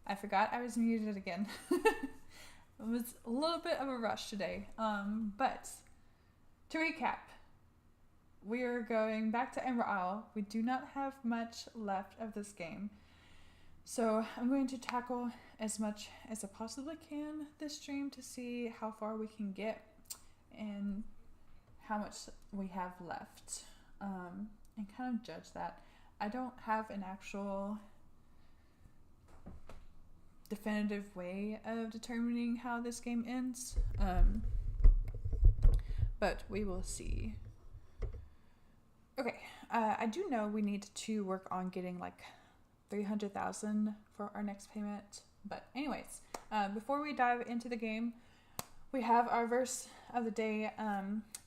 I forgot I was muted again. It was a little bit of a rush today. But to recap, we are going back to Ember Isle. We do not have much left of this game. So I'm going to tackle as much as I possibly can this stream to see how far we can get and how much we have left, and kind of judge that. I don't have an actual definitive way of determining how this game ends, but we will see. Okay, I do know we need to work on getting like 300,000 for our next payment, but anyways, before we dive into the game, we have our verse of the day.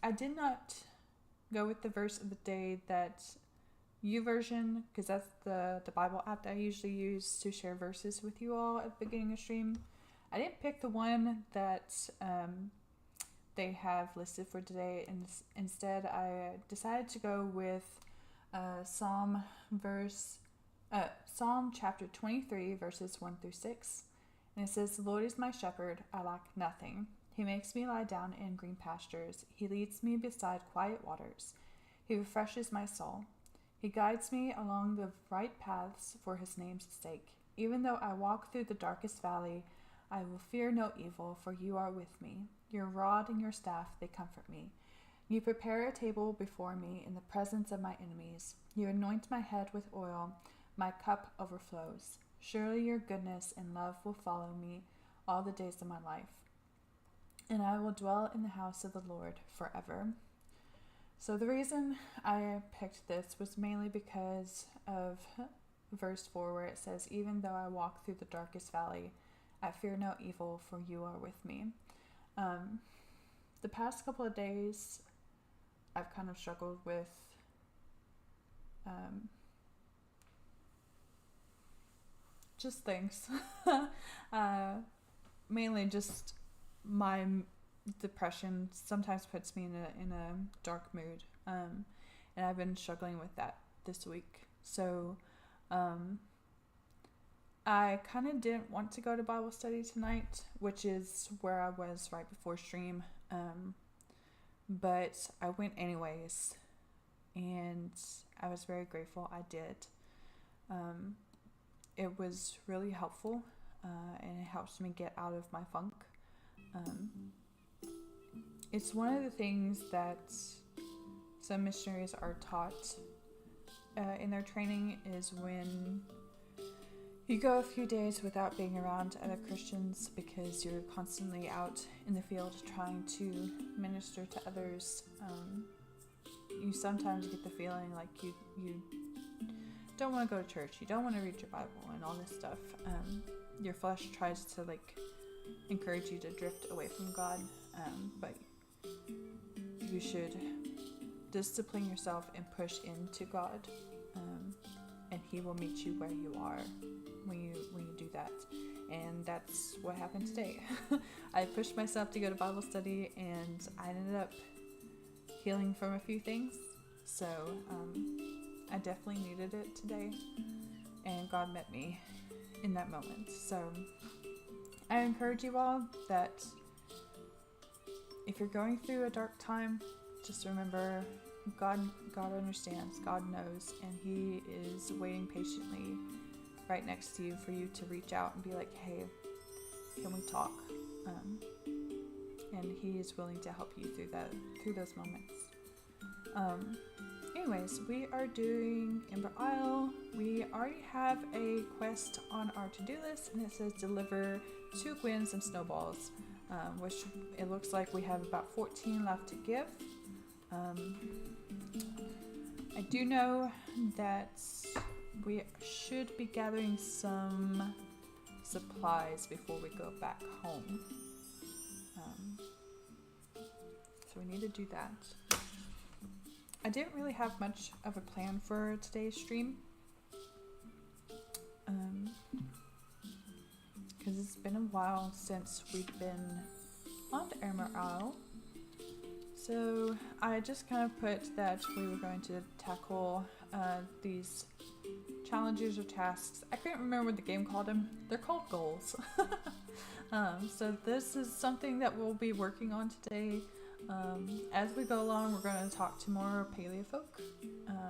I did not go with the verse of the day that YouVersion, because that's the Bible app that I usually use to share verses with you all at the beginning of stream. I didn't pick the one that they have listed for today, and instead I decided to go with Psalm chapter 23, verses 1 through 6. And it says, "The Lord is my shepherd, I lack nothing. He makes me lie down in green pastures. He leads me beside quiet waters. He refreshes my soul. He guides me along the right paths for his name's sake. Even though I walk through the darkest valley, I will fear no evil, for you are with me. Your rod and your staff, they comfort me. You prepare a table before me in the presence of my enemies. You anoint my head with oil. My cup overflows. Surely your goodness and love will follow me all the days of my life, and I will dwell in the house of the Lord forever." So the reason I picked this was mainly because of verse 4, where it says, "Even though I walk through the darkest valley, I fear no evil, for you are with me." The past couple of days, I've kind of struggled with just things. Mainly just my depression sometimes puts me in a dark mood, and I've been struggling with that this week. So I kind of didn't want to go to Bible study tonight, which is where I was right before stream, but I went anyways, and I was very grateful I did. It was really helpful, and it helps me get out of my funk. It's one of the things that some missionaries are taught in their training is when you go a few days without being around other Christians because you're constantly out in the field trying to minister to others. You sometimes get the feeling like you don't want to go to church, you don't want to read your Bible and all this stuff. Your flesh tries to encourage you to drift away from God, but you should discipline yourself and push into God, and He will meet you where you are when you do that. And that's what happened today. I pushed myself to go to Bible study, and I ended up healing from a few things. So I definitely needed it today, and God met me in that moment. So I encourage you all that if you're going through a dark time, just remember God understands, God knows, and He is waiting patiently right next to you for you to reach out and be like, "Hey, can we talk?" And He is willing to help you through those moments. Anyways, we are doing Ember Isle. We already have a quest on our to-do list, and it says deliver 2 gwins and snowballs, which it looks like we have about 14 left to give. I do know that we should be gathering some supplies before we go back home. So we need to do that. I didn't really have much of a plan for today's stream, because it's been a while since we've been on the Ember Isle. So I just kind of put that we were going to tackle these challenges or tasks. I couldn't remember what the game called them. They're called goals. So this is something that we'll be working on today. As we go along, we're going to talk to more paleofolk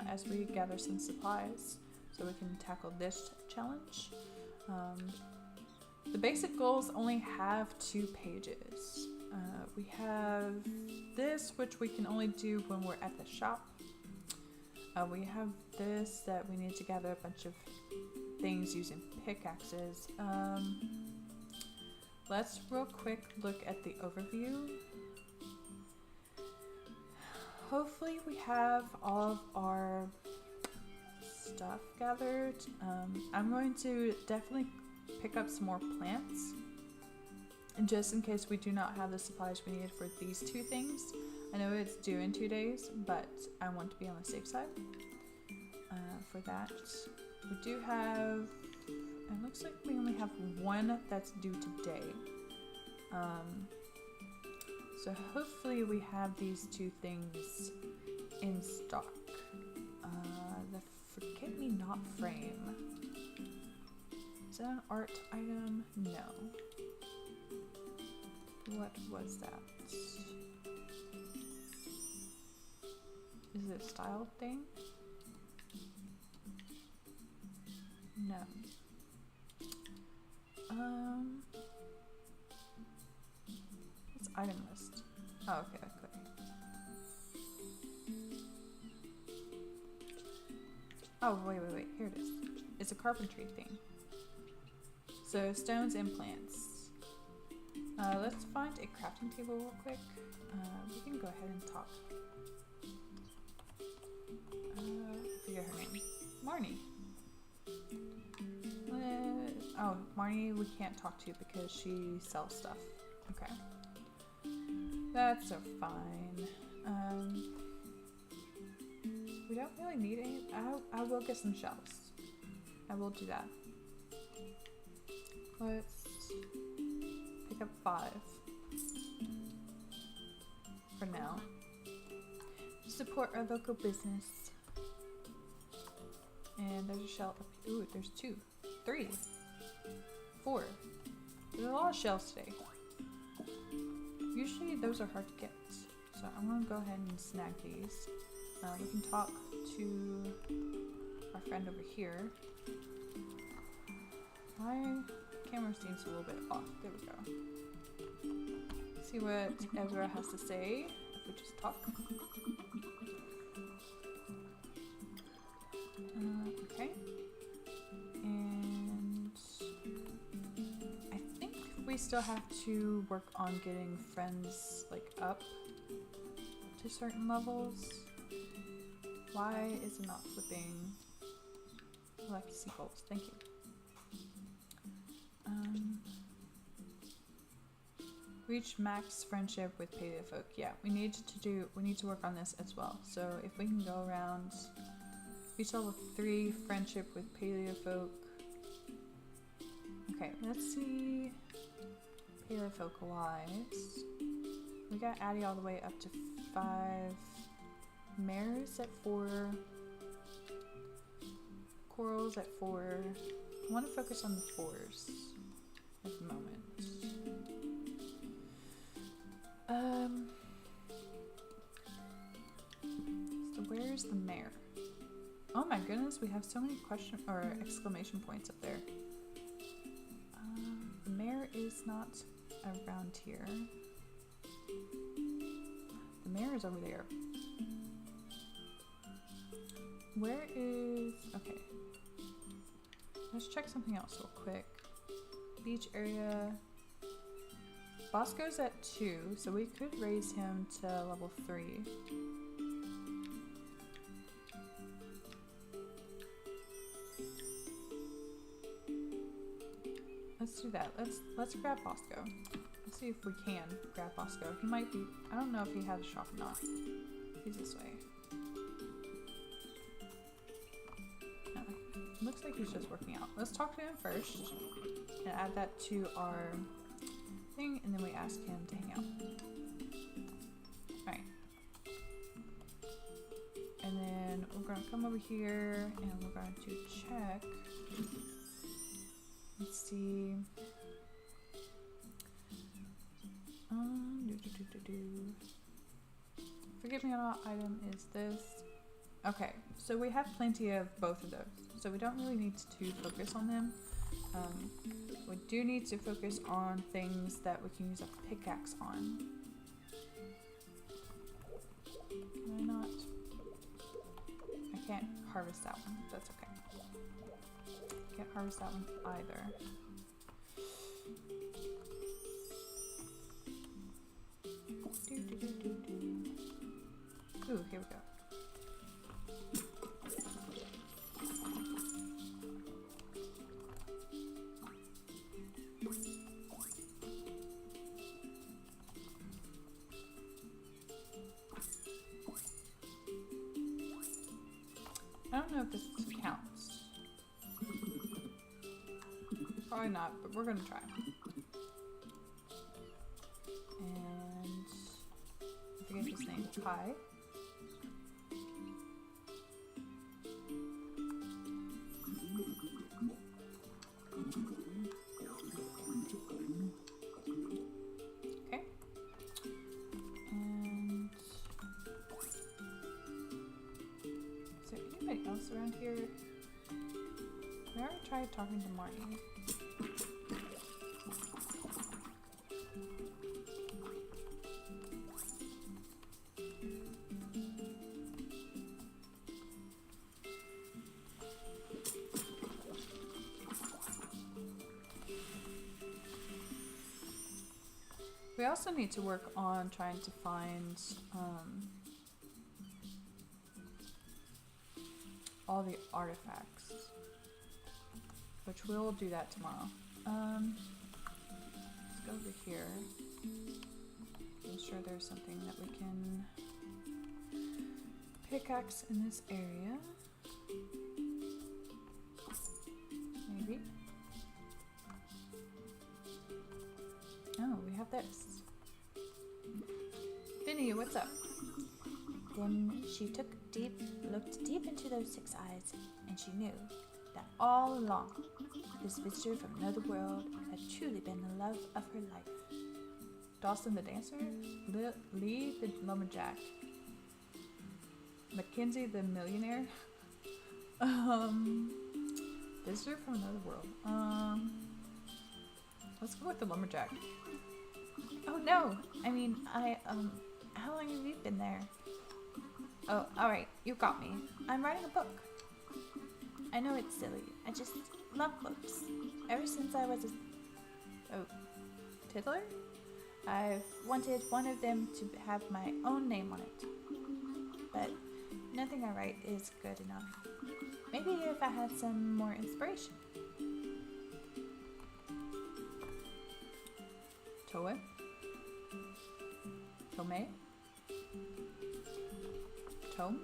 as we gather some supplies so we can tackle this challenge. The basic goals only have 2 pages. We have this, which we can only do when we're at the shop. We have this that we need to gather a bunch of things using pickaxes. Let's real quick look at the overview. Hopefully we have all of our stuff gathered. I'm going to definitely pick up some more plants. And just in case we do not have the supplies we need for these 2 things. I know it's due in 2 days, but I want to be on the safe side for that. We do have, it looks like we only have 1 that's due today. So hopefully we have these 2 things in stock. The Forget-Me-Not frame. Is that an art item? No. What was that? Is it a style thing? No. What's item list? Oh, okay. Oh, wait. Here it is. It's a carpentry thing. So, stones and plants. Let's find a crafting table real quick. We can go ahead and talk. I forget her name. Marnie. Oh, Marnie we can't talk to because she sells stuff. Okay. That's so fine. We don't really need any. I will get some shells. I will do that. Let's pick up 5 for now. Support our local business. And there's a shell up. Ooh, there's 2, 3, 4. There's a lot of shells today. Usually those are hard to get. So I'm gonna go ahead and snag these. We can talk to our friend over here. My camera seems a little bit off. There we go. See what Ezra has to say if we just talk. Okay. And I think we still have to work on getting friends like up to certain levels. Why is it not flipping? I like to see goals. Thank you. Reach max friendship with paleofolk. Yeah, we need to work on this as well. So if we can go around, reach level 3 friendship with paleofolk. Okay, let's see paleofolk wise. We got Addie all the way up to 5. Mares at 4. Corals at 4. I want to focus on the 4s at the moment. So where's the mare? Oh my goodness, we have so many exclamation points up there. The mare is not around here. The mare is over there. Where is... Okay. Let's check something else real quick. Beach area. Bosco's at 2, so we could raise him to level 3. Let's do that. Let's grab Bosco. Let's see if we can grab Bosco. He might be... I don't know if he has a shop or not. He's this way. No, looks like he's just working out. Let's talk to him first and add that to our thing, and then we ask him to hang out. Alright. And then we're gonna come over here and we're going to check. Let's see. Forgive me, what item is this? Okay, so we have plenty of both of those, so we don't really need to focus on them. We do need to focus on things that we can use a pickaxe on. Can I not? I can't harvest that one. That's okay. Can't harvest that one either. Ooh, here we go. I don't know if this counts. Probably not, but we're gonna try. And I forget his name. Pie. Okay. And is there anybody else around here? We already tried talking to Marty. We also need to work on trying to find all the artifacts, which we'll do that tomorrow. Let's go over here. I'm sure there's something that we can pickaxe in this area. Maybe. Oh, we have this. Vinny, what's up? Then she looked deep into those 6 eyes, and she knew that all along, this visitor from another world had truly been the love of her life. Dawson the dancer? Lee the lumberjack? Mackenzie the millionaire? Visitor from another world. Let's go with the lumberjack. Oh no! I mean, how long have you been there? Oh, alright, you got me. I'm writing a book. I know it's silly. I just love books. Ever since I was Tiddler? I've wanted one of them to have my own name on it. But nothing I write is good enough. Maybe if I had some more inspiration. Toe? Tome? Tome?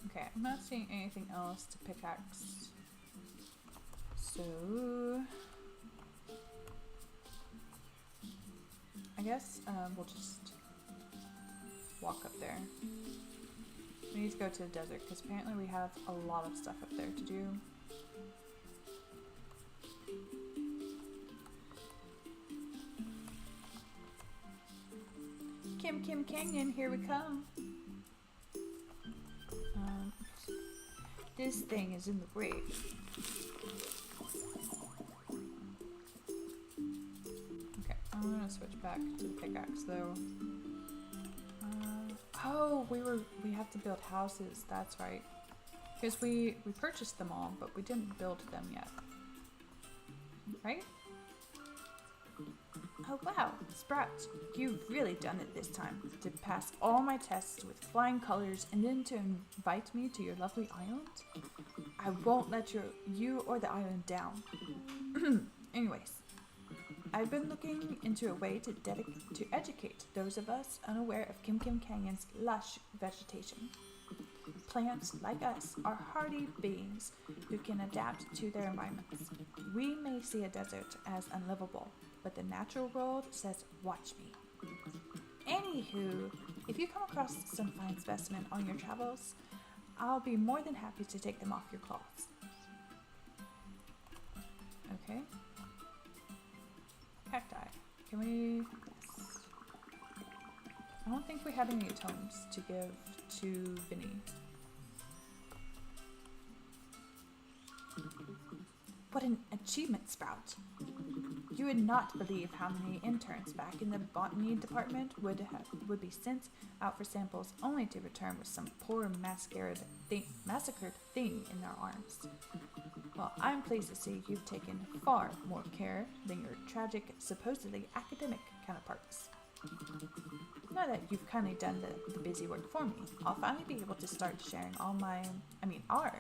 Okay, I'm not seeing anything else to pickaxe. So I guess we'll just walk up there. We need to go to the desert because apparently we have a lot of stuff up there to do. Kim Canyon, here we come. This thing is in the way. Okay, I'm gonna switch back to the pickaxe though. Oh, we have to build houses. That's right. Because we purchased them all, but we didn't build them yet. Right? Oh wow, Sprout, you've really done it this time. To pass all my tests with flying colors and then to invite me to your lovely island? I won't let you or the island down. Anyways, I've been looking into a way to educate those of us unaware of Kim Canyon's lush vegetation. Plants, like us, are hardy beings who can adapt to their environments. We may see a desert as unlivable, but the natural world says, watch me. Anywho, if you come across some fine specimen on your travels, I'll be more than happy to take them off your claws. Okay. Cacti. Can we... Yes. I don't think we have any tomes to give to Vinny. What an achievement, Sprout. You would not believe how many interns back in the botany department would be sent out for samples only to return with some poor massacred thing in their arms. Well, I'm pleased to see you've taken far more care than your tragic, supposedly academic counterparts. Now that you've kindly done the busy work for me, I'll finally be able to start sharing our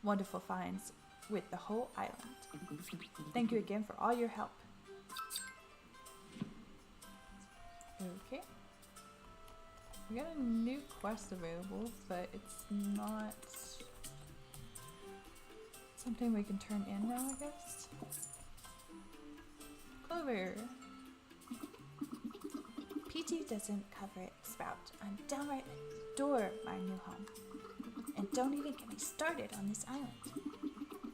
wonderful finds with the whole island. Thank you again for all your help. Okay. We got a new quest available, but it's not something we can turn in now, I guess. Clover. PT doesn't cover it, Sprout. I'm downright adore my new home. And don't even get me started on this island.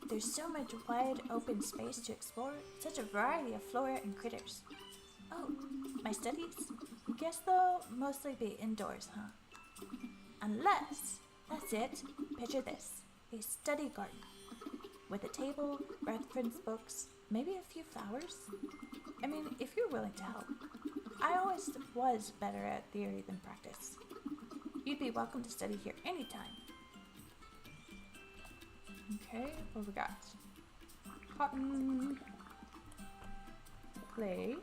There's so much wide open space to explore, such a variety of flora and critters. Oh, my studies? Guess they'll mostly be indoors, huh? Unless, that's it, picture this, a study garden. With a table, reference books, maybe a few flowers. I mean, if you're willing to help. I always was better at theory than practice. You'd be welcome to study here anytime. Okay, what we got? Cotton, clay,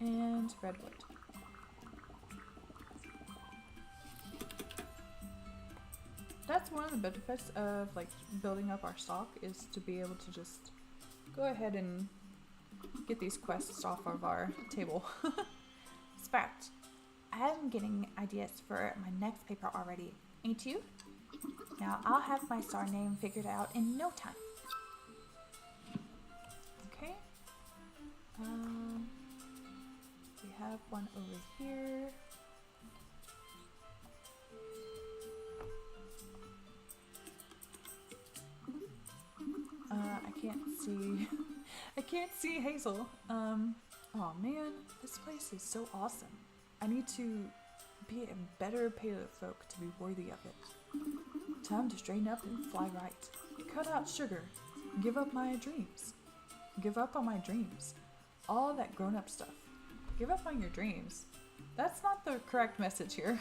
and redwood. That's one of the benefits of like building up our stock, is to be able to just go ahead and get these quests off of our table. Sprout, I'm getting ideas for my next paper already, ain't you? Now I'll have my star name figured out in no time. Okay. We have one over here. I can't see. I can't see Hazel. Oh man, this place is so awesome. I need to be a better paleofolk to be worthy of it. Time to straighten up and fly right. Cut out sugar. Give up my dreams. Give up on my dreams. All that grown-up stuff. Give up on your dreams. That's not the correct message here.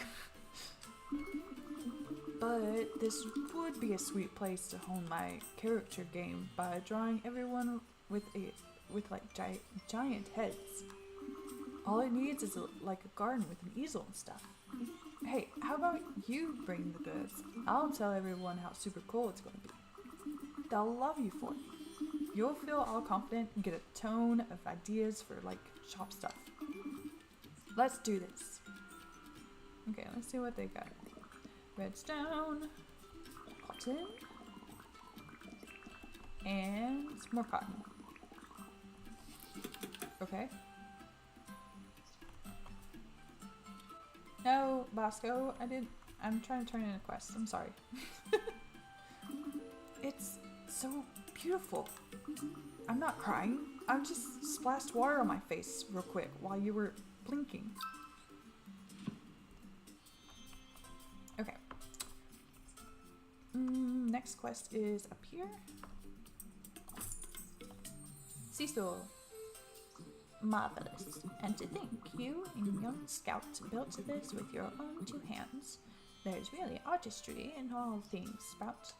But this would be a sweet place to hone my character game by drawing everyone with giant heads. All it needs is like a garden with an easel and stuff. Hey, how about you bring the goods? I'll tell everyone how super cool it's going to be. They'll love you for it. You'll feel all confident and get a ton of ideas for like shop stuff. Let's do this. Okay, let's see what they got. Redstone, cotton, and more cotton. Okay. No, Bosco, I'm trying to turn in a quest. I'm sorry. It's so beautiful. I'm not crying. I just splashed water on my face real quick while you were blinking. Okay. Next quest is up here. Cecil. Marvelous. And to think you and young Scout built this with your own two hands. There's really artistry in all things, Sprout.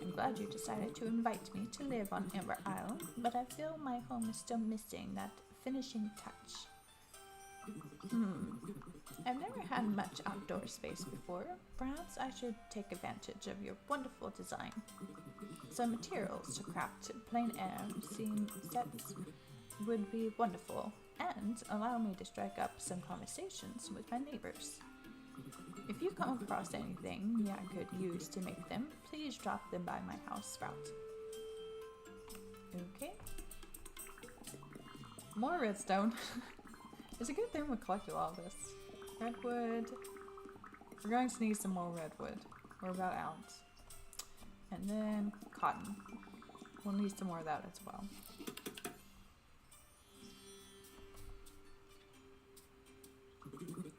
I'm glad you decided to invite me to live on Ember Isle, but I feel my home is still missing that finishing touch. I've never had much outdoor space before. Perhaps I should take advantage of your wonderful design. Some materials to craft plein air scene sets would be wonderful, and allow me to strike up some conversations with my neighbors. If you come across anything I could use to make them, please drop them by my house, Sprout. Okay. More redstone. It's a good thing we collected all this. Redwood. We're going to need some more redwood. We're about out. And then cotton. We'll need some more of that as well.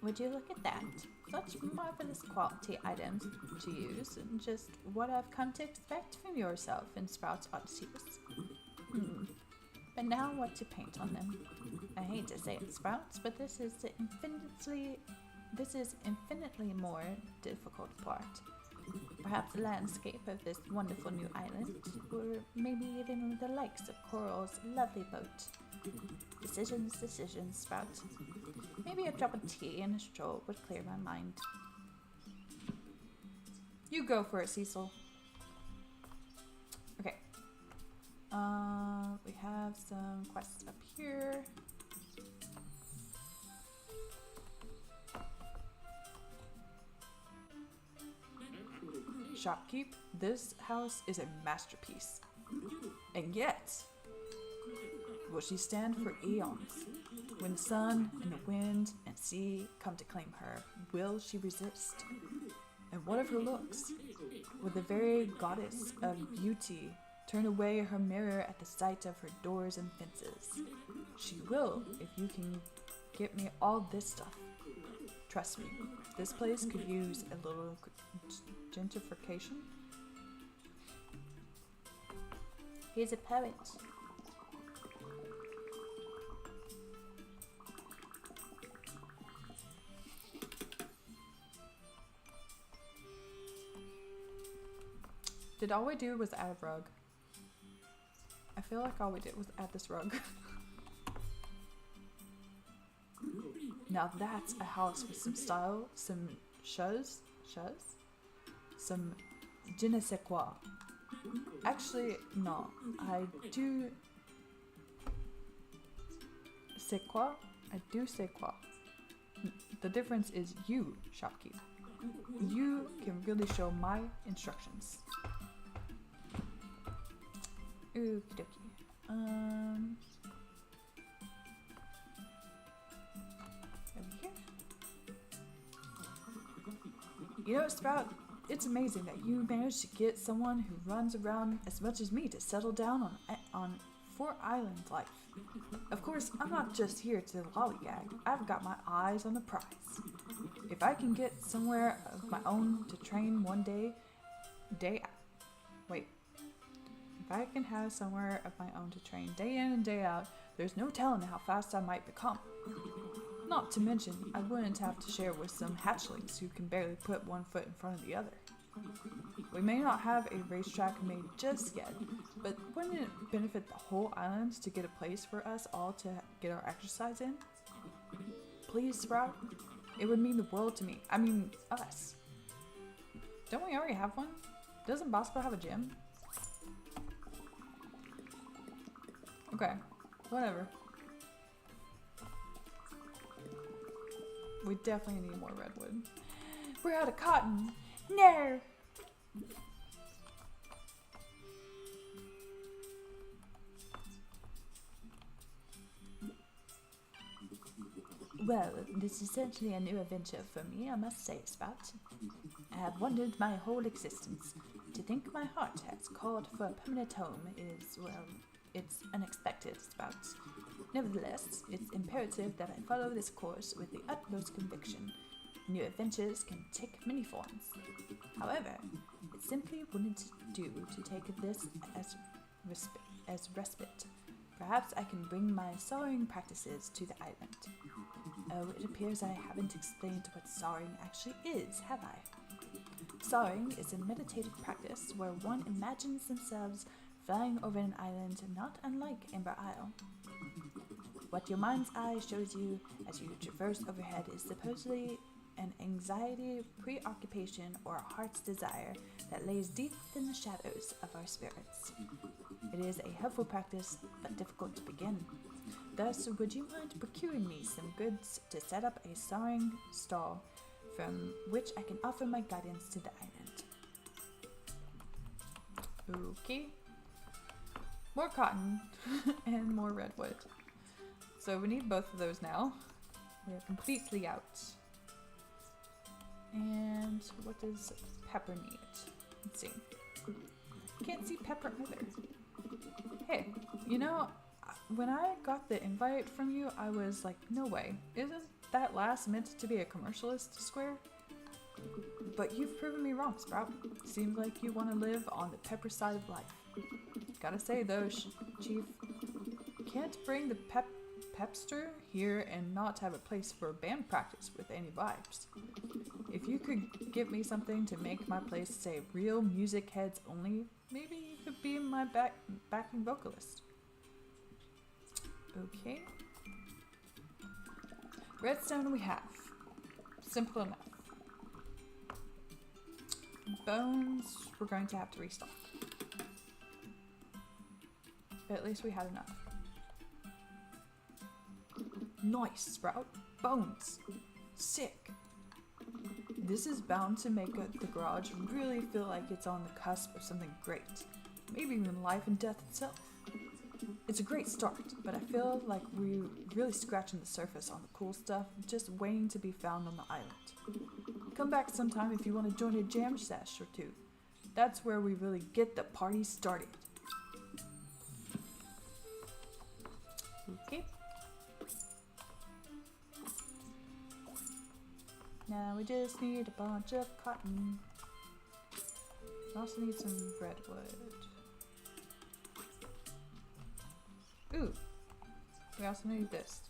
Would you look at that? Such marvelous quality items to use, and just what I've come to expect from yourself in Sprout's Odysseus. But now what to paint on them? I hate to say it, Sprouts, but this is infinitely more difficult part. Perhaps the landscape of this wonderful new island, or maybe even the likes of Coral's lovely boat. Decisions, Sprout. Maybe a drop of tea and a stroll would clear my mind. You go for it, Cecil. Okay. We have some quests up here. Shopkeep, this house is a masterpiece. And yet, will she stand for eons? When the sun and the wind and sea come to claim her, will she resist? And what of her looks? Will the very goddess of beauty turn away her mirror at the sight of her doors and fences? She will if you can get me all this stuff. Trust me, this place could use a little gentrification. He's a poet. Did all we do was add a rug? I feel like all we did was add this rug. Now that's a house with some style, some some je ne sais quoi. Actually, no, I do sais quoi. I do sais quoi. The difference is you, shopkeep. You can really show my instructions. Okie dokie. Over here. You know, Sprout, it's amazing that you managed to get someone who runs around as much as me to settle down on Fort Island life. Of course, I'm not just here to lollygag. I've got my eyes on the prize. If I can get somewhere of my own to train one day. If I can have somewhere of my own to train day in and day out, there's no telling how fast I might become. Not to mention, I wouldn't have to share with some hatchlings who can barely put one foot in front of the other. We may not have a racetrack made just yet, but wouldn't it benefit the whole island to get a place for us all to get our exercise in? Please, Sprout. It would mean the world to me. I mean, us. Don't we already have one? Doesn't Bosco have a gym? Okay, whatever. We definitely need more redwood. We're out of cotton. No! Well, this is certainly a new adventure for me, I must say, Sprout. I have wondered my whole existence. To think my heart has called for a permanent home is, well, it's unexpected, Sprout. Nevertheless, it's imperative that I follow this course with the utmost conviction. New adventures can take many forms. However, it simply wouldn't do to take this as respite. Perhaps I can bring my sawing practices to the island. Oh, it appears I haven't explained what sawing actually is, have I? Sawing is a meditative practice where one imagines themselves flying over an island not unlike Ember Isle. What your mind's eye shows you as you traverse overhead is supposedly an anxiety, preoccupation, or a heart's desire that lays deep within the shadows of our spirits. It is a helpful practice, but difficult to begin. Thus, would you mind procuring me some goods to set up a sawing stall from which I can offer my guidance to the island. Okay. More cotton and more redwood. So we need both of those now. We're completely out. And what does Pepper need? Let's see. Can't see Pepper either. Hey, you know, when I got the invite from you, I was like, no way. Isn't that last meant to be a commercialist square? But you've proven me wrong, Sprout. Seems like you want to live on the Pepper side of life. Gotta say though, Chief, can't bring the Pepster here and not have a place for band practice with any vibes. If you could give me something to make my place say real music heads only, maybe you could be my backing vocalist. Okay. Redstone we have. Simple enough. Bones, we're going to have to restock. But at least we had enough. Nice, Sprout. Bones. Sick. This is bound to make the garage really feel like it's on the cusp of something great. Maybe even life and death itself. It's a great start, but I feel like we're really scratching the surface on the cool stuff, just waiting to be found on the island. Come back sometime if you want to join a jam sesh or two. That's where we really get the party started. Okay. Now we just need a bunch of cotton. We also need some redwood. Ooh, we also need this.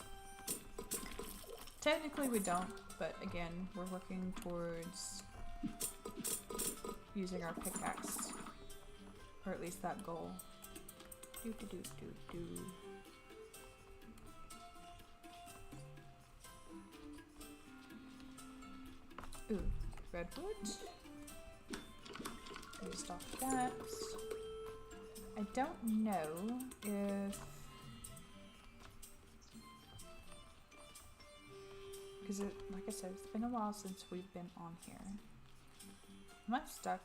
Technically we don't, but again, we're working towards using our pickaxe. Or at least that goal. Do do do do do. Ooh, redwood. Restock that. I don't know if... Because like I said, it's been a while since we've been on here. Am I stuck?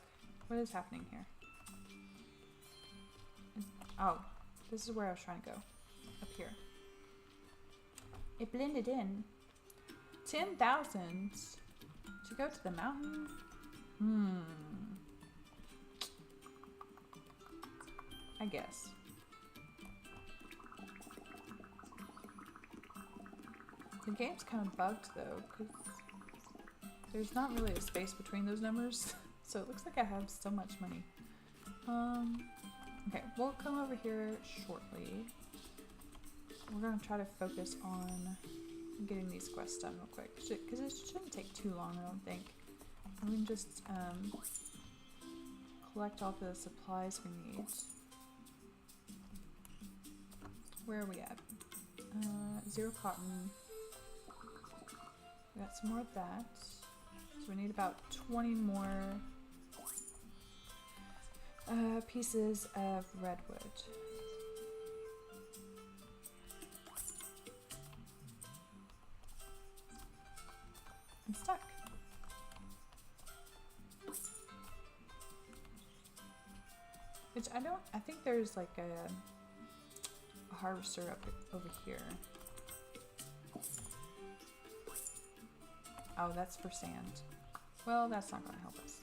What is happening here? Oh, this is where I was trying to go. Up here. It blended in. 10,000 to go to the mountain? I guess. The game's kind of bugged though, because there's not really a space between those numbers, so it looks like I have so much money. Okay, we'll come over here shortly. We're gonna try to focus on getting these quests done real quick, because it shouldn't take too long, I don't think. We can just collect all the supplies we need. Where are we at? 0 cotton. We got some more of that. So we need about 20 more pieces of redwood. I'm stuck. Which I think there's like a harvester up over here. Oh, that's for sand. Well, that's not gonna help us.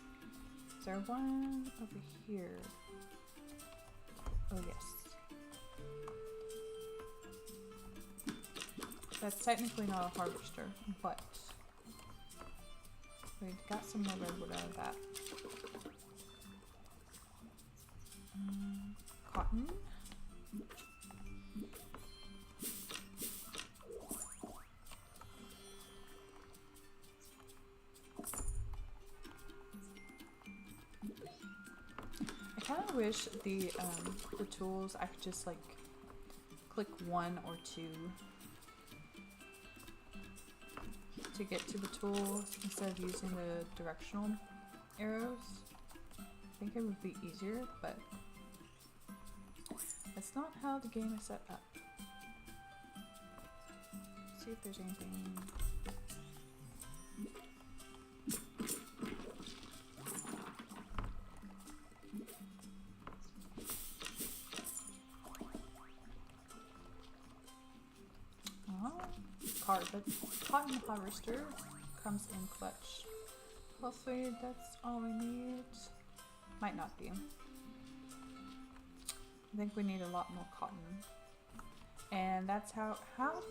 Is there one over here? Oh, yes. That's technically not a harvester, but we've got some more redwood out of that. Cotton. I kind of wish the tools, I could just like click 1 or 2 to get to the tool instead of using the directional arrows. I think it would be easier, but that's not how the game is set up. Let's see if there's anything. cotton harvester comes in clutch. Hopefully that's all we need. Might not be. I think we need a lot more cotton. And that's how come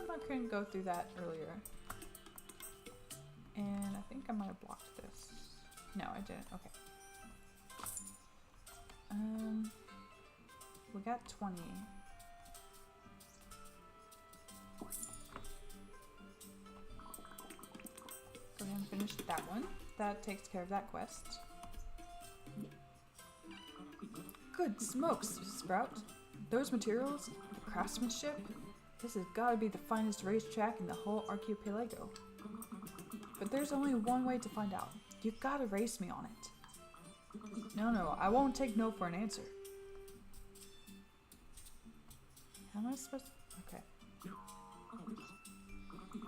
I couldn't go through that earlier? And I think I might have blocked this. No, I didn't. Okay. We got 20. Go ahead and finish that one. That takes care of that quest. Good smokes, Sprout. Those materials, the craftsmanship, this has got to be the finest racetrack in the whole archipelago. But there's only one way to find out. You gotta race me on it. No, I won't take no for an answer. How am I supposed to... Okay.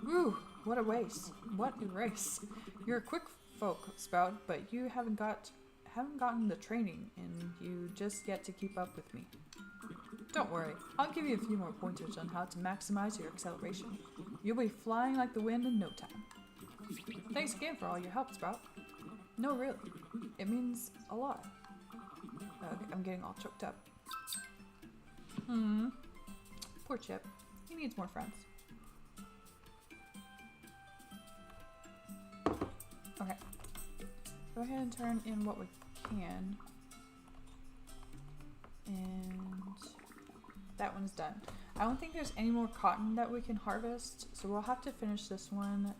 Ooh, what a race. What a race. You're a quick folk, Sprout, but you haven't gotten the training, and you just get to keep up with me. Don't worry, I'll give you a few more pointers on how to maximize your acceleration. You'll be flying like the wind in no time. Thanks again for all your help, Sprout. No, really. It means a lot. I'm getting all choked up. Poor Chip. He needs more friends. Okay. Go ahead and turn in what we can. And that one's done. I don't think there's any more cotton that we can harvest, so we'll have to finish this one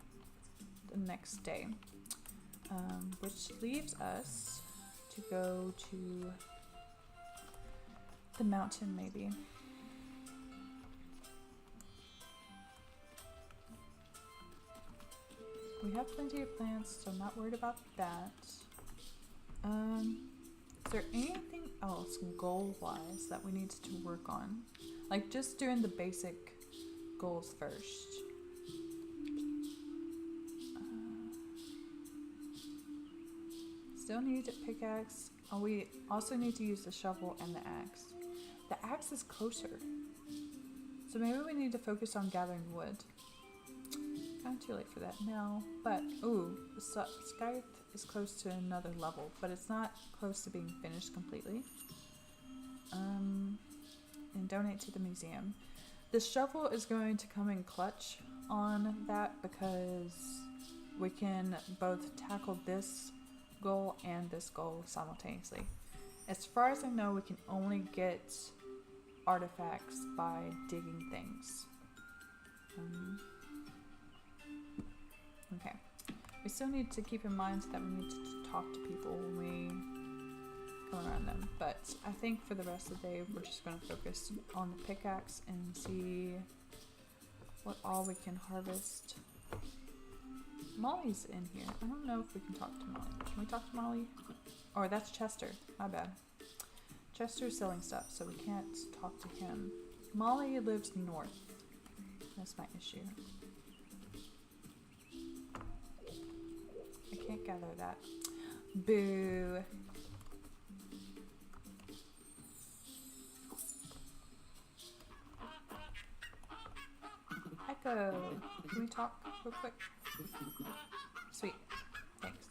the next day. Which leaves us to go to the mountain, maybe. We have plenty of plants, so I'm not worried about that. Is there anything else goal-wise that we need to work on? Like just doing the basic goals first. Still need a pickaxe. Oh, we also need to use the shovel and the axe. The axe is closer. So maybe we need to focus on gathering wood. Kind of too late for that now. But, ooh, the scythe is close to another level, but it's not close to being finished completely. And donate to the museum. The shovel is going to come in clutch on that because we can both tackle this goal and this goal simultaneously. As far as I know, we can only get artifacts by digging things. Okay. We still need to keep in mind that we need to talk to people when we come around them. But I think for the rest of the day, we're just going to focus on the pickaxe and see what all we can harvest. Molly's in here. I don't know if we can talk to Molly. Can we talk to Molly? Oh, that's Chester. My bad. Chester's selling stuff, so we can't talk to him. Molly lives north. That's my issue. I can't gather that. Boo. Echo. Can we talk real quick? Sweet. Thanks.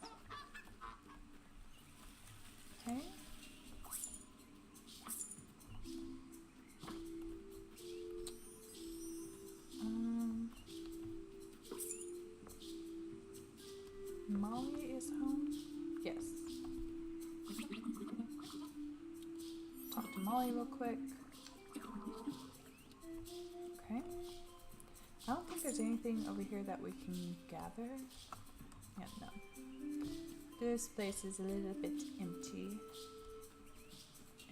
Okay. Molly is home? Yes. Talk to Molly real quick. Okay. I don't think there's anything over here that we can gather. Yeah, no. This place is a little bit empty.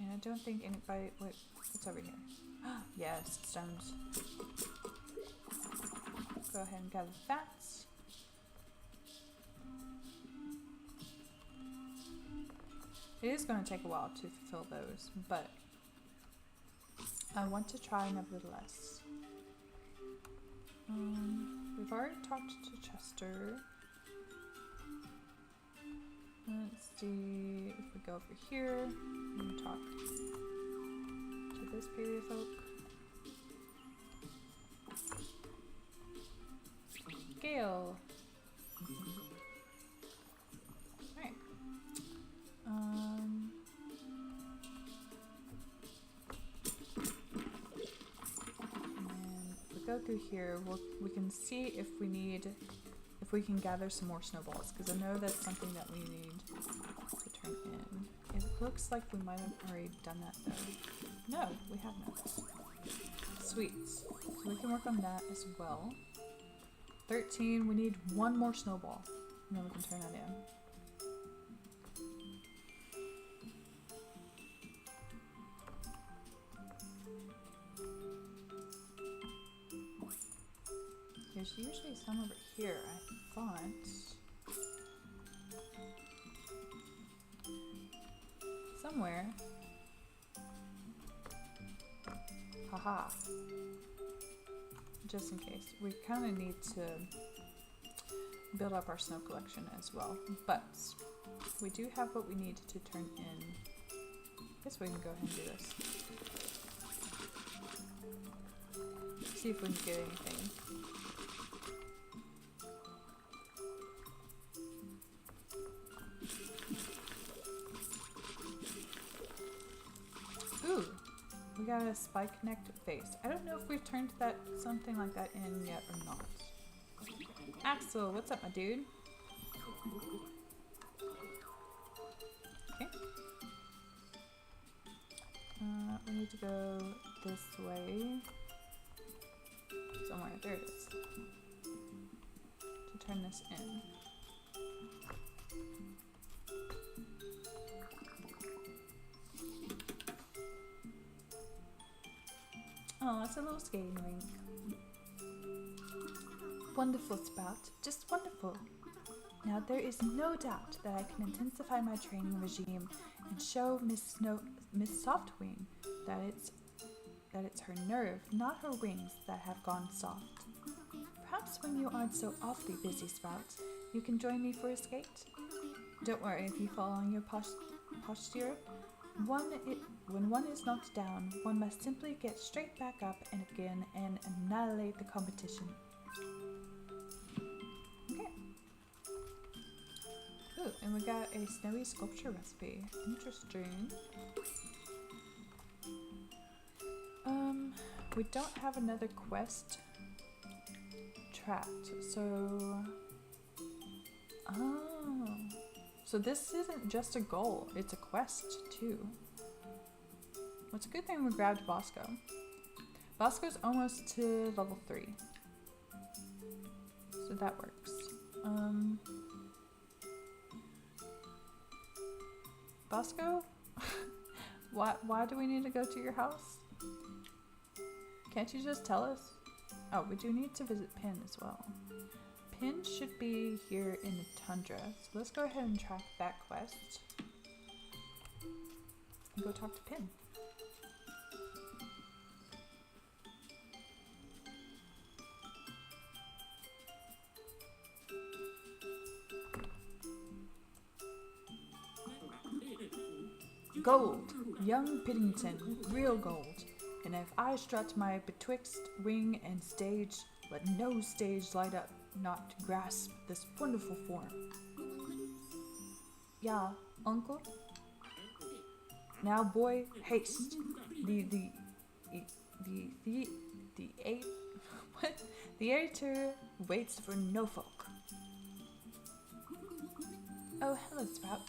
And I don't think anybody... Wait, what's over here? Yes, stones. Go ahead and gather that. It is going to take a while to fulfill those, but I want to try nevertheless. We've already talked to Chester. Let's see if we go over here and talk to this period folk. go through here. We can see if we can gather some more snowballs, because I know that's something that we need to turn in. It looks like we might have already done that though. No, we have not. Sweet. So we can work on that as well. 13, we need one more snowball, and then we can turn that in. There's usually some over here, I thought. Somewhere. Haha. Just in case. We kind of need to build up our snow collection as well. But we do have what we need to turn in. I guess we can go ahead and do this. See if we can get anything. Ooh, we got a spike necked face. I don't know if we've turned that something like that in yet or not. Axel, what's up, my dude? Okay. We need to go this way. Somewhere. There it is. To turn this in. Oh, it's a little skating rink. Wonderful, Sprout. Just wonderful. Now, there is no doubt that I can intensify my training regime and show Miss Softwing that it's her nerve, not her wings, that have gone soft. Perhaps when you aren't so awfully busy, Sprout, you can join me for a skate? Don't worry if you fall on your posture. When one is knocked down, one must simply get straight back up and again and annihilate the competition. Okay. Ooh, and we got a snowy sculpture recipe. Interesting. We don't have another quest tracked, so... Oh. So this isn't just a goal, it's a quest too. Well, it's a good thing we grabbed Bosco. Bosco's almost to level 3. So that works. Bosco? Why do we need to go to your house? Can't you just tell us? Oh, we do need to visit Pin as well. Pin should be here in the tundra, so let's go ahead and track that quest. And go talk to Pin. Gold, young Piddington, real gold. And if I strut my betwixt wing and stage, let no stage light up not to grasp this wonderful form. Yeah, uncle? Now, boy, haste. The editor waits for no folk. Oh, hello, Sprout.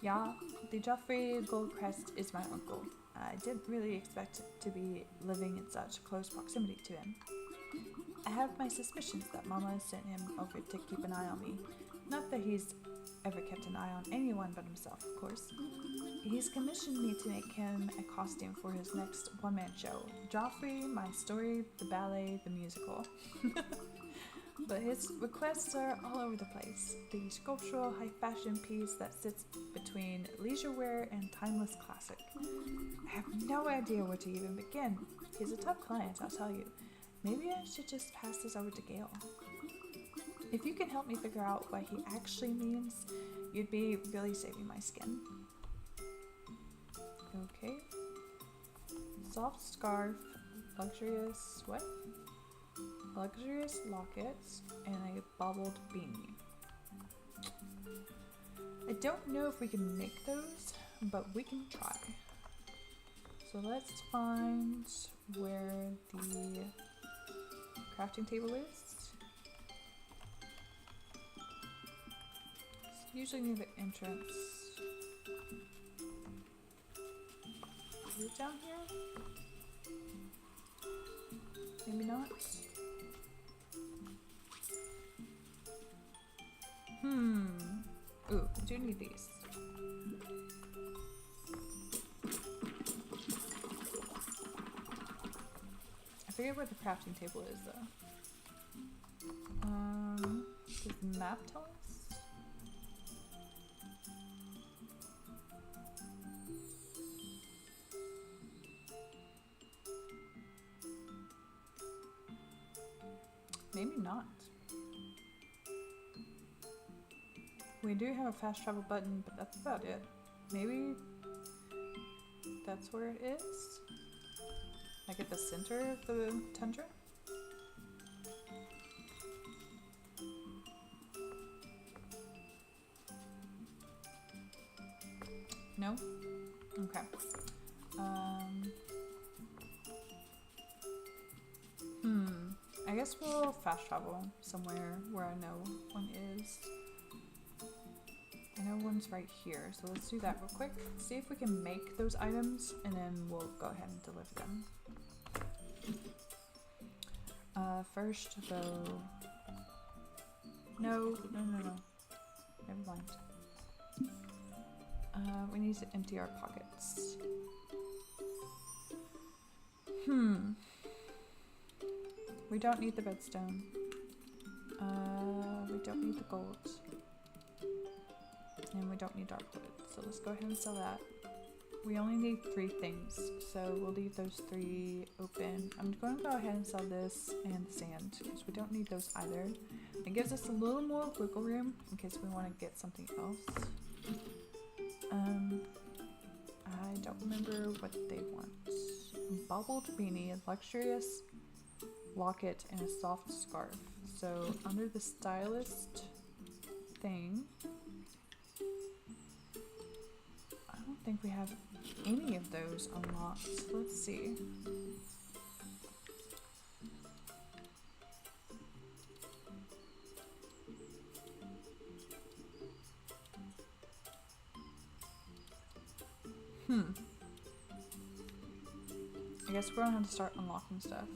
Yeah, the Joffrey Goldcrest is my uncle. I didn't really expect to be living in such close proximity to him. I have my suspicions that Mama sent him over to keep an eye on me. Not that he's ever kept an eye on anyone but himself, of course. He's commissioned me to make him a costume for his next one-man show. Joffrey, my story, the ballet, the musical. But his requests are all over the place. The sculptural high-fashion piece that sits between leisure wear and timeless classic. I have no idea where to even begin. He's a tough client, I'll tell you. Maybe I should just pass this over to Gale. If you can help me figure out what he actually means, you'd be really saving my skin. Okay. Soft scarf, luxurious, what? Luxurious lockets, and a baubled beanie. I don't know if we can make those, but we can try. So let's find where the crafting table is. It's usually near the entrance. Is it down here? Maybe not. Ooh, I do need these. I forget where the crafting table is though. Does the map tell us? Maybe not. We do have a fast travel button, but that's about it. Maybe that's where it is? Like at the center of the tundra? No? Okay. I guess we'll fast travel somewhere where I know one is. I know one's right here, so let's do that real quick. See if we can make those items, and then we'll go ahead and deliver them. First though... No. Never mind. We need to empty our pockets. We don't need the redstone. We don't need the gold. And we don't need dark wood, so let's go ahead and sell that. We only need 3 things, so we'll leave those 3 open. I'm going to go ahead and sell this and the sand, because we don't need those either. It gives us a little more wiggle room in case we want to get something else. I don't remember what they want. Bobbled beanie, a luxurious locket, and a soft scarf. So under the stylist thing, I don't think we have any of those unlocked. Let's see. I guess we're gonna have to start unlocking stuff.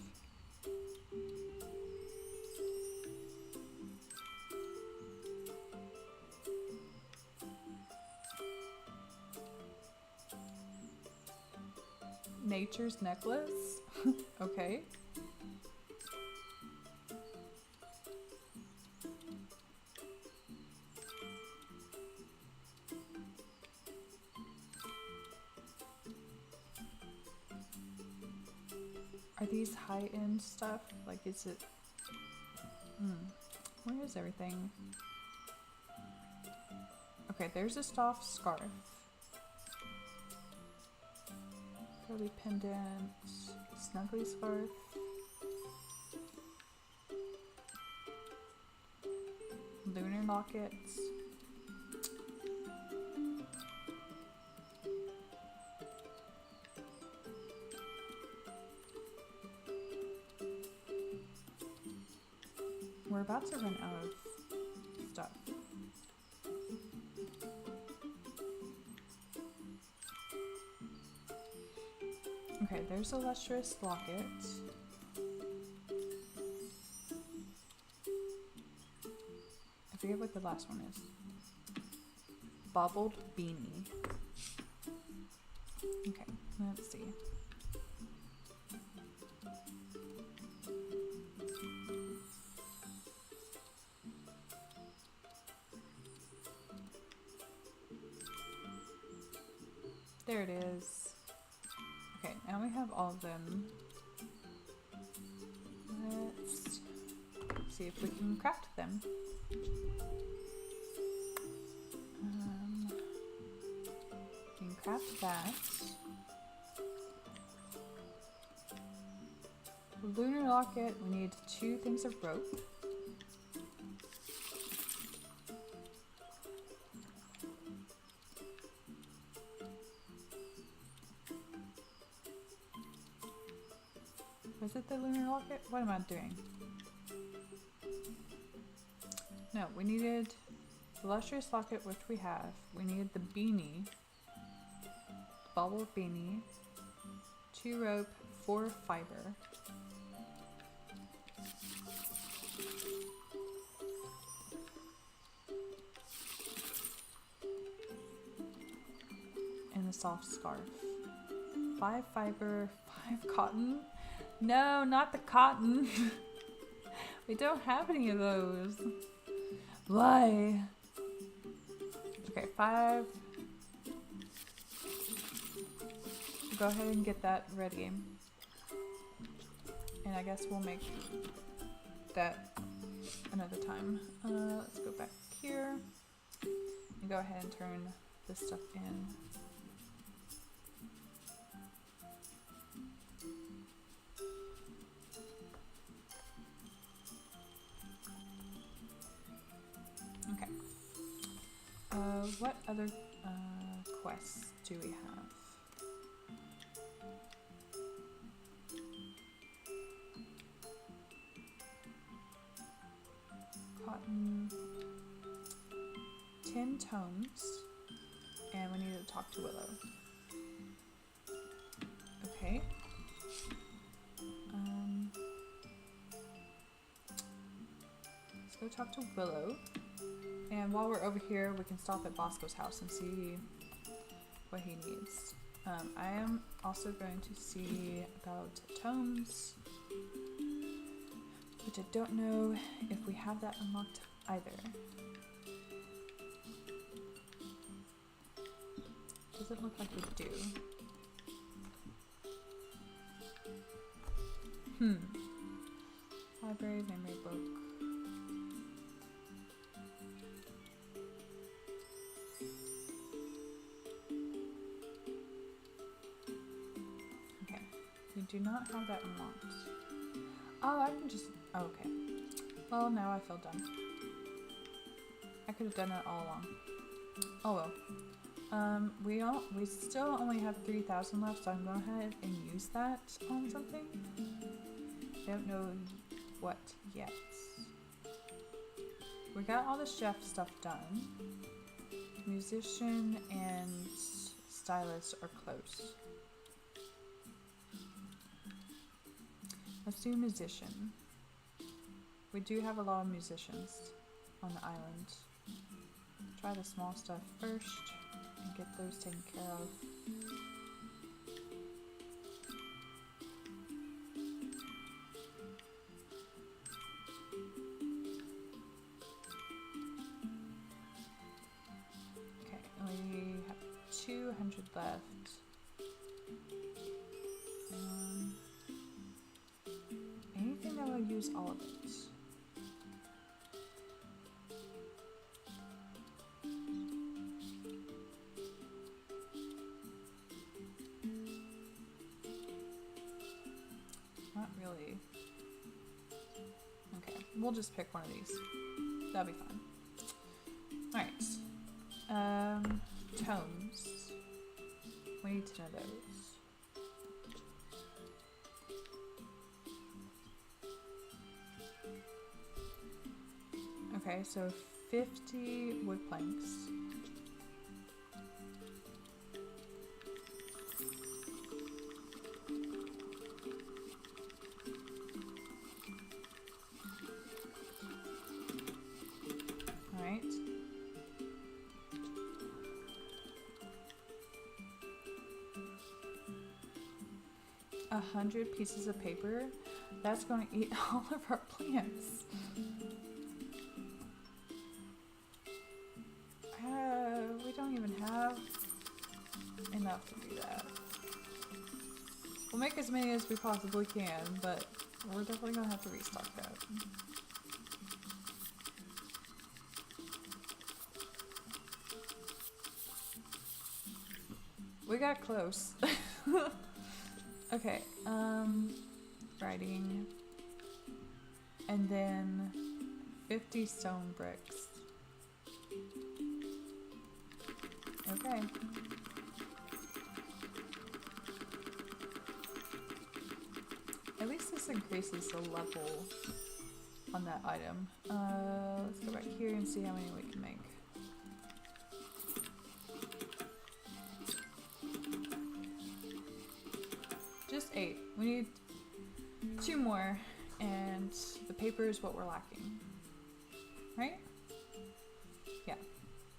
Nature's necklace? Okay. Are these high-end stuff? Like, is it... Where is everything? Okay, there's a soft scarf. Curly pendant, snuggly scarf. Lunar lockets. We're about to run out of stuff. Okay, there's a lustrous locket. I forget what the last one is. Bobbled beanie. Okay, let's see. There it is. Okay, now we have all of them. Let's see if we can craft them. We can craft that. Lunar locket, we need 2 things of rope. Was it the lunar locket? What am I doing? No, we needed the lustrous locket, which we have. We needed the beanie, bubble beanie, 2 rope, 4 fiber. And a soft scarf. 5 fiber, 5 cotton. No, not the cotton. We don't have any of those. Why? Okay, 5. Go ahead and get that ready. And I guess we'll make that another time. Let's go back here and go ahead and turn this stuff in. Okay. What other quests do we have? Cotton, 10 tomes, and we need to talk to Willow. Okay. Let's go talk to Willow. And while we're over here, we can stop at Bosco's house and see what he needs. I am also going to see about tomes, which I don't know if we have that unlocked either. Doesn't look like we do. Library, memory book. Okay, we do not have that unlocked. Oh, I can just, oh, okay. Well, now I feel dumb. I could have done it all along. Oh well. We still only have 3,000 left, so I'm going to go ahead and use that on something. I don't know what yet. We got all the chef stuff done. Musician and stylist are close. Let's do musician. We do have a lot of musicians on the island. Try the small stuff first and get those taken care of. Okay, we have 200 left. Anything that will use all of it. Not really. Okay, we'll just pick one of these. That'll be fine. Alright. Tomes. We need to know those. Okay, so 50 wood planks. Alright. A 100 pieces of paper? That's going to eat all of our plants. We don't even have enough to do that. We'll make as many as we possibly can, but we're definitely gonna have to restock that. We got close. Okay, writing. And then 50 stone bricks. Okay. At least this increases the level on that item. Let's go back here and see how many we can make. Just 8. We need 2 more, and the paper is what we're lacking. Right? Yeah.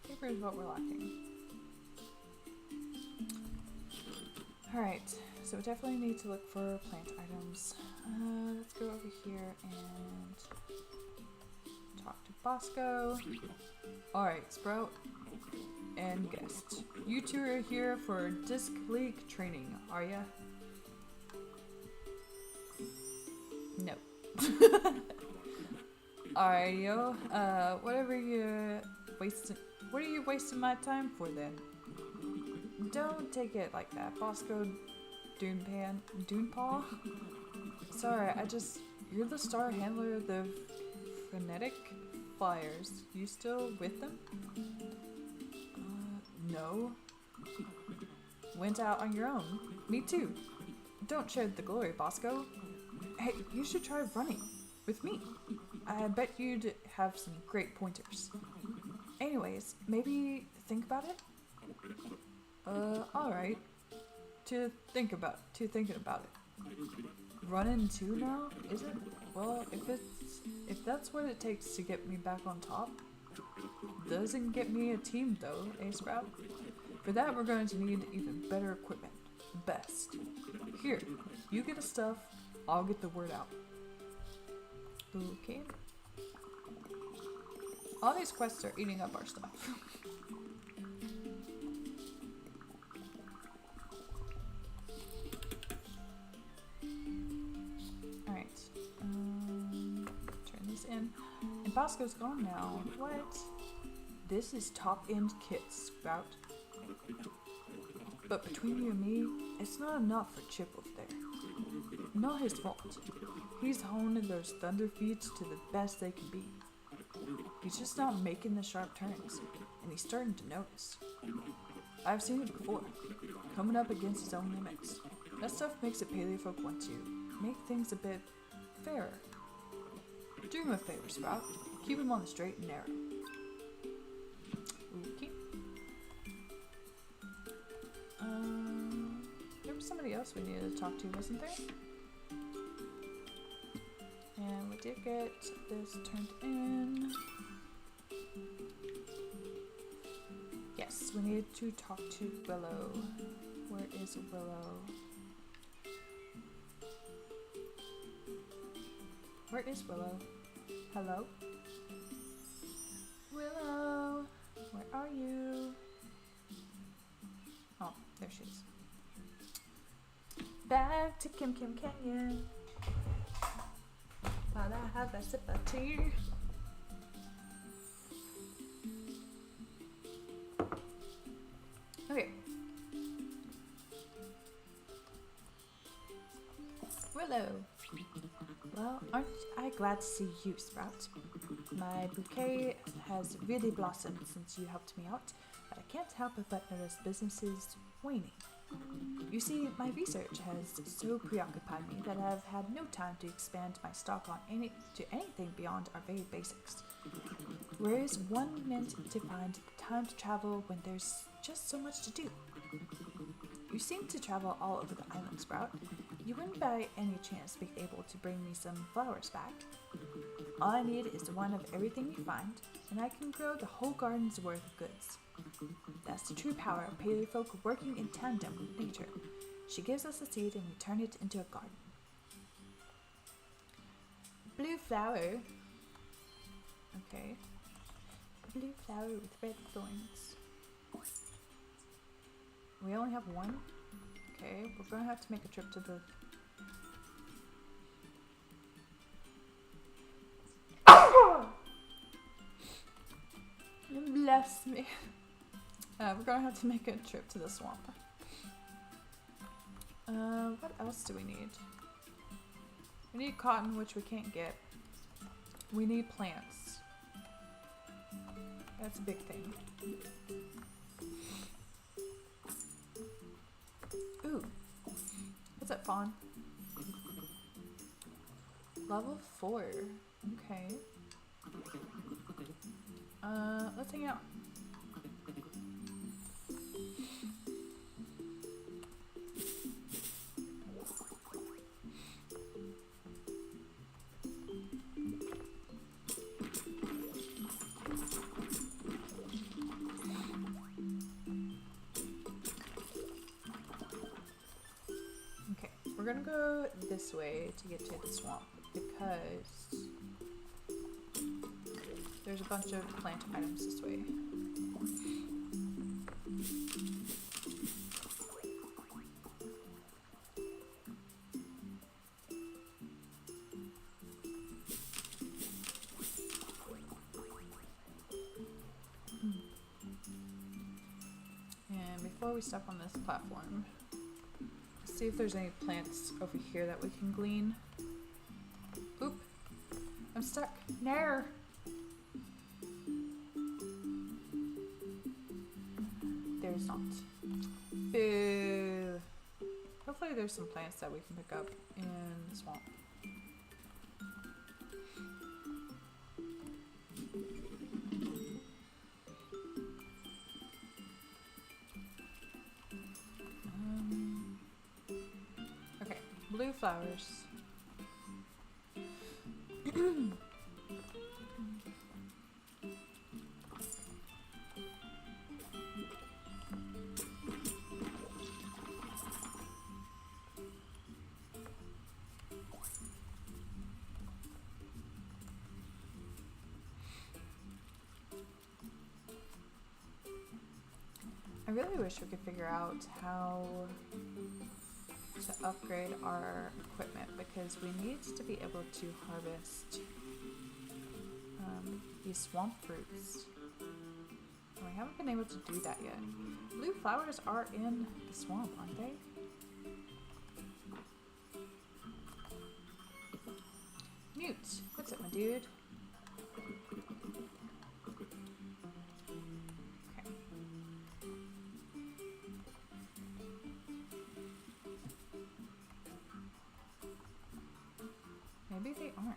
Paper is what we're lacking. Alright, so we definitely need to look for plant items. Let's go over here and talk to Bosco. Alright, Sprout and Guest. You two are here for Disc League training, are ya? No. Alright, yo. What are you wasting my time for then? Don't take it like that, Bosco Dunepaw. Sorry, you're the star handler of the Frenetic Flyers. You still with them? No. Went out on your own. Me too. Don't share the glory, Bosco. Hey, you should try running with me. I bet you'd have some great pointers. Anyways, maybe think about it? Alright. Thinking about it. Running 2 now, is it? Well, if that's what it takes to get me back on top, doesn't get me a team though, eh, Sprout? For that, we're going to need even better equipment. Best. Here, you get the stuff, I'll get the word out. Okay. All these quests are eating up our stuff. Alright. Turn this in. And Bosco's gone now. What? This is top-end kits, Sprout. But between you and me, it's not enough for Chip over there. Not his fault. He's honing those thunder feeds to the best they can be. He's just not making the sharp turns, and he's starting to notice. I've seen it before, coming up against his own limits. That stuff makes it Paleofolk want to make things a bit fairer. Do him a favor, Sprout. Keep him on the straight and narrow. Okay. There was somebody else we needed to talk to, wasn't there? And we did get this turned in. Yes, we need to talk to Willow. Where is Willow? Where is Willow? Hello? Willow, where are you? Oh, there she is. Back to Kim Kim Canyon. While I have a sip of tea. Okay. Willow. Well, aren't I glad to see you, Sprout? My bouquet has really blossomed since you helped me out, but I can't help but notice business is waning. You see, my research has so preoccupied me that I've had no time to expand my stock on anything beyond our very basics. Where is one meant to find the time to travel when there's just so much to do? You seem to travel all over the island, Sprout. You wouldn't by any chance be able to bring me some flowers back. All I need is one of everything you find, and I can grow the whole garden's worth of goods. That's the true power of Paleofolk working in tandem with nature. She gives us a seed and we turn it into a garden. Blue flower. Okay. Blue flower with red thorns. We only have one? Okay, we're gonna have to make a trip to the... Bless me. We're gonna have to make a trip to the swamp. What else do we need? We need cotton, which we can't get. We need plants. That's a big thing. Ooh. What's that, fawn? Level 4. Okay. Let's hang out. Okay, we're gonna go this way to get to the swamp because there's a bunch of plant items this way. And before we step on this platform, see if there's any plants over here that we can glean. Oop! I'm stuck. Nair! There's not. Boo! Hopefully there's some plants that we can pick up in the swamp. Okay, blue flowers. I really wish we could figure out how to upgrade our equipment because we need to be able to harvest these swamp fruits. And we haven't been able to do that yet. Blue flowers are in the swamp, aren't they? Mute, what's up, my dude? Maybe they aren't.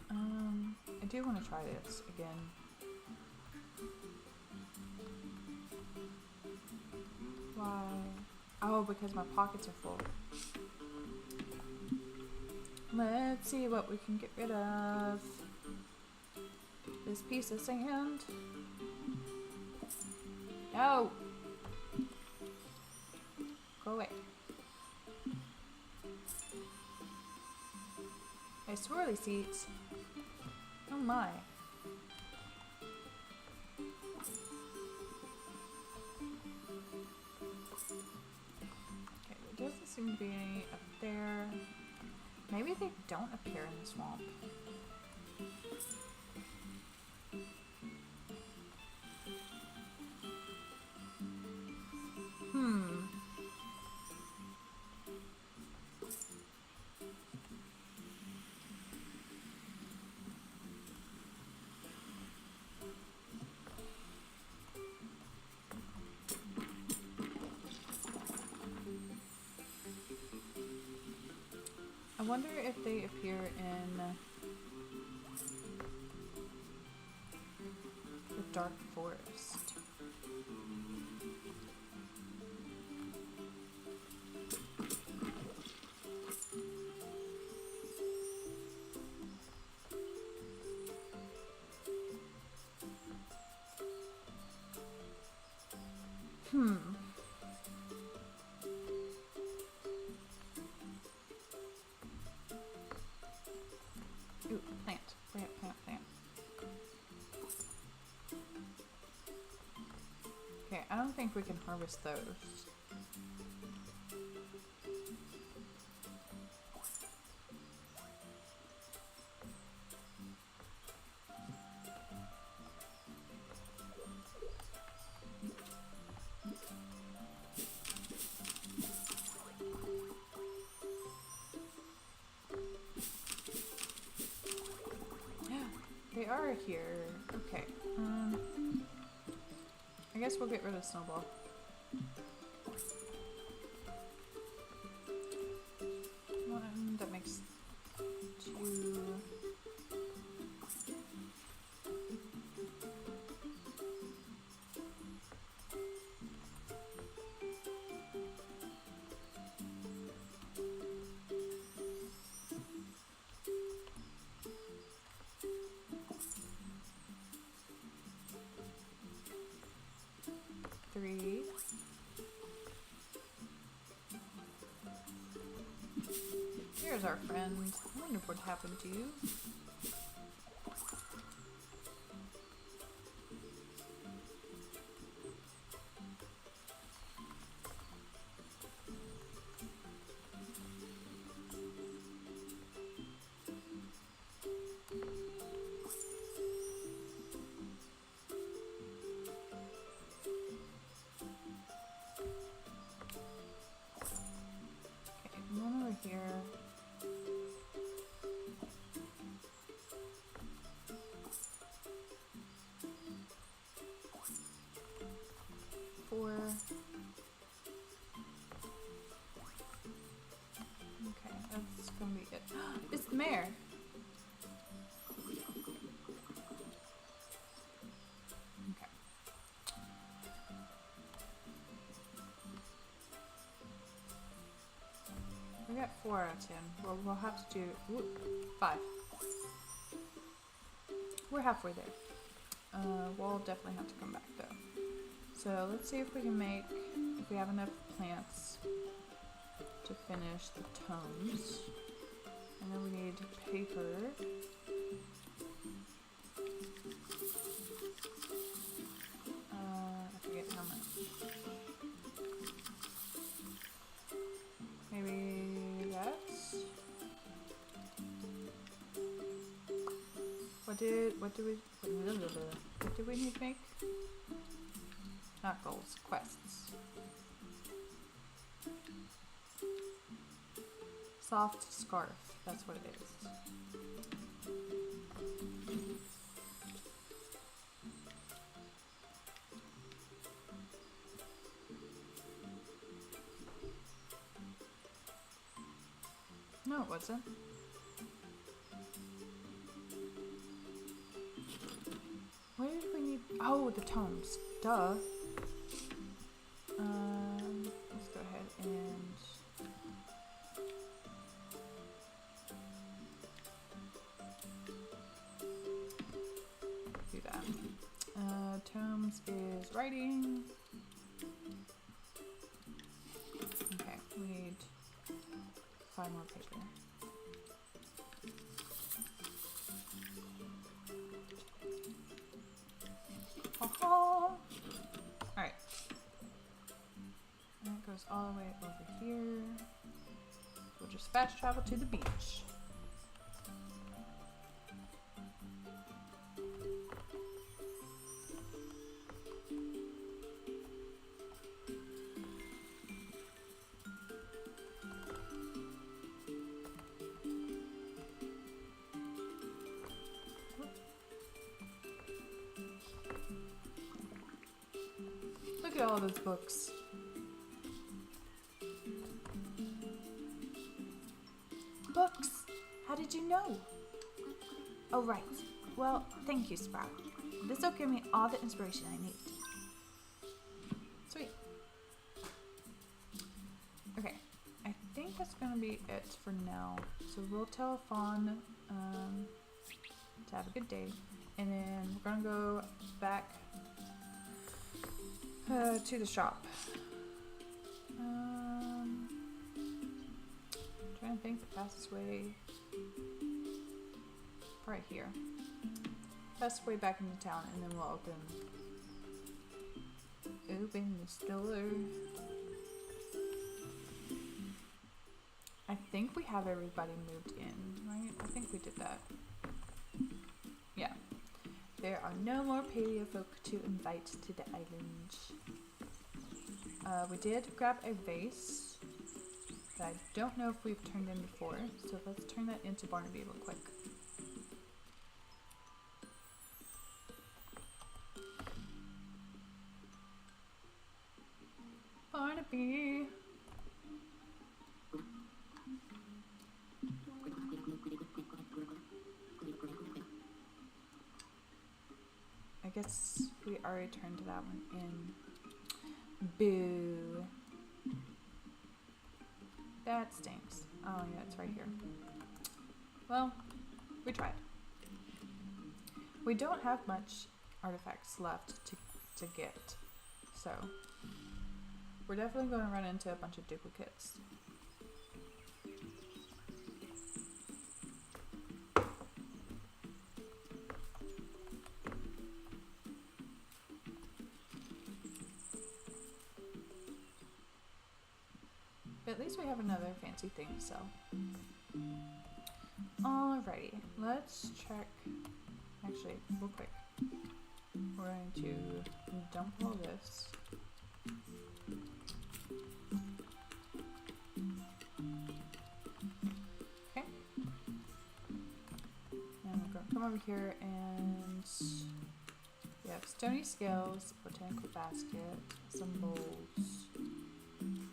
I do want to try this again. Why? Oh, because my pockets are full. Let's see what we can get rid of. This piece of sand. No! Go away. Hey, swirly seeds. Oh my. Okay, there doesn't seem to be any up there. Maybe they don't appear in the swamp. I wonder if they appear in the dark forest. Ooh, plant. Plant. Okay, I don't think we can harvest those. They are here. Okay. I guess we'll get rid of Snowball. Here's our friend. I wonder what happened to you. Here. Four. Okay, that's gonna be it. It's the mayor. Okay. We got 4 out of 10. Well, we'll have to do 5. We're halfway there. We'll definitely have to come back though. So let's see if we can make, if we have enough plants to finish the tomes. And then we need paper. I forget how much. Maybe that's. What do we need to make? Not goals, quests. Soft scarf, that's what it is. No, it wasn't. Where did we need? Oh, the tomes. Duh. Let's go ahead and do that. Tomes is writing. Okay, we need 5 more paper. Alright. And it goes all the way over here. We'll just fast travel to the beach. Look at all those books. Books! How did you know? Oh, right. Well, thank you, Sprout. This'll give me all the inspiration I need. Sweet. Okay. I think that's gonna be it for now. So we'll tell Fawn to have a good day. And then we're gonna go back to the shop. Trying to think the fastest way. Right here. Best way back into town, and then we'll open the store. I think we have everybody moved in, right? I think we did that. Yeah. There are no more paleo folk to invite to the island. We did grab a vase that I don't know if we've turned in before, so let's turn that into Barnaby real quick. Barnaby! I guess we already turned that one in. Boo. That stinks. Oh yeah, it's right here. Well, we tried. We don't have much artifacts left to get, so we're definitely going to run into a bunch of duplicates. At least we have another fancy thing to sell. Alrighty, let's check. Actually, real quick. We're going to dump all this. Okay. And we're going to come over here and we have stony scales, botanical basket, some bowls,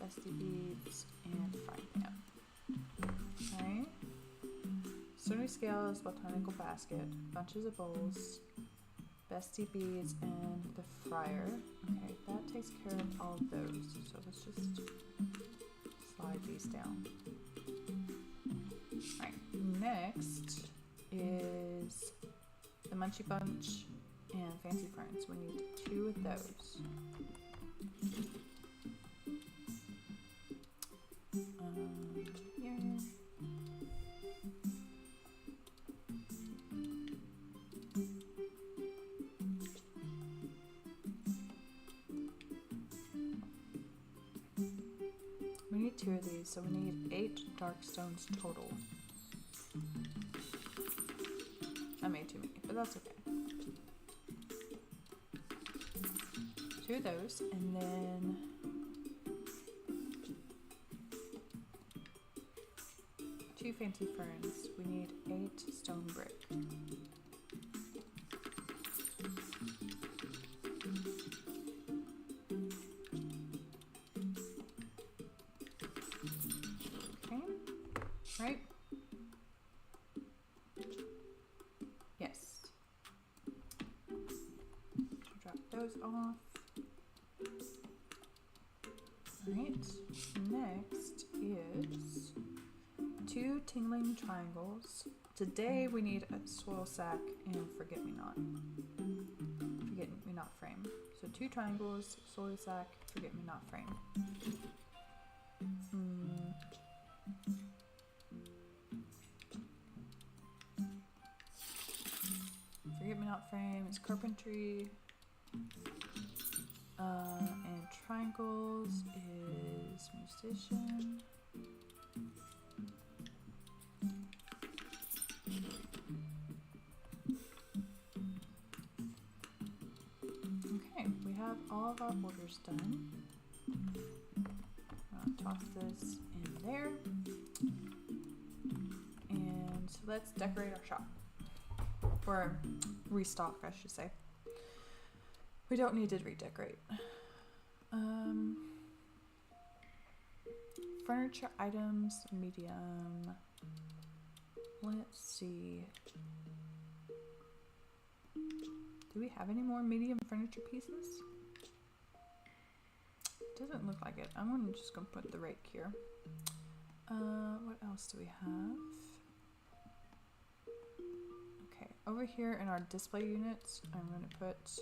bestie beads, and frying pan. Okay. Stony scales, botanical basket, bunches of bowls, bestie beads, and the fryer. Okay, that takes care of all of those. So let's just slide these down. Alright, next is the Munchie Bunch and Fancy Ferns. We need 2 of those. Here. We need 2 of these, so we need 8 dark stones total. I made too many, but that's okay. 2 of those, and then two Fancy Ferns. We need 8 stone brick. Okay, right? Yes. Drop those off. Alright, next is 2 tingling triangles. Today we need a soil sack and forget-me-not. Forget-me-not frame. So 2 triangles, soil sack, forget-me-not frame. Forget-me-not frame is carpentry. And triangles is musician. Okay, we have all of our orders done. I'll toss this in there. And let's decorate our shop. Or restock, I should say. We don't need to redecorate. Furniture items, medium. Let's see. Do we have any more medium furniture pieces? Doesn't look like it. I'm just gonna put the rake here. What else do we have? Okay, over here in our display units, I'm gonna put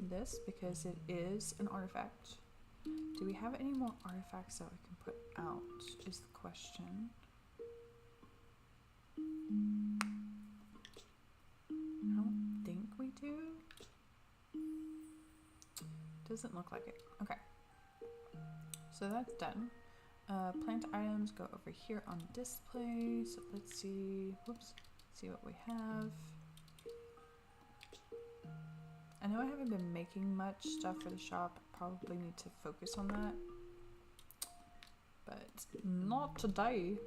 this because it is an artifact. Do we have any more artifacts that we can put out is the question. I don't think we do. Doesn't look like it. Okay. So that's done. Plant items go over here on display. So let's see. Whoops. See what we have. I know I haven't been making much stuff for the shop. Probably need to focus on that. But not today.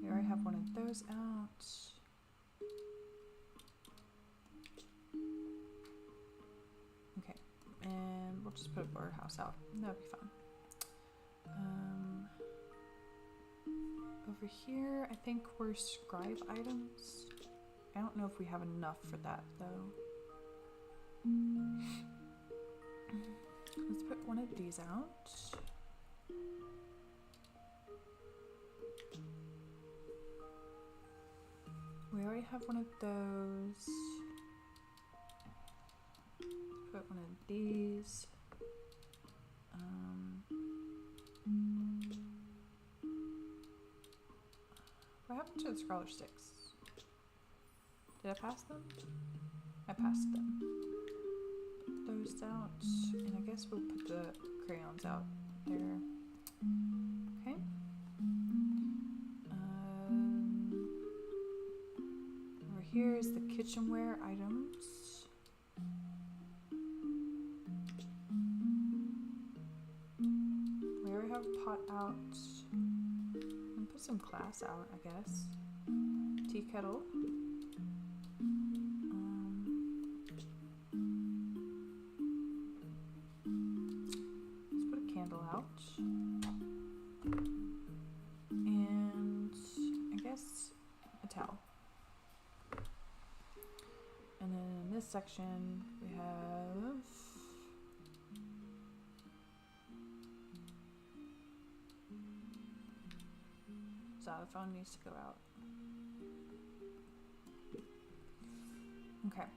We already have one of those out. Okay, and we'll just put a birdhouse out. That'll be fun. Over here, I think we're scribe items. I don't know if we have enough for that though. Let's put one of these out. We already have one of those. Let's put one of these. What happened to the scholar sticks? Did I pass them? I passed them. Those out, and I guess we'll put the crayons out there. Okay. Over here is the kitchenware items. We already have a pot out. And put some glass out, I guess. Tea kettle. Let's put a candle out. And I guess a towel. And then in this section we have xylophone needs to go out. Okay.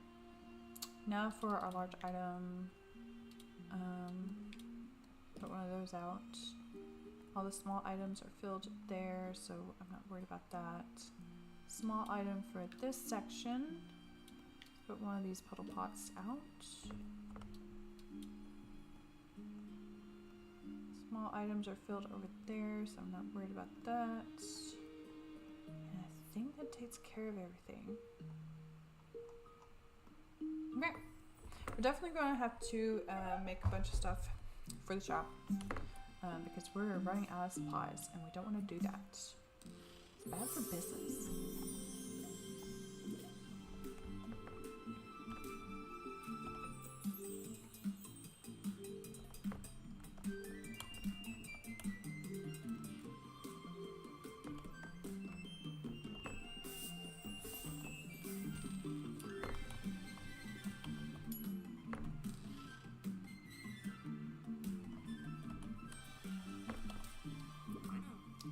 Now for our large item, put one of those out. All the small items are filled there, so I'm not worried about that. Small item for this section. Put one of these puddle pots out. Small items are filled over there, so I'm not worried about that. And I think that takes care of everything. Okay. We're definitely going to have to make a bunch of stuff for the shop because we're running out of supplies and we don't want to do that. It's bad for business.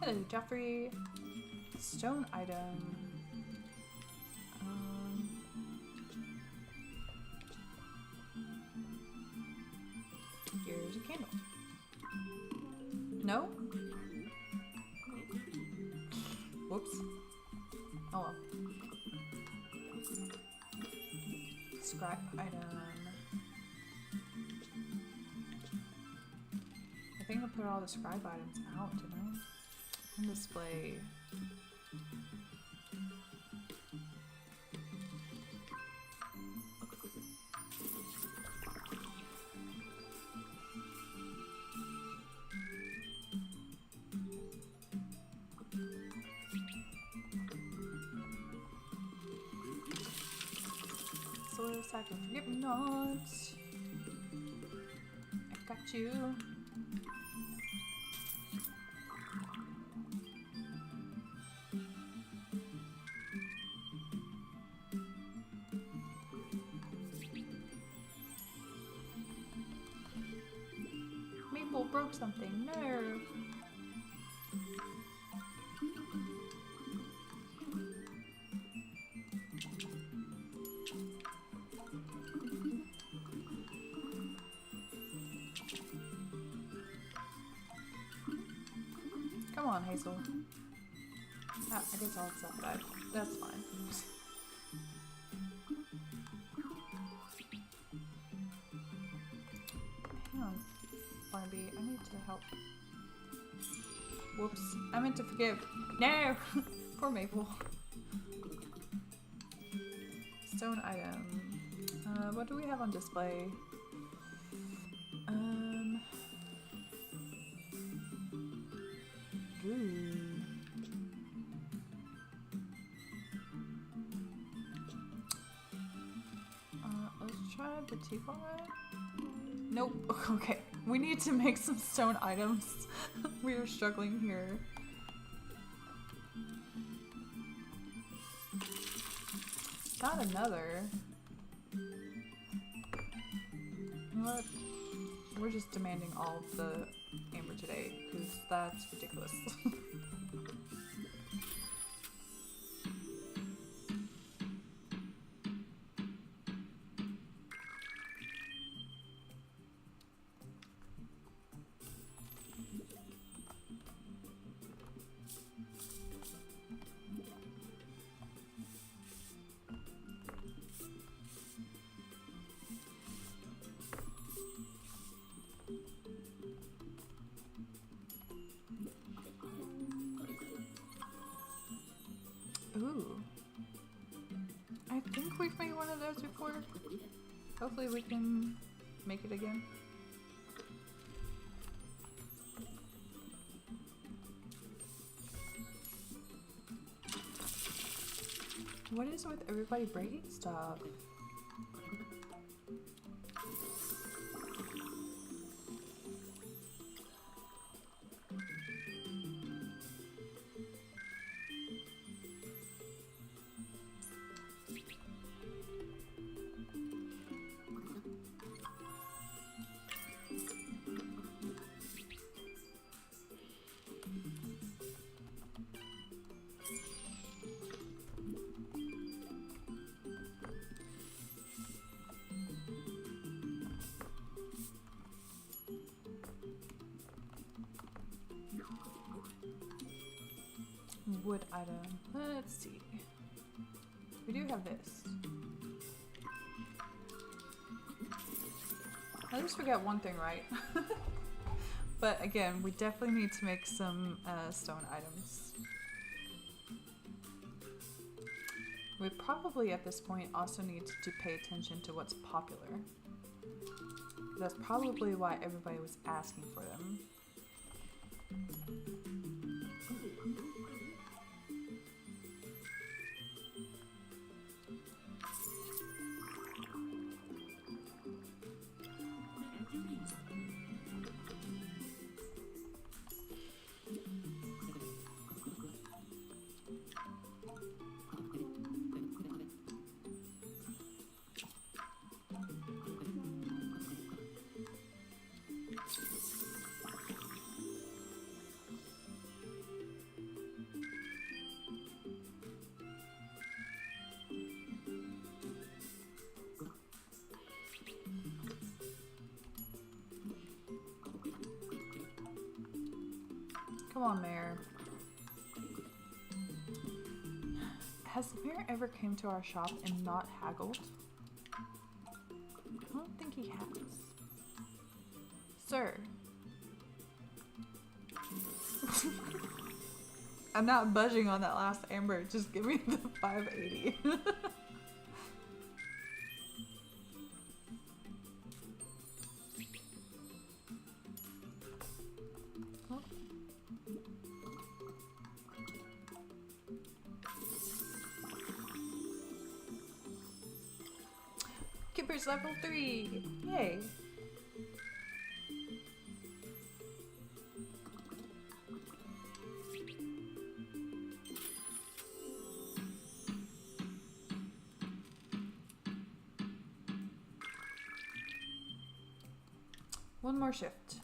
Hello, Jeffrey. Stone item. Here's a candle. No? Whoops. Oh well. Scrap item. I think I put all the scribe items out, didn't I? On display. Soil sack and forget me not. I got you. Broke something. No. Come on, Hazel. Ah, I guess all stuff died. That's fine. Hang on. Barnaby, I need to help. Whoops. I meant to forgive. No! Poor Maple. Stone item. What do we have on display? Ooh. Let's try the teapot. Nope. Okay. We need to make some stone items. We are struggling here. Got another. You know what? We're just demanding all of the amber today, because that's ridiculous. I think we've made one of those before. Hopefully we can make it again. What is with everybody breaking stuff? Wood item. Let's see. We do have this. At least we got one thing right. But again, we definitely need to make some stone items. We probably at this point also need to pay attention to what's popular. That's probably why everybody was asking for them. Come on, Mayor. Has the mayor ever came to our shop and not haggled? I don't think he has. Sir. I'm not budging on that last amber. Just give me the 580. Kipper's level 3! Yay! One more shift.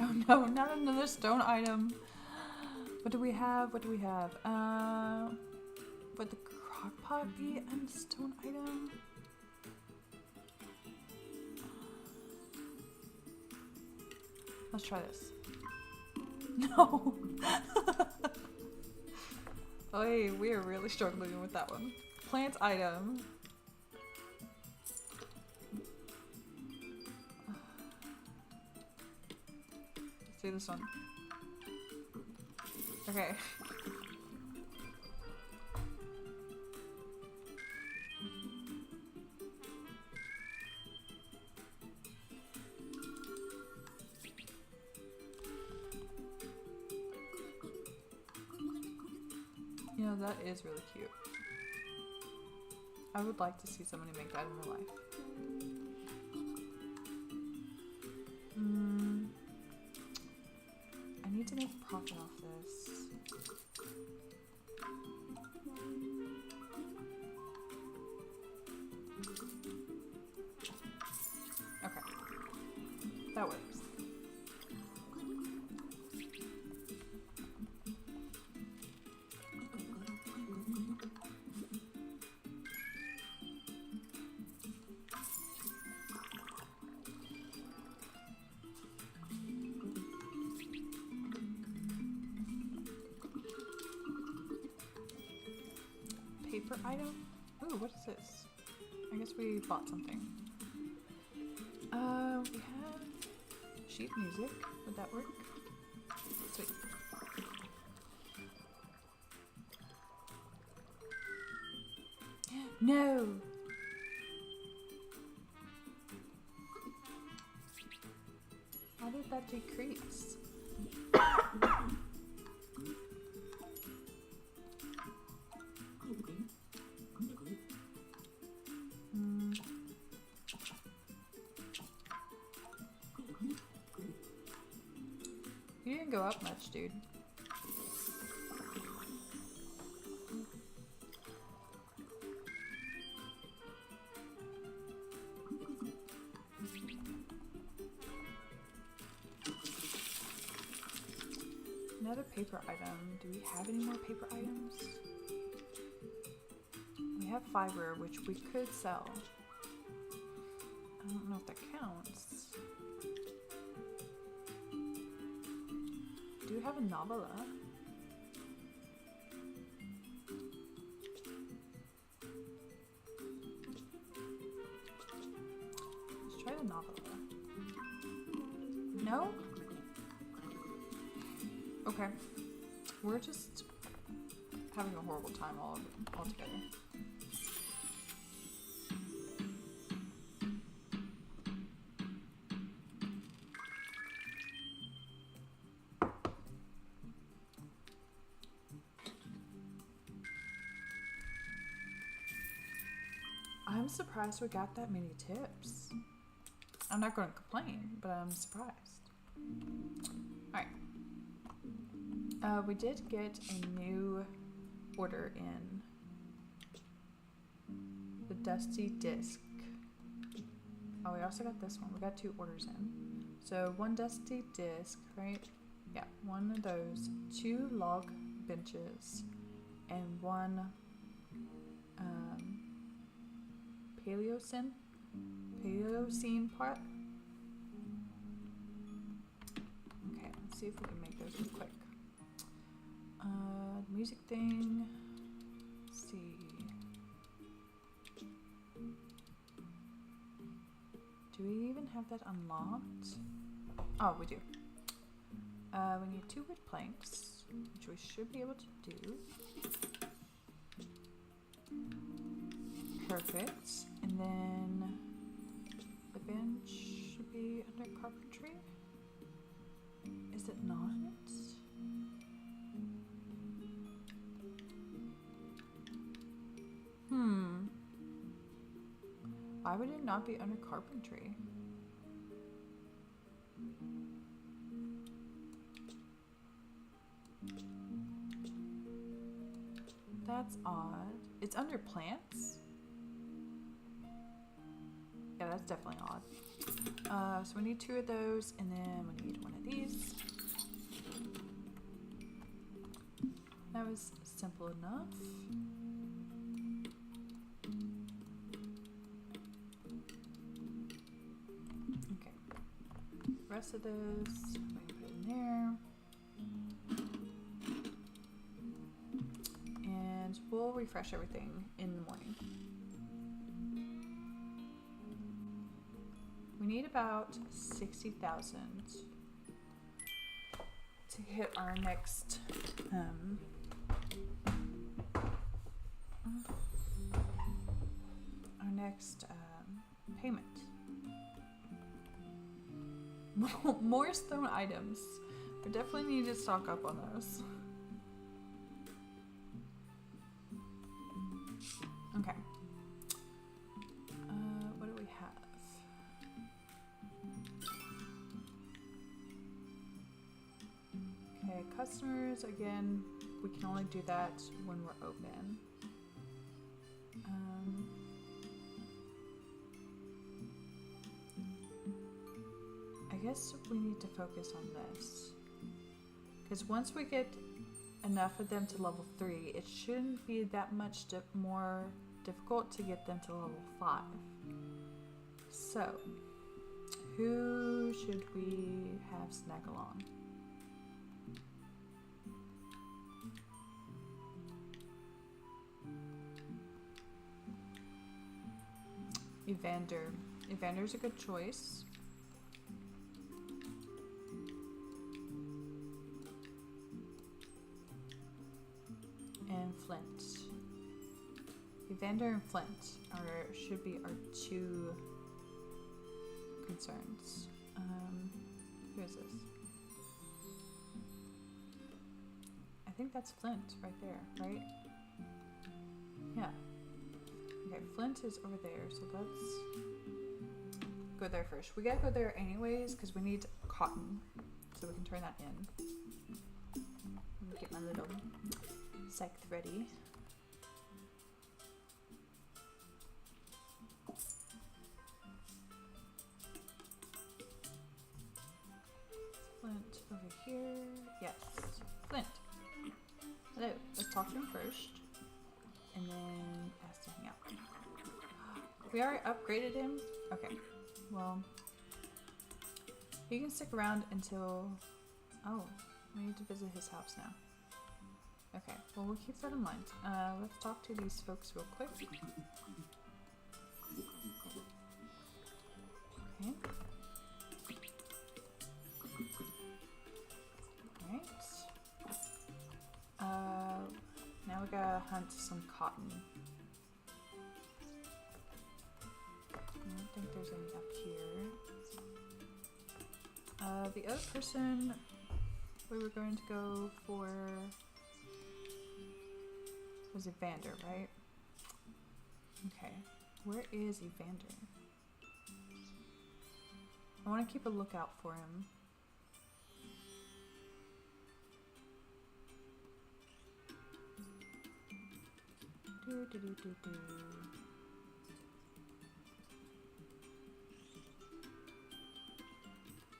Oh no, not another stone item. What do we have? What do we have? Would the crockpot be a stone item? Let's try this. No! Oh, hey, we are really struggling with that one. Plant item. Let's do this one. Okay. You know, that is really cute. I would like to see somebody make that in real life. I need to make a profit off this. Okay. That works. paper item. Ooh, what is this? I guess we bought something. We have sheet music. Would that work? Sweet. No! How did that decrease? You didn't go up much, dude. Another paper item. Do we have any more paper items? We have fiber, which we could sell. I don't know if that counts. Do we have a novella? Let's try the novella. No? Okay. We're just having a horrible time all together. I'm surprised we got that many tips. I'm not going to complain, but I'm surprised. Alright. We did get a new order in. The Dusty Disc. Oh, we also got this one. We got 2 orders in. So 1 Dusty Disc, right? Yeah, 1 of those. 2 log benches. And 1 Paleocene pot. Okay, let's see if we can make those real quick. Music thing. Let's see. Do we even have that unlocked? Oh, we do. We need 2 wood planks, which we should be able to do. Perfect. And then the bench should be under carpentry. Is it not? Why would it not be under carpentry? That's odd. It's under plants? Yeah, that's definitely odd. So we need 2 of those, and then we need 1 of these. That was simple enough. Okay. The rest of this, I'm going to put in there. And we'll refresh everything in the morning. We need about 60,000 to hit our next payment. More stone items. We definitely need to stock up on those. Okay. What do we have? Okay, customers, again, we can only do that when we're open. I guess we need to focus on this. Because once we get enough of them to level 3, it shouldn't be that much more difficult to get them to level 5. So, who should we have snag along? Evander. Evander's a good choice. And Flint. Evander and Flint should be our two concerns. Who is this? I think that's Flint right there, right? Yeah. Okay, Flint is over there, so let's go there first. We gotta go there anyways because we need cotton, so we can turn that in. Let me get my little scythe ready. Flint over here. Yes, Flint. Hello. Let's talk to him first, and then ask to hang out. We already upgraded him. Okay. Well, he can stick around until. Oh, we need to visit his house now. Okay. Well, we'll keep that in mind. Let's talk to these folks real quick. Okay. Alright. Now we gotta hunt some cotton. I don't think there's any up here. The other person we were going to go for was Evander, right? Okay. Where is Evander? I want to keep a lookout for him.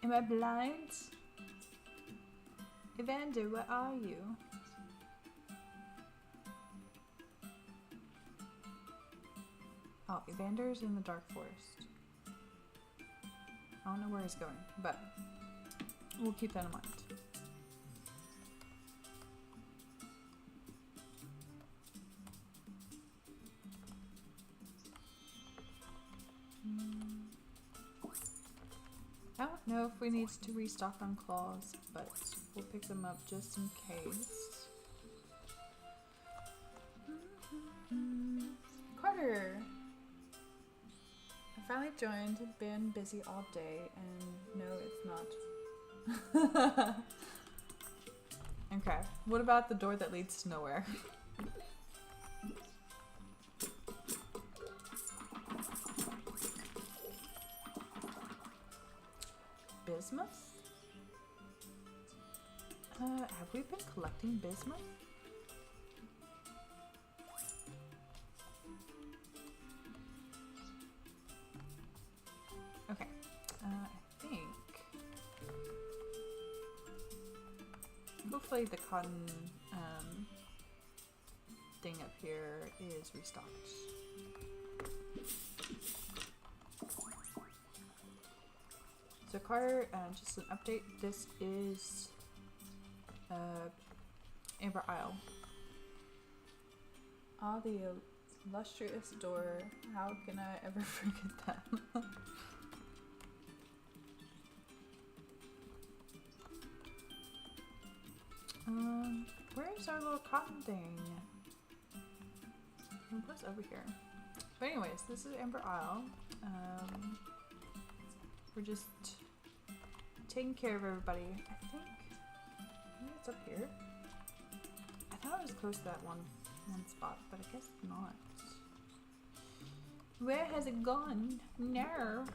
Am I blind? Evander, where are you? Oh, Evander's in the Dark Forest. I don't know where he's going, but we'll keep that in mind. I don't know if we need to restock on claws, but we'll pick them up just in case. Carter! I finally joined, been busy all day, and no, it's not. Okay, what about the door that leads to nowhere? Bismuth? Have we been collecting bismuth? Okay, I think hopefully the cotton thing up here is restocked. So Carter, just an update, this is Amber Isle. Ah, the illustrious door, how can I ever forget that? Where's our little cotton thing? It was over here. But anyways, this is Amber Isle. We're just taking care of everybody. I think maybe it's up here. I thought it was close to that one spot, but I guess not. Where has it gone? No.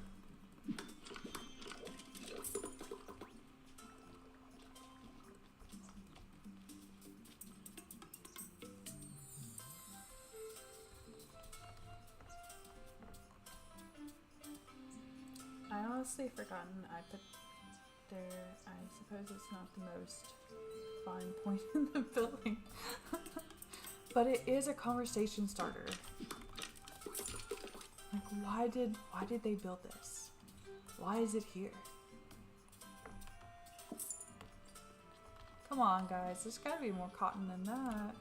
I honestly forgotten I put there. I suppose it's not the most fine point in the building. But it is a conversation starter. Like, why did they build this? Why is it here? Come on, guys. There's gotta be more cotton than that.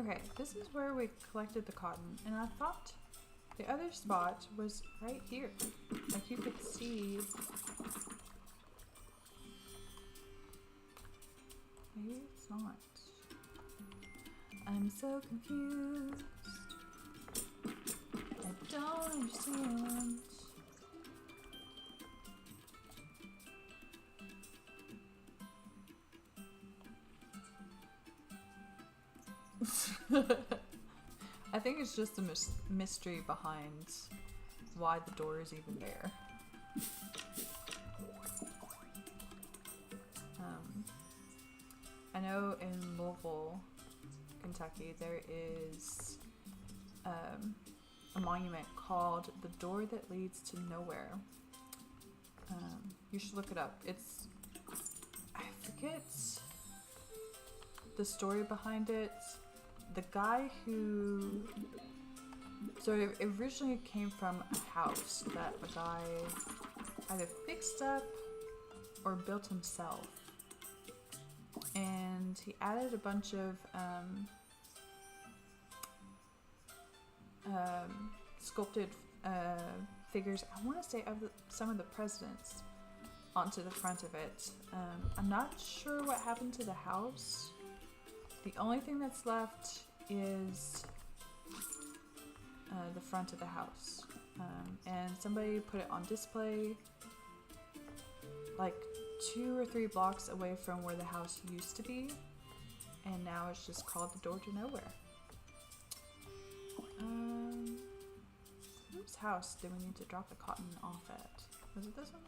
Okay, this is where we collected the cotton, and I thought the other spot was right here. Like you could see. Maybe it's not. I'm so confused. I don't understand. I think it's just the mystery behind why the door is even there. I know in Louisville, Kentucky, there is a monument called the Door That Leads to Nowhere. You should look it up. It's, I forget the story behind it. The guy who, so it originally came from a house that a guy either fixed up or built himself. And he added a bunch of sculpted figures, I want to say of some of the presidents, onto the front of it. I'm not sure what happened to the house. The only thing that's left is the front of the house. And somebody put it on display like 2 or 3 blocks away from where the house used to be. And now it's just called the Door to Nowhere. Whose house did we need to drop the cotton off at? Was it this one?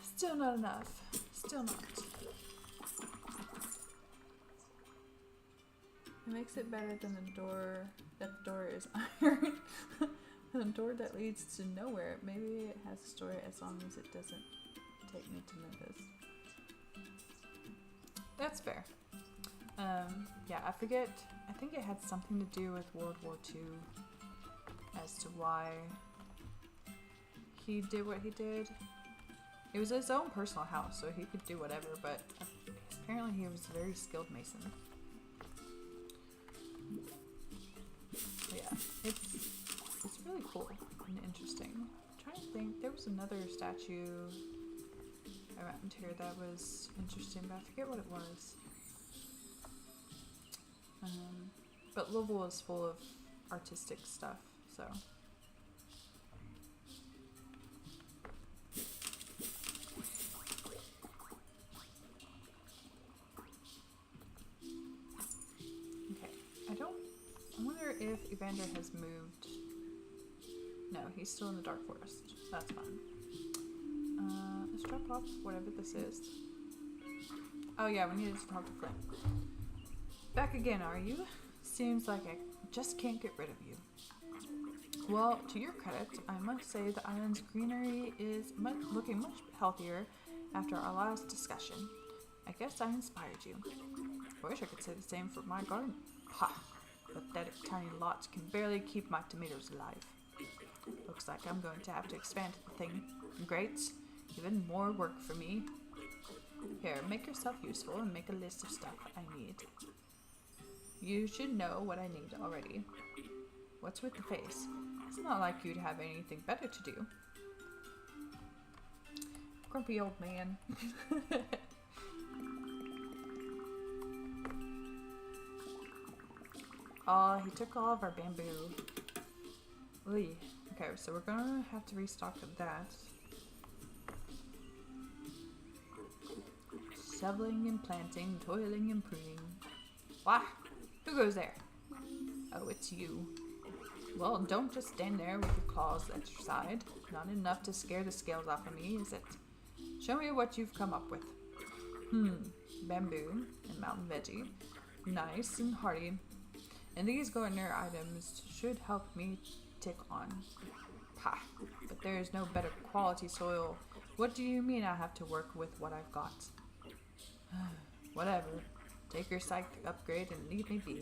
Still not enough. Still not. It makes it better than the door, that the door is iron. The door that leads to nowhere. Maybe it has a story as long as it doesn't take me to Memphis. That's fair. Yeah, I forget. I think it had something to do with World War II as to why he did what he did. It was his own personal house, so he could do whatever, but apparently he was a very skilled mason. Yeah, it's really cool and interesting. I'm trying to think, there was another statue around here that was interesting, but I forget what it was. But Louisville is full of artistic stuff, so. Okay, I wonder if Evander has moved. No, he's still in the Dark Forest. That's fine. Let's drop off whatever this is. Oh yeah, we needed to talk to Flint. Back again, are you? Seems like I just can't get rid of you. Well, to your credit, I must say the island's greenery is looking much healthier after our last discussion. I guess I inspired you. I wish I could say the same for my garden. Ha! Pathetic tiny lots can barely keep my tomatoes alive. Looks like I'm going to have to expand the thing. Great. Even more work for me. Here, make yourself useful and make a list of stuff I need. You should know what I need already. What's with the face? It's not like you'd have anything better to do. Grumpy old man. Oh, he took all of our bamboo. Oy. Okay, so we're gonna have to restock that. Shoveling and planting, toiling and pruning. Wah! Who goes there? Oh, it's you. Well, don't just stand there with your claws at your side. Not enough to scare the scales off of me, is it? Show me what you've come up with. Bamboo and mountain veggie. Nice and hearty. And these gardener items should help me tick on. Ha! But there is no better quality soil. What do you mean I have to work with what I've got? Whatever. Take your psych upgrade and leave me be.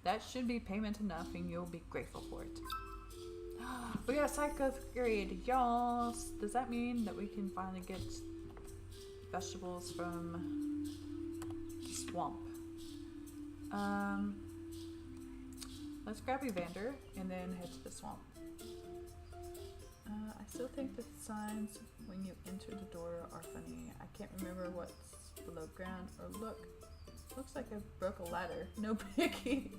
That should be payment enough and you'll be grateful for it. We got a psych upgrade, y'all. Does that mean that we can finally get vegetables from the swamp? Let's grab Evander and then head to the swamp. I still think the signs when you enter the door are funny. I can't remember what's below ground or look. Looks like I broke a ladder. No biggie.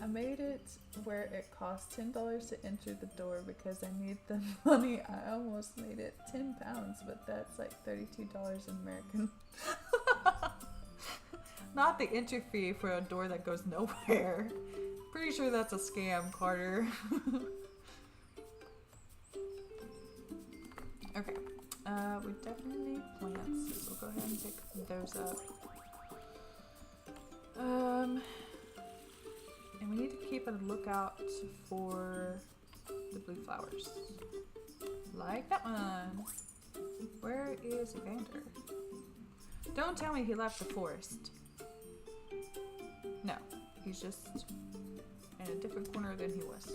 I made it where it costs $10 to enter the door because I need the money. I almost made it £10, but that's like $32 in American. Not the entry fee for a door that goes nowhere. Pretty sure that's a scam, Carter. Okay. We definitely need plants, so we'll go ahead and pick those up. And we need to keep a lookout for the blue flowers. Like that one. Where is Evander? Don't tell me he left the forest. No, he's just in a different corner than he was.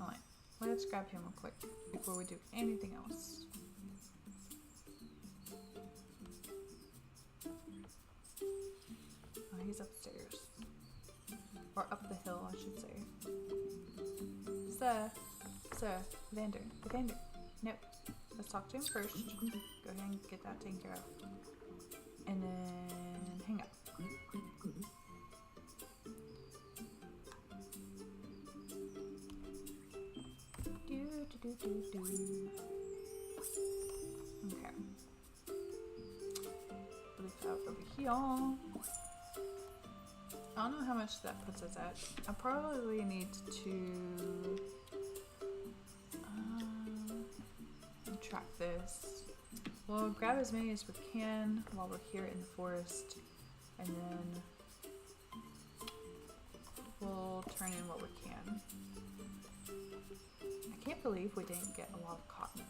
Alright, let's grab him real quick before we do anything else. Oh, he's upstairs. Or up the hill, I should say. Sir, Evander. No, let's talk to him first. Go ahead and get that taken care of. And then hang up. Okay. Blue cloud over here. I don't know how much that puts us at. I probably need to track this. We'll grab as many as we can while we're here in the forest, and then we'll turn in what we can. I can't believe we didn't get a lot of cotton.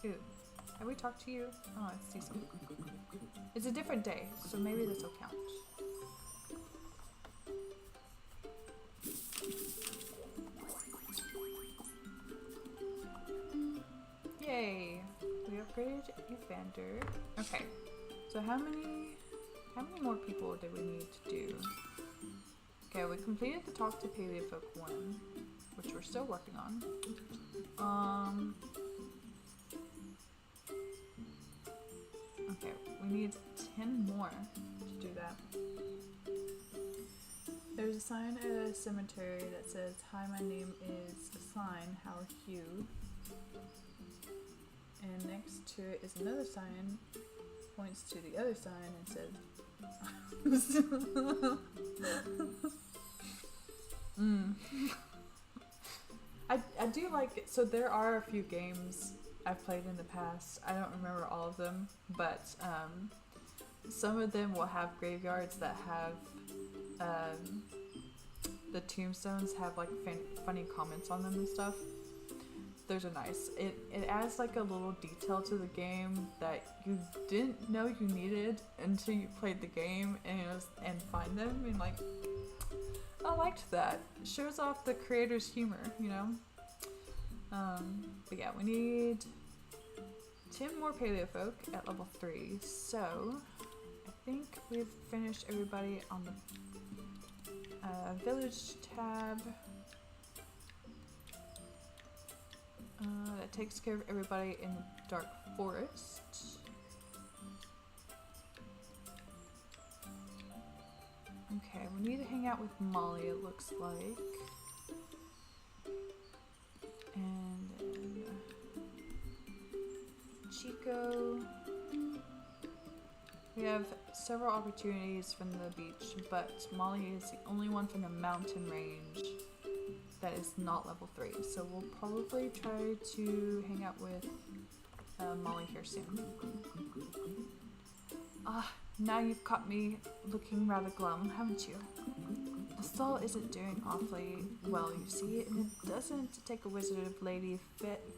Ooh, have we talked to you? Oh, I see something. It's a different day, so maybe this will count. Yay! We upgraded Evander. Okay, so how many more people do we need to do? Okay, we completed the talk to Paleofolk 1, which we're still working on. Okay, we need 10 more to do that. There's a sign at a cemetery that says, "Hi, my name is Sign, how are you?" And next to it is another sign, points to the other sign and says, I do like it. So there are a few games I've played in the past. I don't remember all of them, but some of them will have graveyards that have the tombstones have like funny comments on them and stuff. Those are nice. It adds like a little detail to the game that you didn't know you needed until you played the game and find them, and like I liked that. It shows off the creator's humor, you know. But yeah, we need 10 more Paleofolk at level 3. So I think we've finished everybody on the village tab. That takes care of everybody in the Dark Forest. Okay, we need to hang out with Molly, it looks like. And then Chico. We have several opportunities from the beach, but Molly is the only one from the mountain range that is not level 3, so we'll probably try to hang out with Molly here soon. Now you've caught me looking rather glum, haven't you? The stall isn't doing awfully well, you see, and it doesn't take a wizard of Lady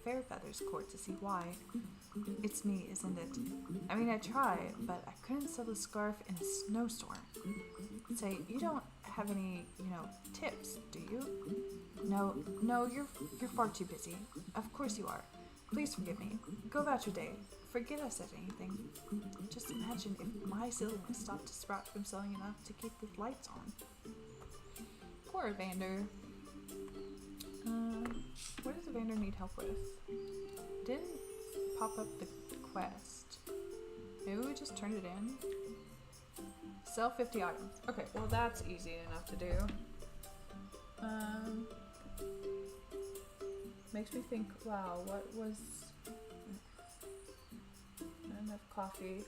Fairfeather's court to see why. It's me, isn't it? I mean, I try, but I couldn't sell a scarf in a snowstorm. Say, you don't have any, tips, do you? No, you're far too busy. Of course you are. Please forgive me. Go about your day. Forget I said anything. Just imagine if my silliness stopped Sprout from selling enough to keep the lights on. Poor Evander. What does Evander need help with? Didn't pop up the quest. Maybe we just turned it in? Sell 50 items. Okay, well that's easy enough to do. Makes me think, wow, what was... Not enough coffee,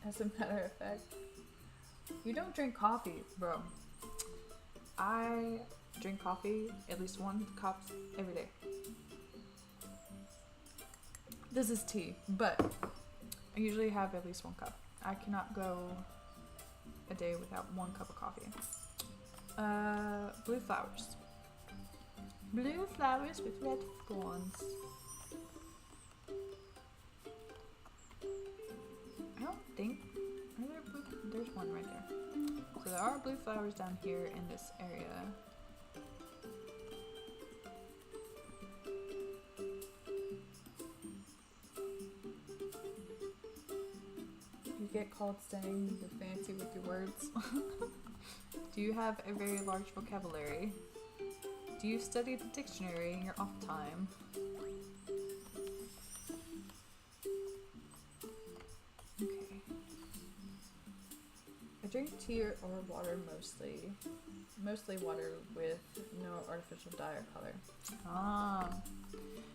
as a matter of fact. You don't drink coffee, bro. I drink coffee, at least 1 cup every day. This is tea, but I usually have at least 1 cup. I cannot go a day without 1 cup of coffee. Blue flowers. Blue flowers with red thorns. I don't think... Are there blue... There's one right there. So there are blue flowers down here in this area. You get called saying you're fancy with your words. Do you have a very large vocabulary? Do you study the dictionary in your off time? Okay. I drink tea or water mostly. Mostly water with no artificial dye or color. Ah.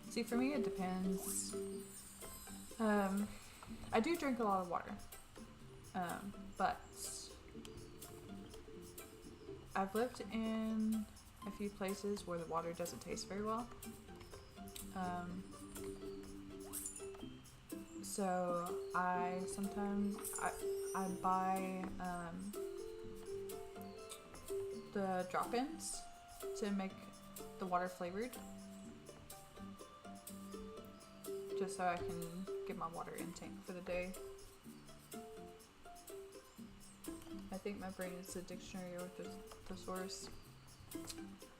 See, for me it depends. I do drink a lot of water. But I've lived in a few places where the water doesn't taste very well. So I sometimes I buy the drop-ins to make the water flavored, just so I can get my water intake for the day. I think my brain is a dictionary or thesaurus.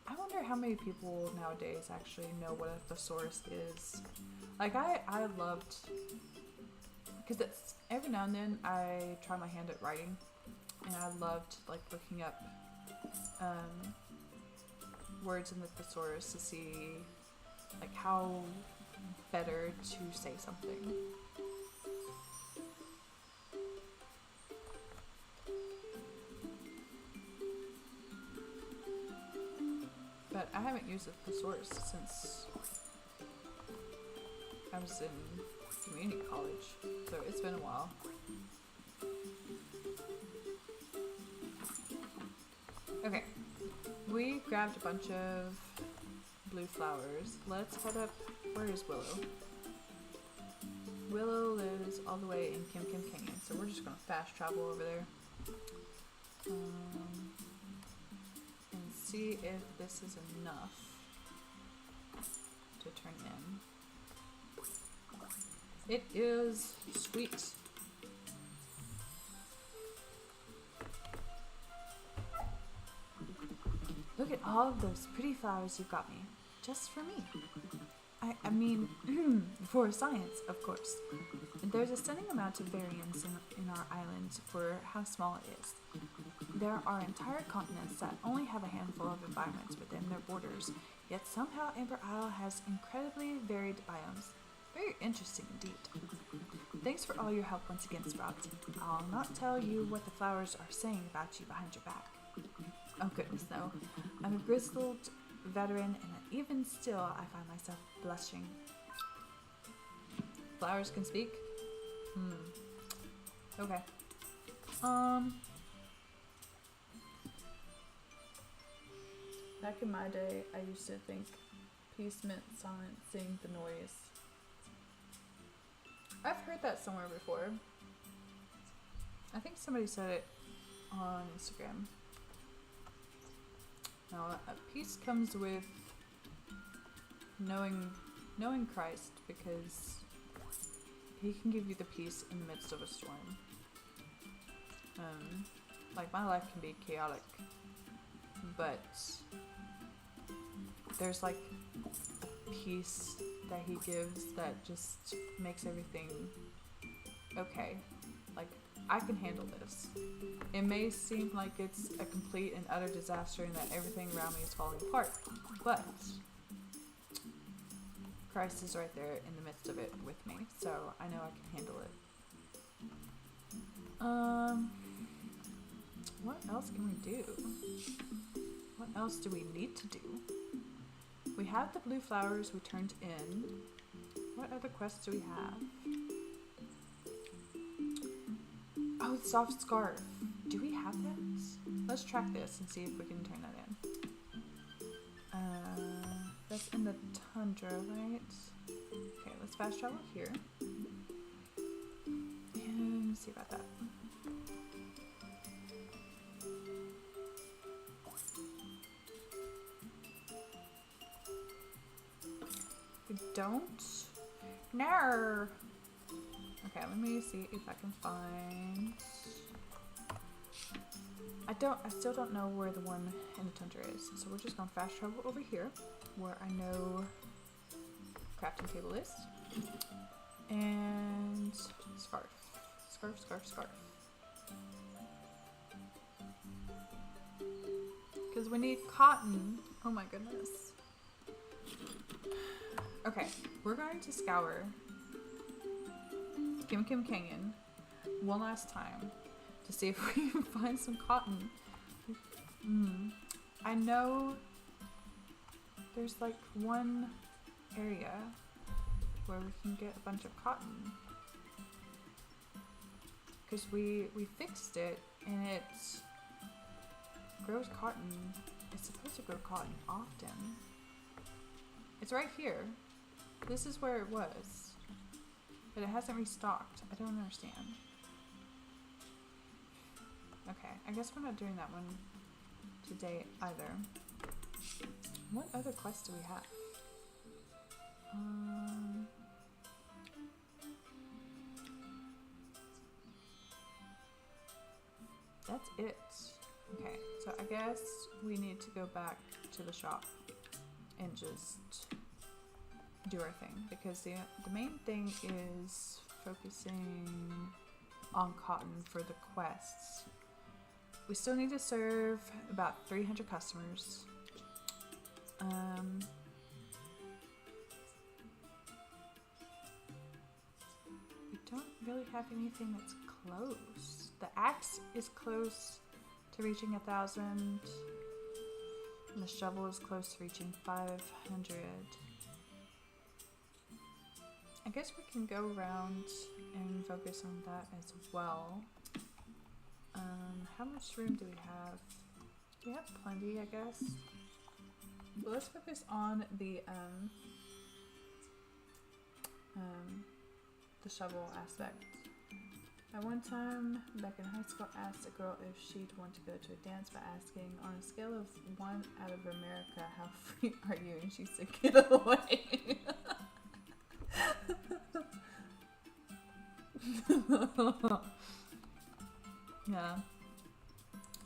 I wonder how many people nowadays actually know what a thesaurus is. Like I loved, because it's every now and then I try my hand at writing, and I loved like looking up words in the thesaurus to see like how better to say something. But I haven't used a thesaurus since I was in community college, so it's been a while. Okay, we grabbed a bunch of blue flowers. Let's head up. Where is Willow? Willow lives all the way in Kim Kim Canyon, so we're just gonna fast travel over there. And see if this is enough to turn in. It is. Sweet. Look at all of those pretty flowers you've got me. Just for me. I mean, for science, of course. There's a stunning amount of variance in our island for how small it is. There are entire continents that only have a handful of environments within their borders, yet somehow Amber Isle has incredibly varied biomes. Very interesting indeed. Thanks for all your help once again, Sprout. I'll not tell you what the flowers are saying about you behind your back. Oh goodness, no. I'm a grizzled veteran, and even still I find myself blushing. Flowers can speak? Okay. Back in my day, I used to think peace meant silencing the noise. I've heard that somewhere before. I think somebody said it on Instagram. Now, peace comes with knowing Christ, because He can give you the peace in the midst of a storm. Like, my life can be chaotic, but there's like peace that he gives that just makes everything okay. Like, I can handle this. It may seem like it's a complete and utter disaster and that everything around me is falling apart, but Christ is right there in the midst of it with me, so I know I can handle it. What else can we do? What else do we need to do? We have the blue flowers we turned in. What other quests do we have? Oh, the soft scarf. Do we have that? Let's track this and see if we can turn that in. That's in the tundra, right? Okay, let's fast travel here. And see about that. We don't? No! Okay, let me see if I can find... I still don't know where the one in the tundra is, so we're just gonna fast travel over here, where I know crafting table is. And scarf. Scarf, scarf, scarf. Because we need cotton. Oh my goodness. Okay, we're going to scour Kim Kim Canyon one last time to see if we can find some cotton. I know there's like one area where we can get a bunch of cotton. Because we fixed it and it grows cotton. It's supposed to grow cotton often. It's right here. This is where it was. But it hasn't restocked. I don't understand. Okay, I guess we're not doing that one today either. What other quests do we have? That's it. Okay, so I guess we need to go back to the shop and just do our thing, because the main thing is focusing on cotton for the quests. We still need to serve about 300 customers. We don't really have anything that's close. The axe is close to reaching 1,000, and the shovel is close to reaching 500. I guess we can go around and focus on that as well. How much room do we have? We have plenty, I guess. But let's focus on the shovel aspect. At one time, back in high school, I asked a girl if she'd want to go to a dance by asking, on a scale of 1 out of America, how free are you? And she said, get away. Yeah,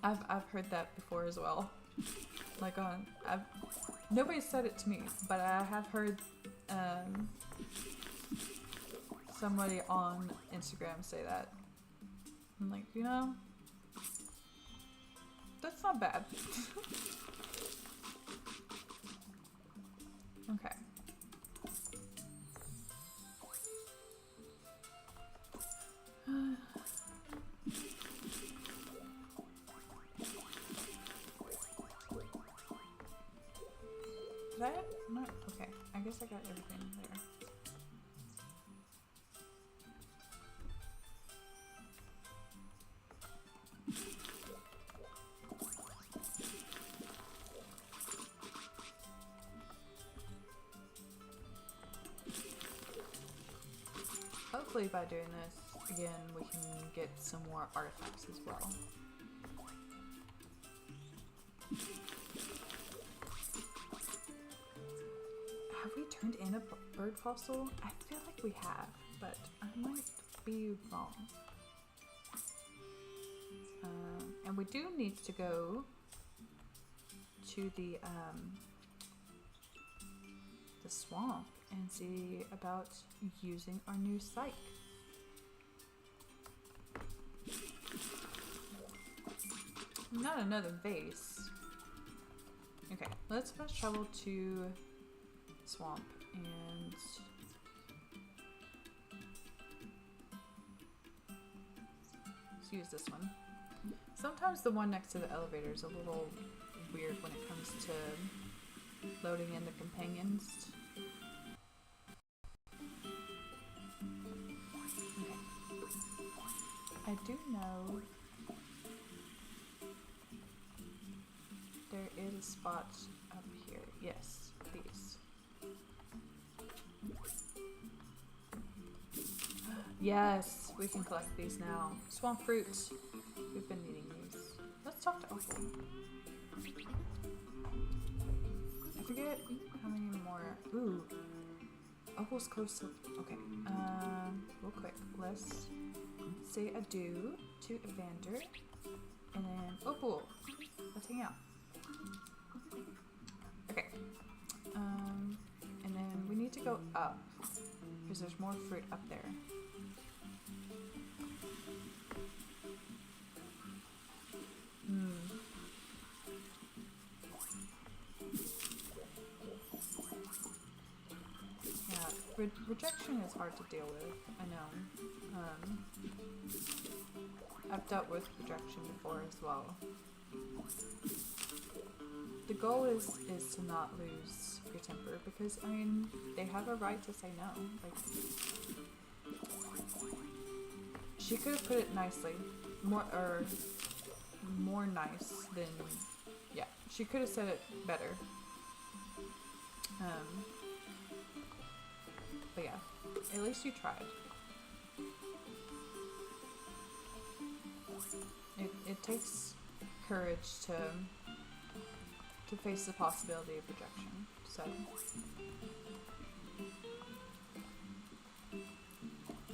I've heard that before as well. Like nobody said it to me, but I have heard somebody on Instagram say that. I'm like, you know, that's not bad. Okay. Did I have not? Okay, I guess I got everything there. Hopefully by doing this again we can get some more artifacts as well. Have we turned in a bird fossil? I feel like we have, but I might be wrong. And we do need to go to the swamp and see about using our new site. Not another vase. Okay, let's fast travel to Swamp and let's use this one. Sometimes the one next to the elevator is a little weird when it comes to loading in the companions. Okay. I do know there is a spot up here. Yes, these. Yes, we can collect these now. Swamp fruits. We've been needing these. Let's talk to Opal. I forget how many more. Ooh. Opal's close to. Okay. Real quick. Let's say adieu to Evander. And then Opal. Let's hang out. Okay. And then we need to go up. Because there's more fruit up there. Yeah, rejection is hard to deal with, I know. I've dealt with rejection before as well. The goal is to not lose your temper because, I mean, they have a right to say no. Like, she could have put it nicely. More nice than, yeah, she could have said it better. But yeah, at least you tried. It takes courage to face the possibility of rejection, so.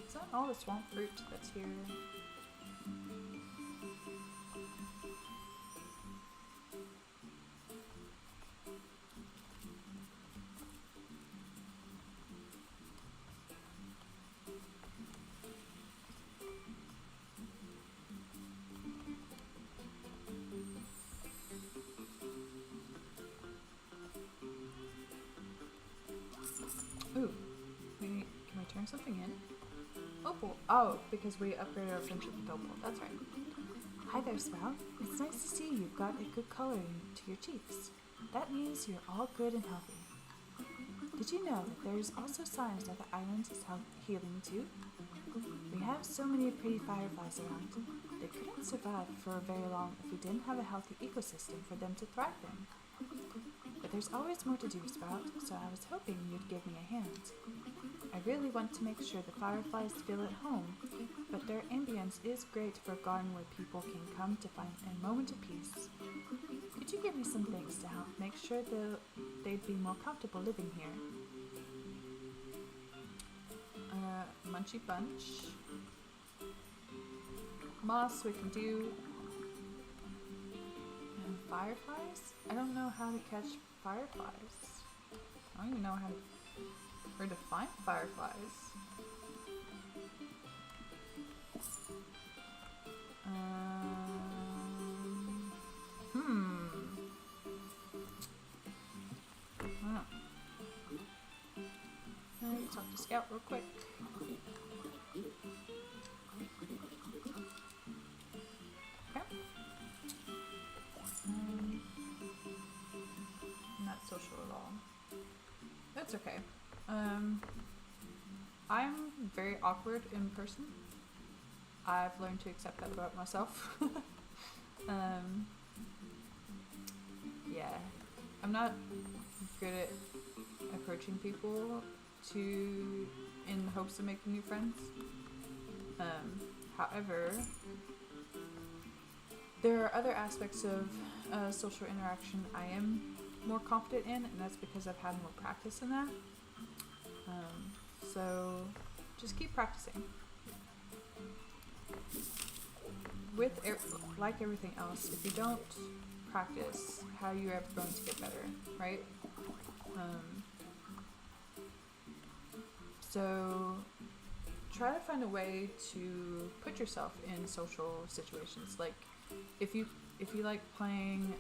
Is that all the swamp fruit that's here? Ooh, can we turn something in? Opal. Oh, because we upgraded our friendship with Opal. That's right. Hi there, Sprout. It's nice to see you've got a good coloring to your cheeks. That means you're all good and healthy. Did you know that there's also signs that the island is healing too? We have so many pretty fireflies around. They couldn't survive for very long if we didn't have a healthy ecosystem for them to thrive in. But there's always more to do, Sprout, so I was hoping you'd give me a hand. I really want to make sure the fireflies feel at home, but their ambience is great for a garden where people can come to find a moment of peace. Could you give me some things to help make sure they'd be more comfortable living here? Munchy Bunch. Moss we can do. And fireflies? I don't know how to catch fireflies. I don't even know where to find fireflies. Let me talk to Scout real quick. Okay. Not social at all. That's okay. I'm very awkward in person. I've learned to accept that about myself. Yeah, I'm not good at approaching people in hopes of making new friends. However, there are other aspects of social interaction I am more confident in, and that's because I've had more practice in that. So just keep practicing. Like everything else, if you don't practice, how are you ever going to get better, right? So try to find a way to put yourself in social situations. Like if you like playing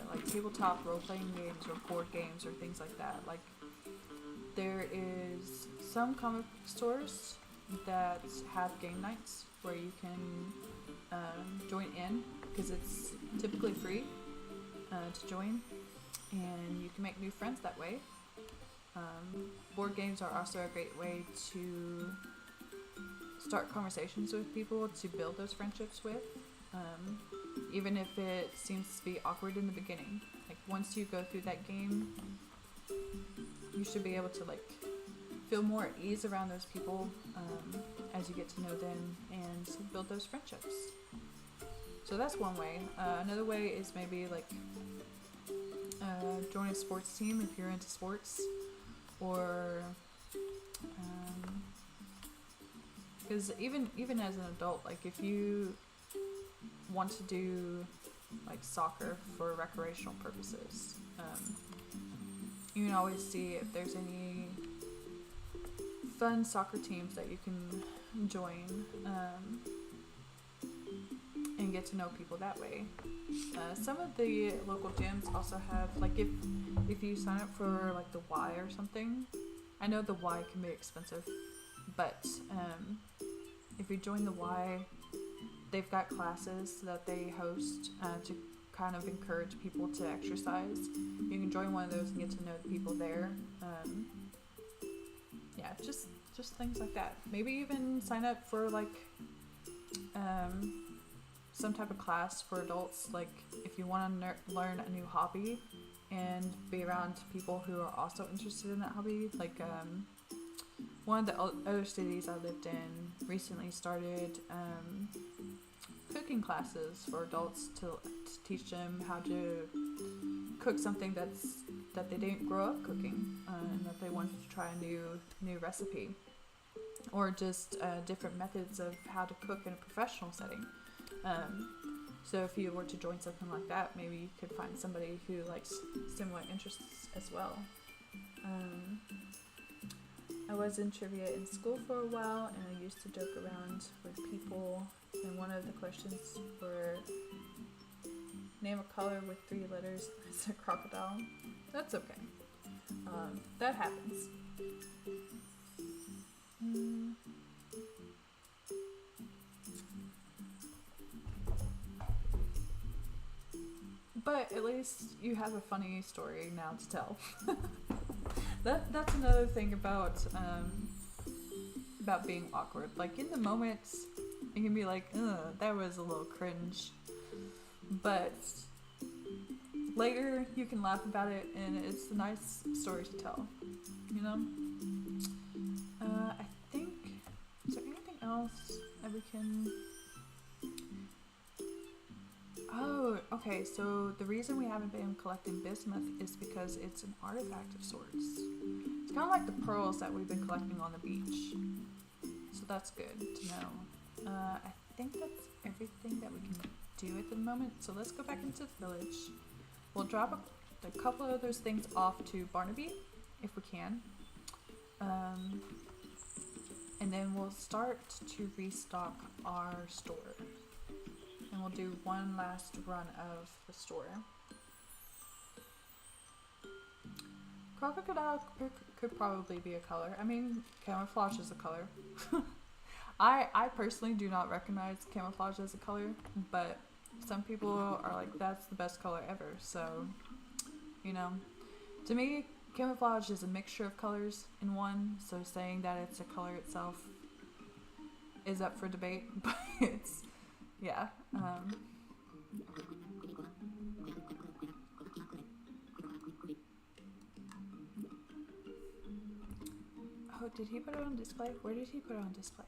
like tabletop role-playing games or board games or things like that, like there is some comic stores that have game nights where you can join in, because it's typically free to join, and you can make new friends that way. Board games are also a great way to start conversations with people, to build those friendships with, even if it seems to be awkward in the beginning. Like once you go through that game, you should be able to like feel more at ease around those people as you get to know them and build those friendships. So that's one way. Another way is maybe like join a sports team if you're into sports, or because even as an adult, like if you want to do like soccer for recreational purposes, you can always see if there's any fun soccer teams that you can join and get to know people that way. Some of the local gyms also have, like if you sign up for like the Y or something, I know the Y can be expensive, but if you join the Y, they've got classes that they host to kind of encourage people to exercise. You can join one of those and get to know the people there. Yeah, just things like that. Maybe even sign up for like some type of class for adults. Like if you want to learn a new hobby and be around people who are also interested in that hobby. Like one of the other cities I lived in recently started cooking classes for adults to teach them how to cook something that they didn't grow up cooking, and that they wanted to try a new recipe, or just different methods of how to cook in a professional setting. So if you were to join something like that, maybe you could find somebody who likes similar interests as well. I was in trivia in school for a while, and I used to joke around with people, and one of the questions were name a color with 3 letters. I said crocodile. That's okay. That happens. But at least you have a funny story now to tell. That's another thing about being awkward. Like in the moment, it can be like, ugh, that was a little cringe. But later you can laugh about it, and it's a nice story to tell. You know? I think, is there anything else that we can... Oh, okay, so the reason we haven't been collecting bismuth is because it's an artifact of sorts. It's kind of like the pearls that we've been collecting on the beach. So that's good to know. I think that's everything that we can do at the moment. So let's go back into the village. We'll drop a couple of those things off to Barnaby, if we can. And then we'll start to restock our store. And we'll do one last run of the store. Crocodile could probably be a color. I mean, camouflage is a color. I personally do not recognize camouflage as a color, but some people are like, that's the best color ever. So, you know, to me, camouflage is a mixture of colors in one. So saying that it's a color itself is up for debate, but it's, yeah. Oh, did he put it on display? Where did he put it on display?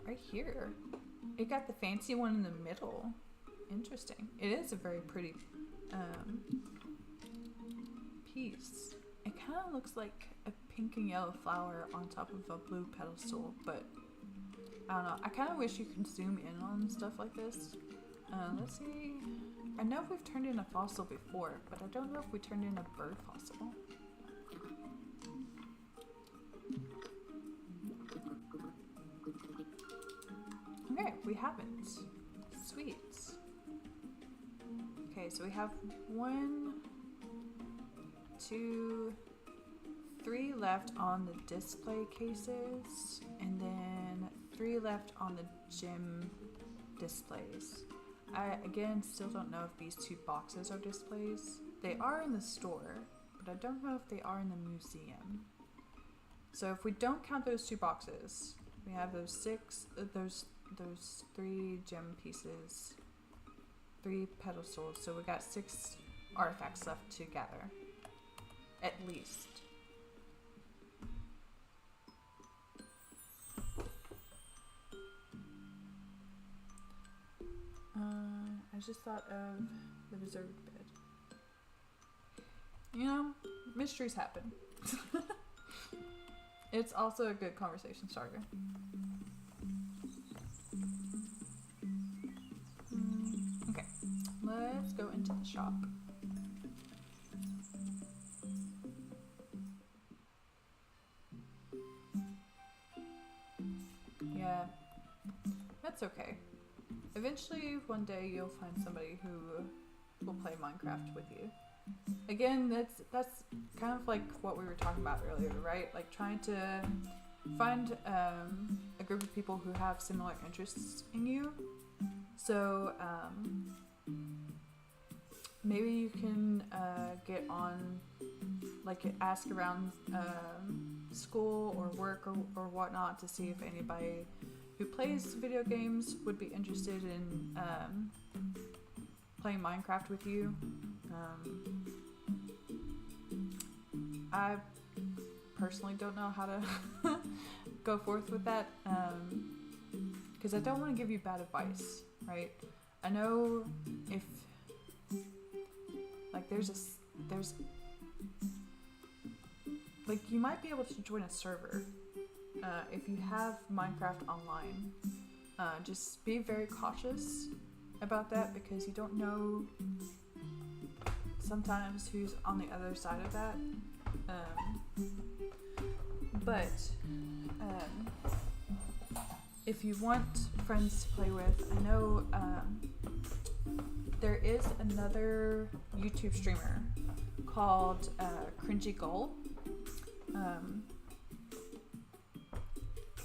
Right here. It got the fancy one in the middle. Interesting. It is a very pretty piece. It kind of looks like a pink and yellow flower on top of a blue pedestal, but I don't know. I kind of wish you could zoom in on stuff like this. Let's see. I know we've turned in a fossil before, but I don't know if we turned in a bird fossil. Okay, we haven't. Sweet. Okay, so we have 1, 2, 3 left on the display cases, and then 3 left on the gym displays. I, again, still don't know if these 2 boxes are displays. They are in the store, but I don't know if they are in the museum. So if we don't count those 2 boxes, we have those 3 gem pieces, 3 pedestals, so we got 6 artifacts left to gather, at least. I just thought of the reserved bed. You know, mysteries happen. It's also a good conversation starter. Okay, let's go into the shop. Yeah, that's okay. Eventually, one day you'll find somebody who will play Minecraft with you. Again, that's kind of like what we were talking about earlier, right? Like trying to find a group of people who have similar interests in you. So maybe you can get on, like ask around school or work or whatnot to see if anybody who plays video games would be interested in playing Minecraft with you. I personally don't know how to go forth with that because I don't want to give you bad advice, right? I know if like there's like you might be able to join a server if you have Minecraft online. Just be very cautious about that because you don't know sometimes who's on the other side of that. But if you want friends to play with, I know there is another YouTube streamer called Cringy Gull.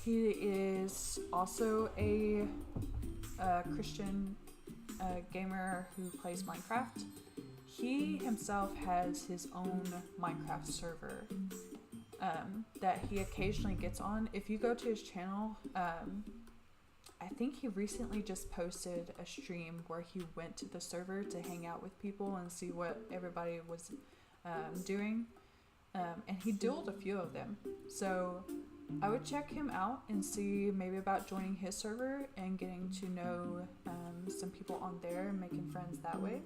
He is also a Christian gamer who plays Minecraft. He himself has his own Minecraft server that he occasionally gets on. If you go to his channel, I think he recently just posted a stream where he went to the server to hang out with people and see what everybody was doing. And he dueled a few of them. So I would check him out and see maybe about joining his server and getting to know some people on there and making friends that way.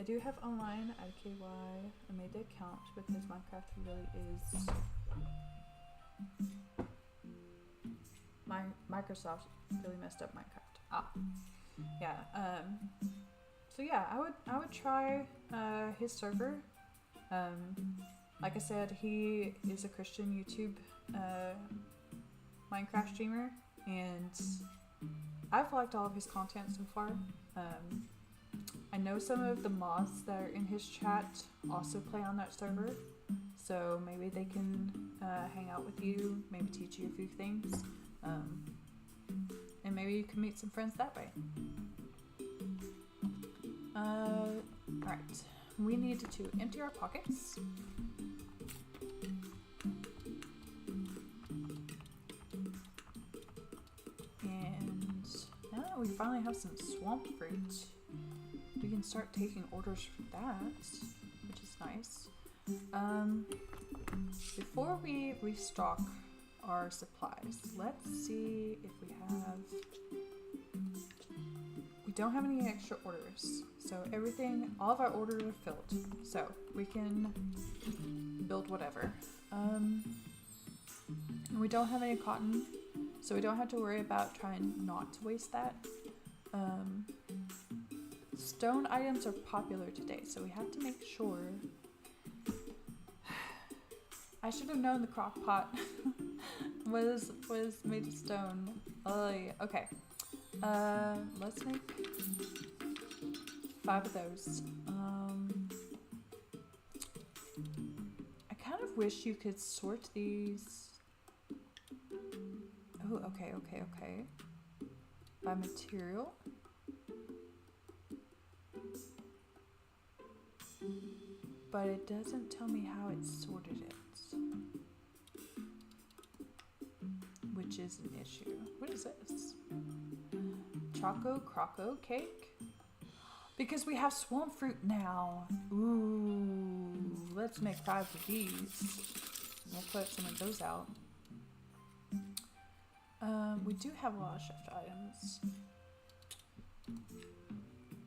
I do have online IKY. I made the account because Minecraft really is... Microsoft really messed up Minecraft. Yeah. So yeah, I would try his server. Like I said, he is a Christian YouTube Minecraft streamer, and I've liked all of his content so far. I know some of the mods that are in his chat also play on that server, so maybe they can hang out with you, maybe teach you a few things, and maybe you can meet some friends that way. Alright, we need to empty our pockets. And now that we finally have some swamp fruit, we can start taking orders for that, which is nice. Before we restock our supplies, let's see if we have... We don't have any extra orders, so all of our orders are filled, so we can build whatever. We don't have any cotton, so we don't have to worry about trying not to waste that. Stone items are popular today, so we have to make sure. I should have known the crock pot was made of stone. Oh, yeah. Okay. Let's make 5 of those. I kind of wish you could sort these. Oh, okay. By material. But it doesn't tell me how it sorted it. Which is an issue. What is this? Choco Croco cake? Because we have swamp fruit now. Ooh, let's make 5 of these. We'll put some of those out. We do have a lot of chef items.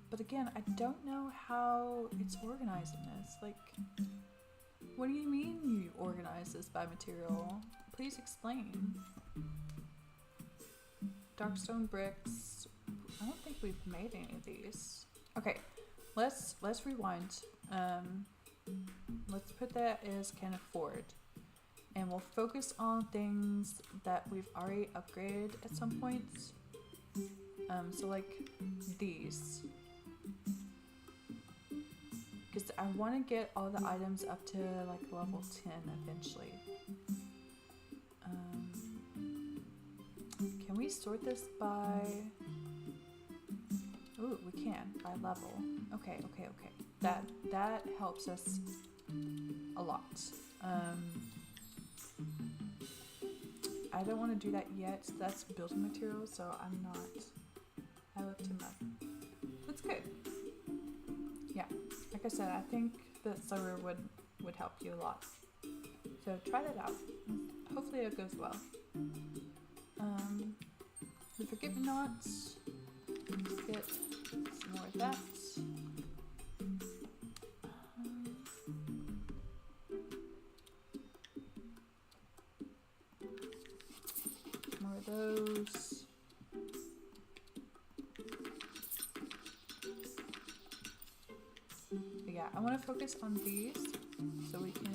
But again, I don't know how it's organized in this. Like, what do you mean you organize this by material? Please explain. Darkstone bricks. I don't think we've made any of these. Okay, let's rewind. Let's put that as can afford. And we'll focus on things that we've already upgraded at some points. So like these. Because I want to get all the items up to like level 10 eventually. Can we sort this by... Ooh, we can, by level. Okay. That helps us a lot. I don't want to do that yet. That's building materials, so I'm not... I left him up. That's good. Yeah, like I said, I think the server would help you a lot. So try that out. Hopefully it goes well. The forget-me-nots. Let's get some more of that. More of those. But yeah, I want to focus on these so we can.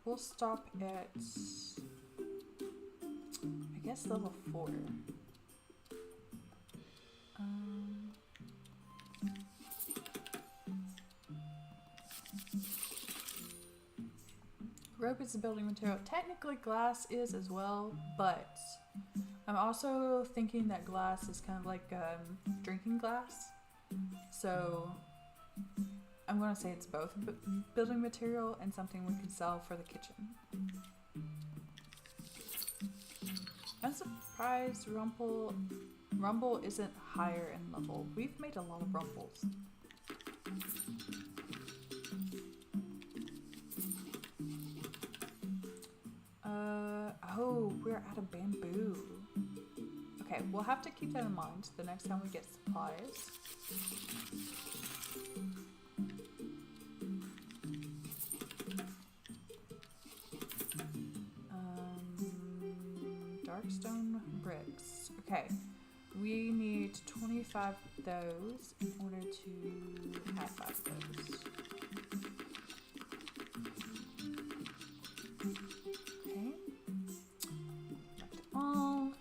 We'll stop at, I guess, level 4. Rope is a building material. Technically glass is as well, but I'm also thinking that glass is kind of like drinking glass. So I'm going to say it's both a building material and something we can sell for the kitchen. I'm surprised Rumble isn't higher in level. We've made a lot of Rumbles. Oh, we're out of bamboo. Okay, we'll have to keep that in mind the next time we get supplies. Darkstone bricks. Okay, we need 25 of those in order to add 5 of those. Okay, left it all.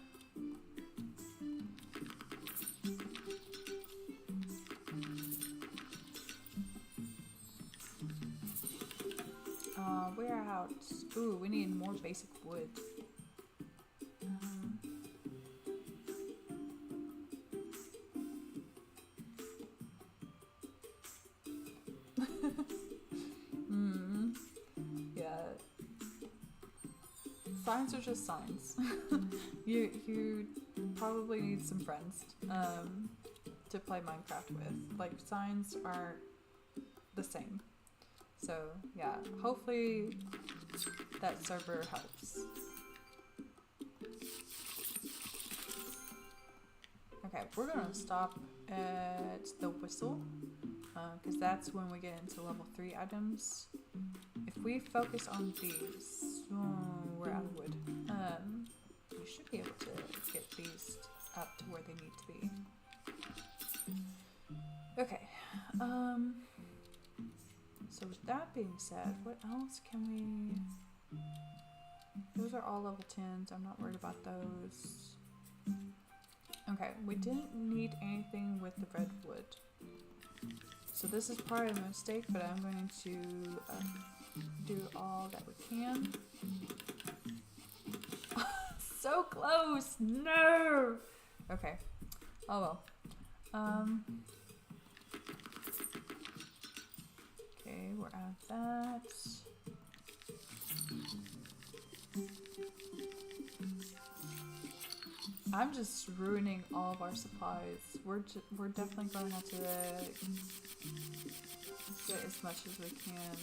Warehouse. Ooh, we need more basic wood. Yeah. Signs are just signs. you probably need some friends to play Minecraft with. Like, signs are the same. So yeah, hopefully that server helps. Okay, we're gonna stop at the whistle, because that's when we get into level 3 items. If we focus on these, we're out of wood. We should be able to get these up to where they need to be. Okay. So with that being said, what else can we... Those are all level 10s. I'm not worried about those. Okay, we didn't need anything with the redwood. So this is probably a mistake, but I'm going to do all that we can. So close! No! Okay. Oh well. Okay, we're out of that. I'm just ruining all of our supplies. We're definitely going to have to get as much as we can.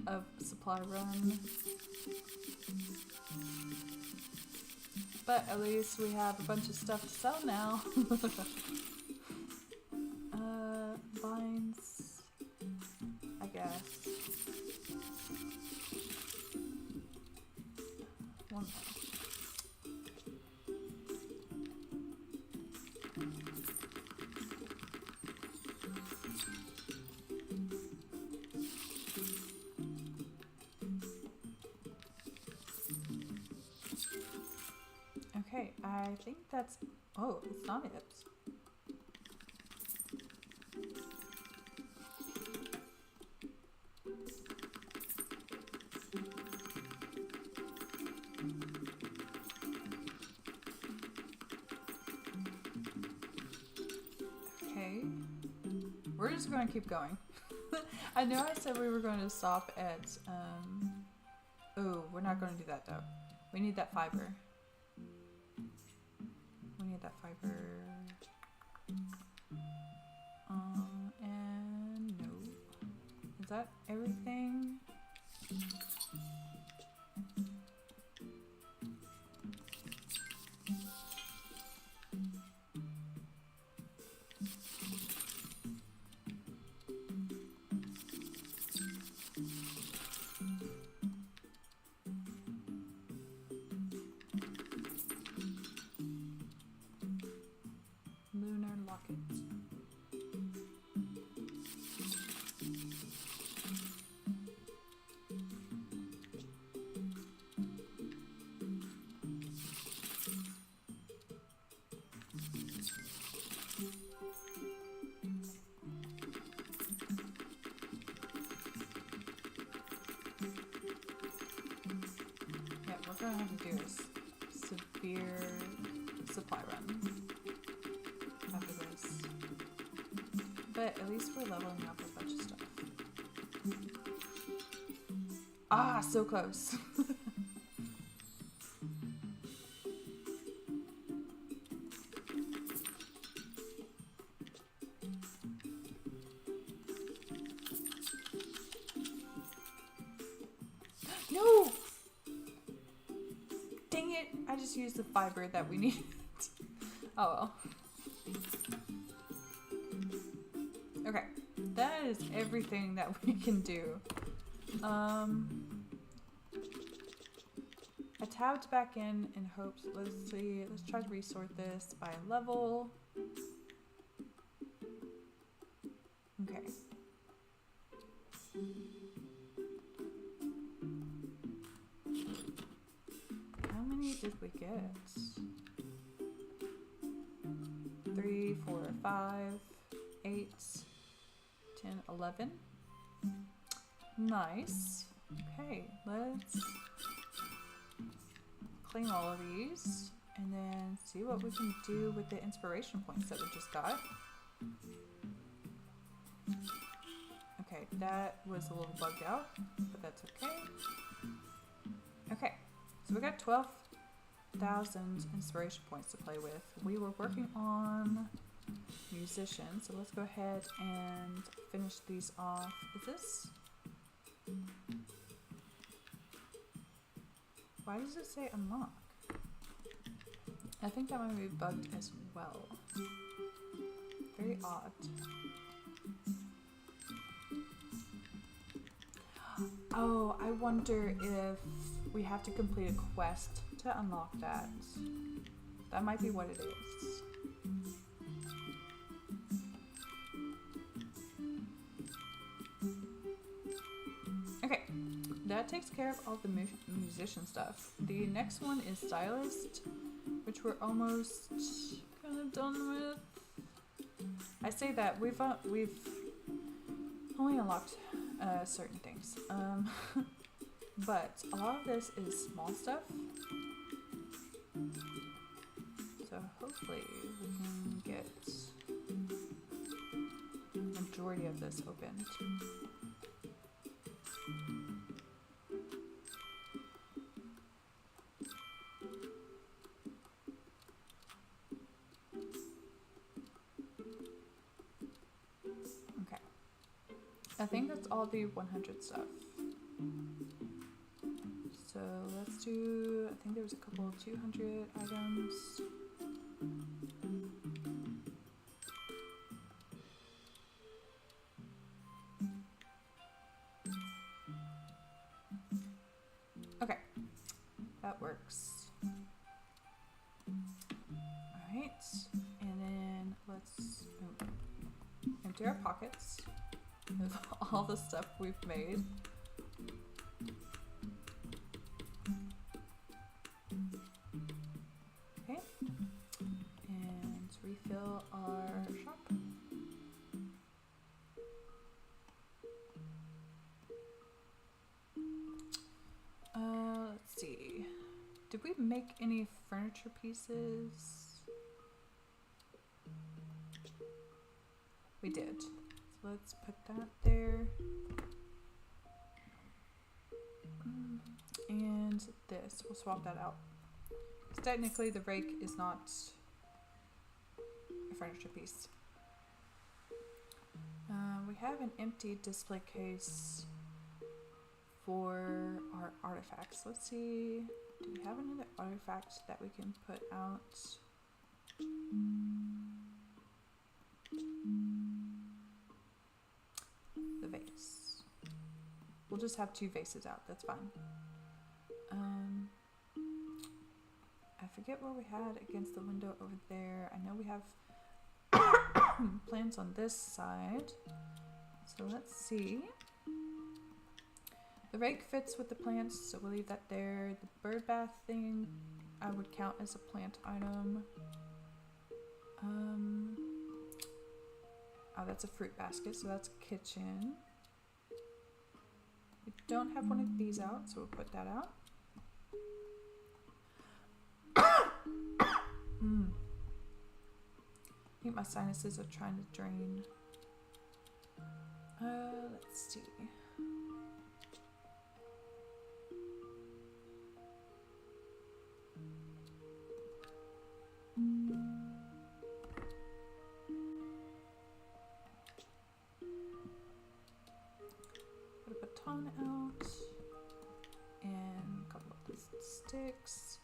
A supply run. But at least we have a bunch of stuff to sell now. Vines, I guess. One more. Okay, I think that's... Oh, it's not it. Okay. We're just going to keep going. I know I said we were going to stop at... Oh, we're not going to do that though. We need that fiber. We need that fiber. And no. Is that everything? Lunar locket. Yeah, we're gonna have to do a severe supply run after this. But at least we're leveling up a bunch of stuff. Ah, so close. No! Dang it! I just used the fiber that we needed. Oh well. Okay, that is everything that we can do. I tabbed back in hopes. Let's see. Let's try to resort this by level. Okay. How many did we get? 3, 4, 5, 8, 10, 11. Nice. Okay, let's clean all of these and then see what we can do with the inspiration points that we just got. Okay, that was a little bugged out, but that's okay. Okay, so we got 12,000 inspiration points to play with. We were working on musician, so let's go ahead and finish these off. Is this? Why does it say unlock? I think that might be bugged as well. Very odd. Oh, I wonder if we have to complete a quest to unlock that. That might be what it is. Okay, that takes care of all the musician stuff. The next one is stylist, which we're almost kind of done with. I say that we've only unlocked certain things, but a lot of this is small stuff. So hopefully we can get the majority of this opened. Okay. I think that's all the 100 stuff. So let's do, I think there was a couple of 200 items. Okay, that works. Alright, and then let's empty our pockets of all the stuff we've made. Okay, and refill our shop. Let's see. Did we make any furniture pieces? We did. So let's put that there. And this, we'll swap that out. So technically the rake is not a furniture piece. We have an empty display case for our artifacts. Let's see, do we have another artifact that we can put out? The vase. We'll just have 2 vases out, that's fine. I forget what we had against the window over there. I know we have plants on this side. So let's see. The rake fits with the plants, so we'll leave that there. The bird bath thing I would count as a plant item. Oh, that's a fruit basket, so that's kitchen. We don't have one of these out, so we'll put that out. I think my sinuses are trying to drain. Let's see. Put a baton out and a couple of these sticks.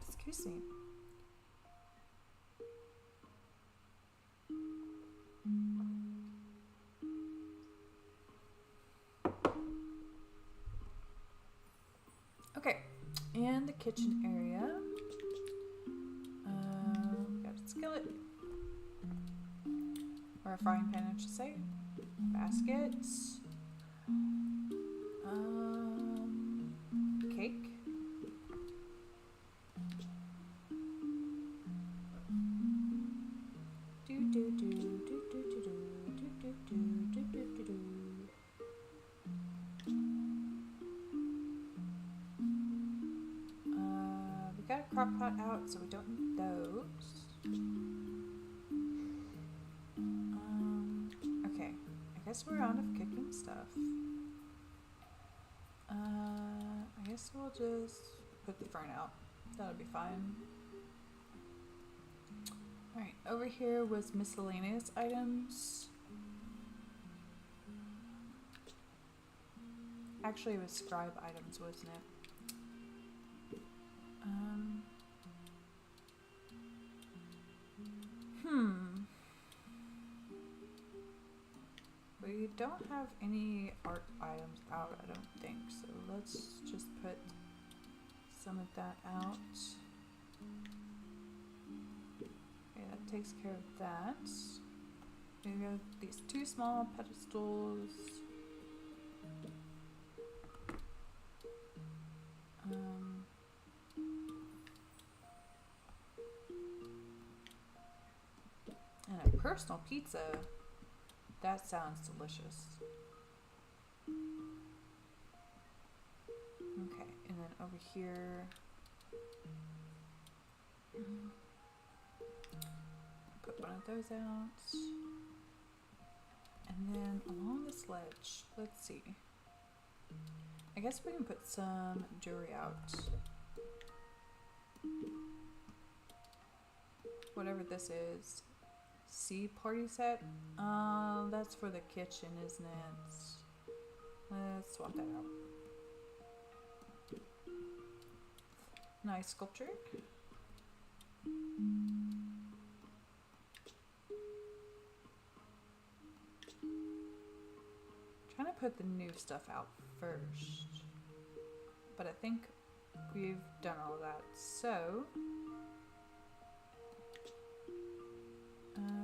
Excuse me. Okay, and the kitchen area. We got a skillet, or a frying pan, I should say. Baskets. Cake. We got a crock pot out, so we don't need those. Okay, I guess we're out of cooking stuff. I guess we'll just put the fern out. That'll be fine. Alright, over here was miscellaneous items. Actually, it was scribe items, wasn't it? We don't have any art items out, I don't think, so let's just put some of that out. Okay, that takes care of that. We have these 2 small pedestals. And a personal pizza. That sounds delicious. Okay, and then over here, put one of those out. And then along this ledge, let's see. I guess we can put some jewelry out. Whatever this is. Sea party set? That's for the kitchen, isn't it? Let's swap that out. Nice sculpture. Trying to put the new stuff out first. But I think we've done all of that. So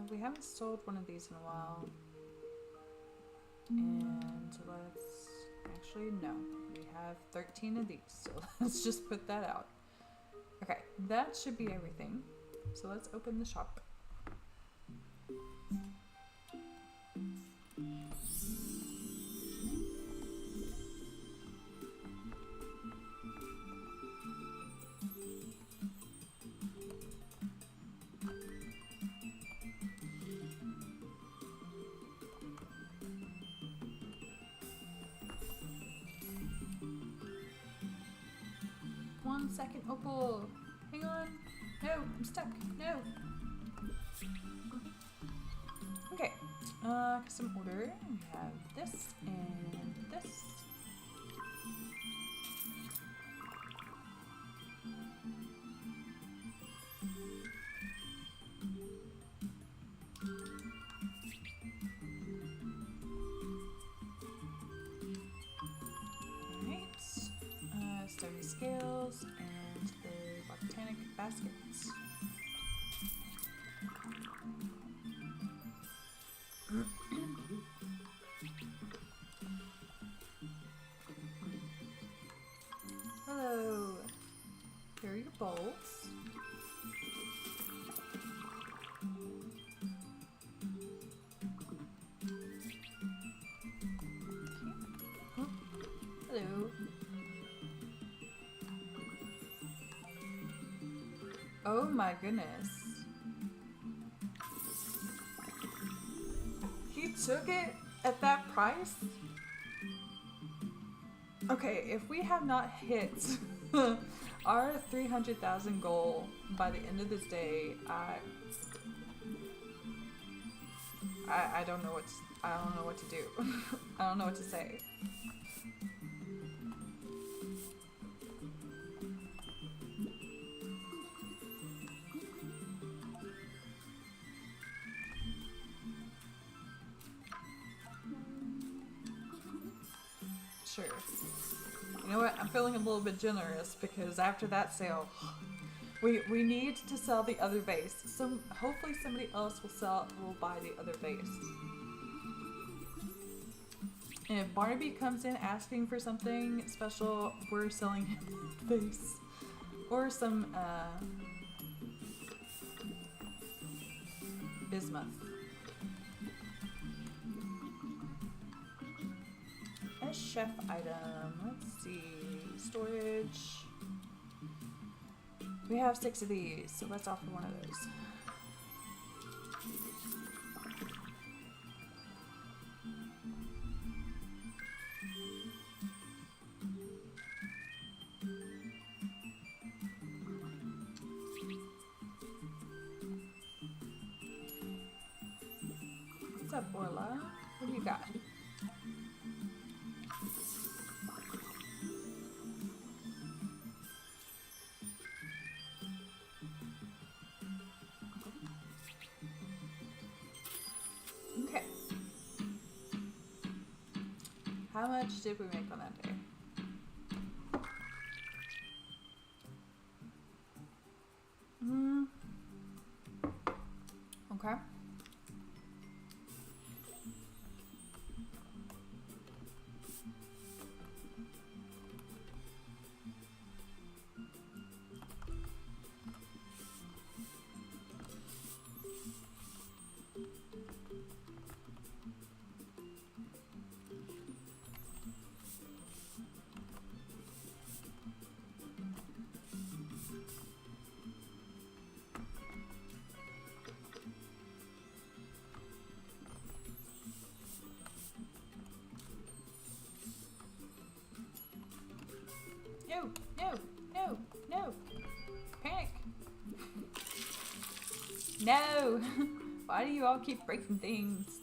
we haven't sold one of these in a while. And let's actually, no, we have 13 of these, so let's just put that out. Okay, that should be everything. So let's open the shop. One second, Opal. Hang on. No, I'm stuck. No. Okay. Custom order. We have this and this. Alright. Stony scales and the botanic baskets. Hello. Here are your bowls. Oh, hello. Oh my goodness. He took it at that price? Okay, if we have not hit our 300,000 goal by the end of this day, I don't know I don't know what to do. I don't know what to say. Sure. You know what? I'm feeling a little bit generous because after that sale, we need to sell the other vase. Hopefully somebody else will buy the other vase. And if Barnaby comes in asking for something special, we're selling him the vase. Or some bismuth. A chef item. Let's see. Storage. We have 6 of these, so let's offer one of those. What's up, Orla? What do you got? Okay. How much did we make on that day? Okay. No, no, no, no. Panic. No. Why do you all keep breaking things?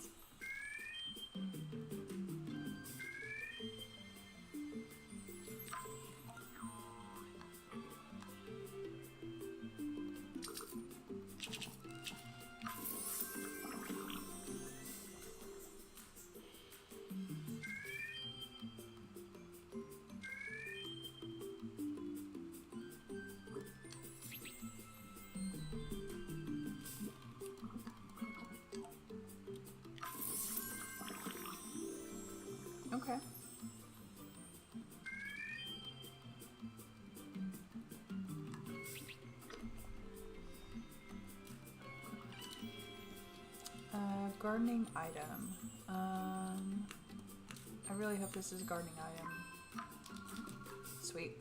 Okay. Gardening item. I really hope this is a gardening item. Sweet.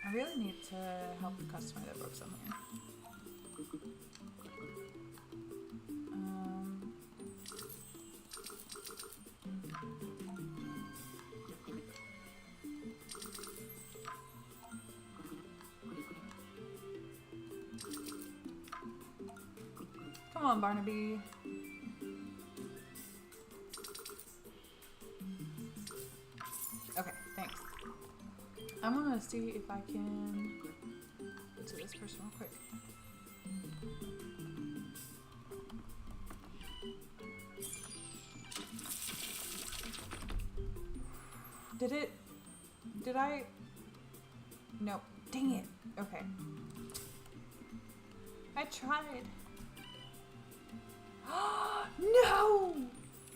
I really need to help the customer that broke something. Come on, Barnaby. Okay, thanks. I'm gonna see if I can get to this person real quick. Did I? No. Dang it. Okay. I tried. No!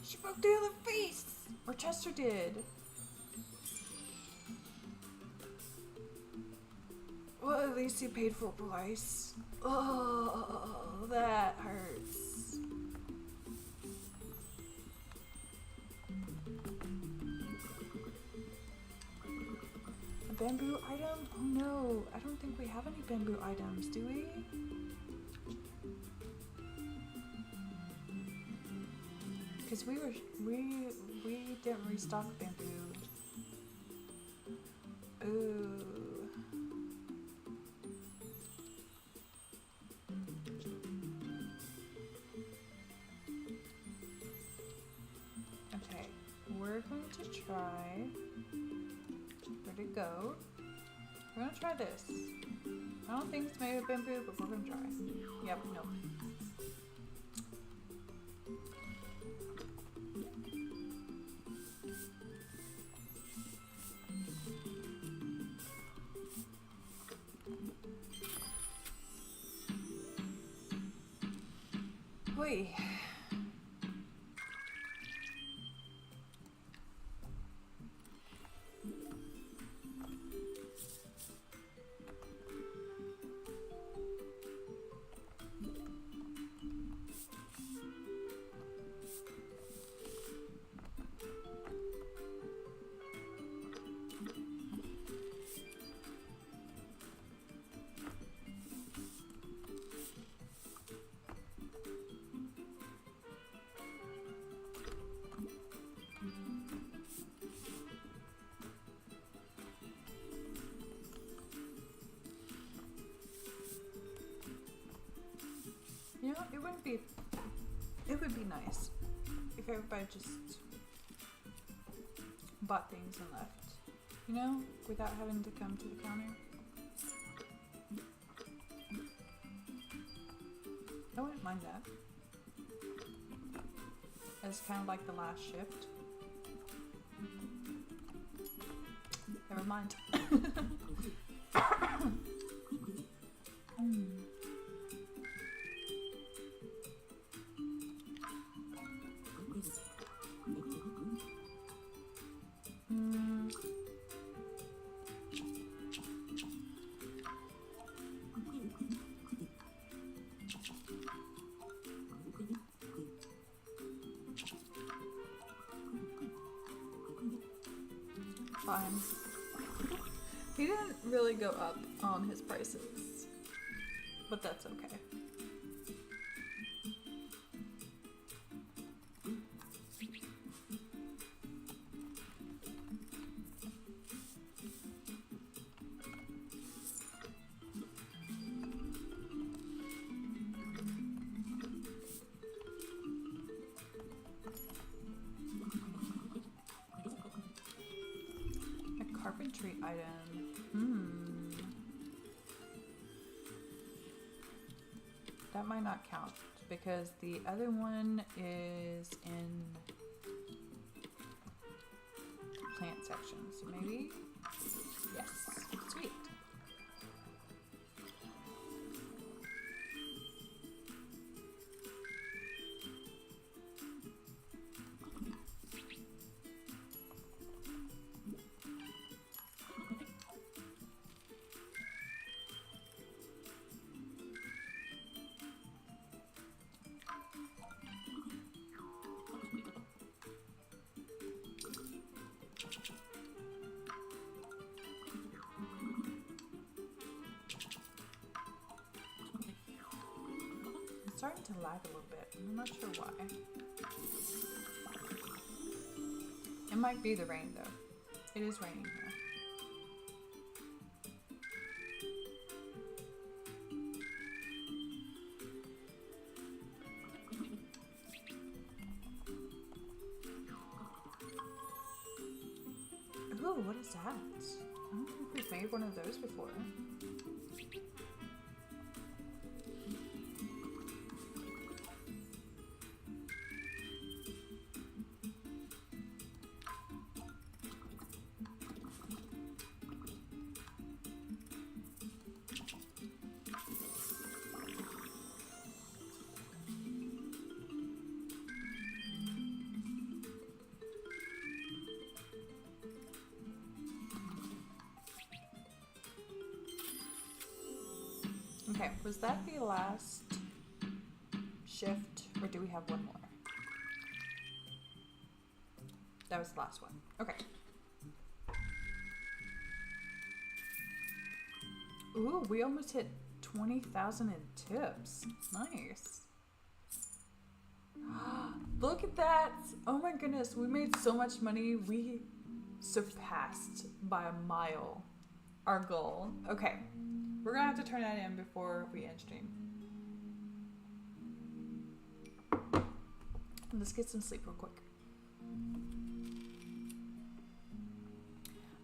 She broke the other face! Or Chester did. Well, at least he paid full price. Oh, that hurts. A bamboo item? Oh no, I don't think we have any bamboo items, do we? Because we didn't restock bamboo. Ooh. Okay, we're going to try. Where'd it go? We're gonna try this. I don't think it's made of bamboo, but we're gonna try. Yep, nope. Wait. wouldn't be. It would be nice if everybody just bought things and left, you know, without having to come to the counter. I wouldn't mind that. It's kind of like the last shift. Never mind. Fine. He didn't really go up on his prices, but that's okay. Carpentry item. That might not count because the other one is in plant section. So maybe? Yes. Sweet. Starting to lag a little bit. I'm not sure why. It might be the rain though. It is raining here. Ooh, what is that? I don't think we've made one of those before. Okay, was that the last shift, or do we have one more? That was the last one. Okay. Ooh, we almost hit 20,000 in tips. Nice. Look at that. Oh my goodness, we made so much money. We surpassed by a mile our goal. Okay. We're gonna have to turn that in before we end stream. Let's get some sleep real quick.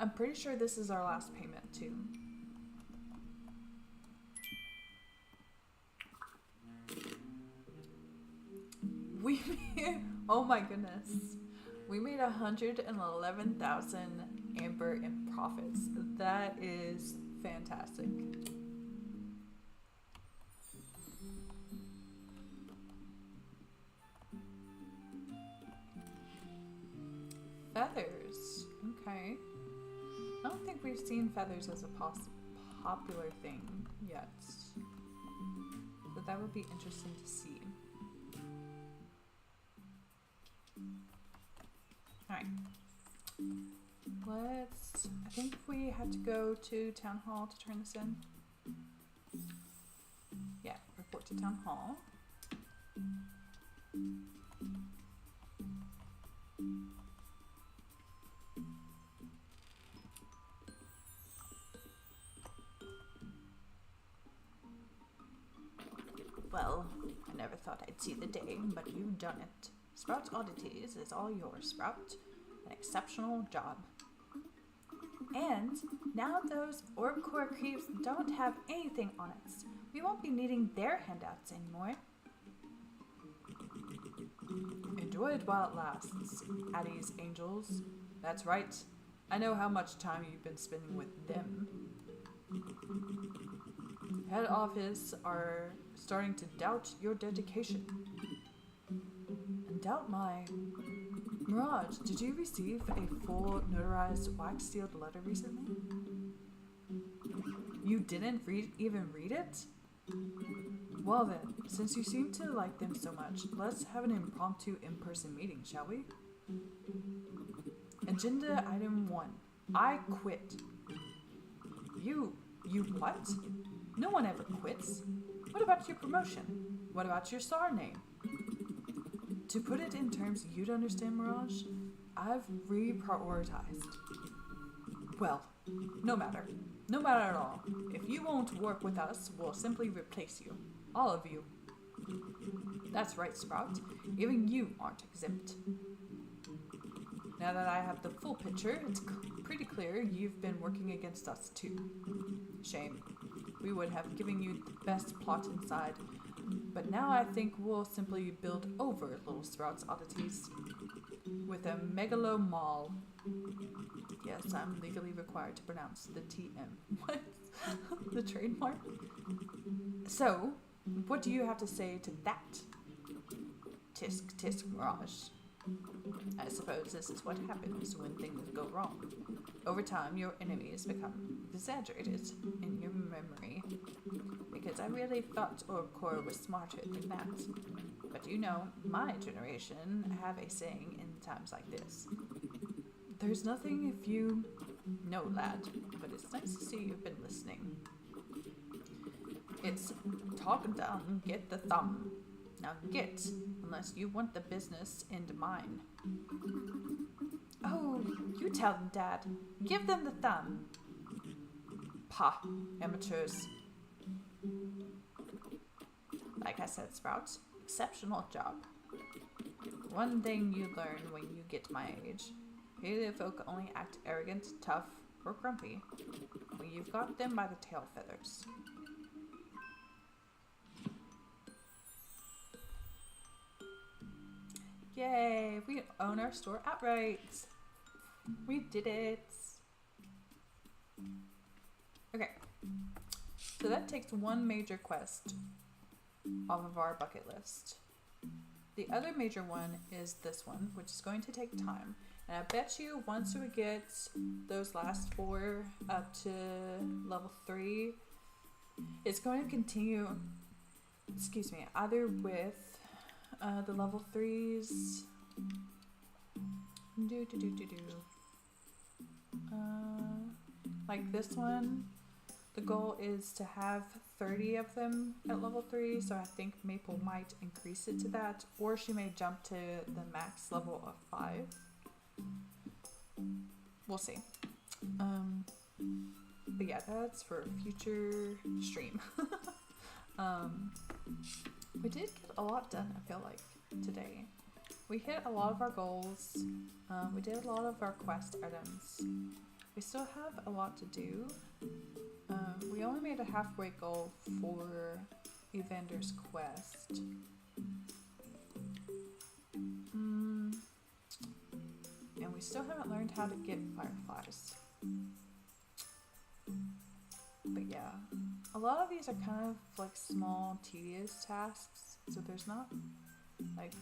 I'm pretty sure this is our last payment too. We made, oh my goodness. We made 111,000 Amber in profits. That is fantastic. Feathers. Okay. I don't think we've seen feathers as a popular thing yet. But that would be interesting to see. Alright. I think we have to go to Town Hall to turn this in. Yeah, report to Town Hall. Well, I never thought I'd see the day, but you've done it. Sprout's Oddities is all yours, Sprout. An exceptional job. And now those Orb Core creeps don't have anything on us. We won't be needing their handouts anymore. Enjoy it while it lasts, Addie's angels. That's right. I know how much time you've been spending with them. Head office are starting to doubt your dedication. And doubt mine. Mirage, did you receive a full notarized wax sealed letter recently? You didn't even read it? Well then, since you seem to like them so much, let's have an impromptu in-person meeting, shall we? Agenda item 1. I quit. You what? No one ever quits. What about your promotion? What about your SAR name? To put it in terms you'd understand, Mirage, I've reprioritized. Well, no matter. No matter at all. If you won't work with us, we'll simply replace you. All of you. That's right, Sprout. Even you aren't exempt. Now that I have the full picture, it's pretty clear you've been working against us too. Shame. We would have given you the best plot inside, but now I think we'll simply build over Little Sprout's Oddities with a megalo mall. Yes, I'm legally required to pronounce the TM. What? The trademark? So, what do you have to say to that? Tisk tisk, Mirage. I suppose this is what happens when things go wrong. Over time, your enemies become exaggerated in your memory. Because I really thought Orb Core was smarter than that. But you know, my generation have a saying in times like this. There's nothing if you... No, lad, but it's nice to see you've been listening. It's talk down, get the thumb. Now get, unless you want the business into mine. Oh, you tell them, Dad. Give them the thumb. Pah, amateurs. Like I said, Sprout, exceptional job. One thing you learn when you get my age. Paleo folk only act arrogant, tough, or grumpy when you've got them by the tail feathers. Yay, we own our store outright. We did it. Okay, so that takes one major quest off of our bucket list. The other major one is this one, which is going to take time. And I bet you once we get those last 4 up to level 3, it's going to continue, either with the level 3s, like this one, the goal is to have 30 of them at level 3, so I think Maple might increase it to that, or she may jump to the max level of 5. We'll see. But yeah, that's for a future stream. We did get a lot done, I feel like, today. We hit a lot of our goals. We did a lot of our quest items. We still have a lot to do. We only made a halfway goal for Evander's quest. And we still haven't learned how to get fireflies. But yeah, a lot of these are kind of like small, tedious tasks, so there's not like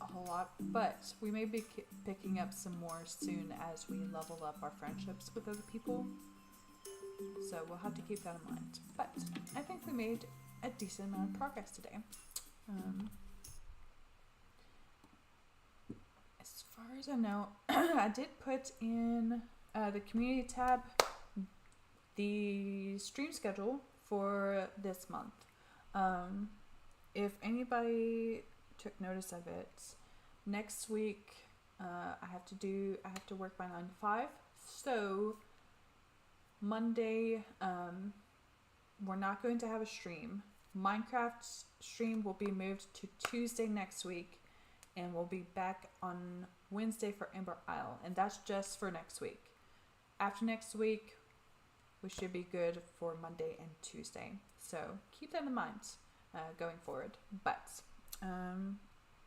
a whole lot, but we may be picking up some more soon as we level up our friendships with other people, so we'll have to keep that in mind. But I think we made a decent amount of progress today. As far as I know, I did put in the community tab the stream schedule for this month. If anybody took notice of it, next week I have to work my 9 to 5. So Monday, we're not going to have a stream. Minecraft stream will be moved to Tuesday next week, and we'll be back on Wednesday for Ember Isle, and that's just for next week. After next week, we should be good for Monday and Tuesday. So keep that in mind going forward. But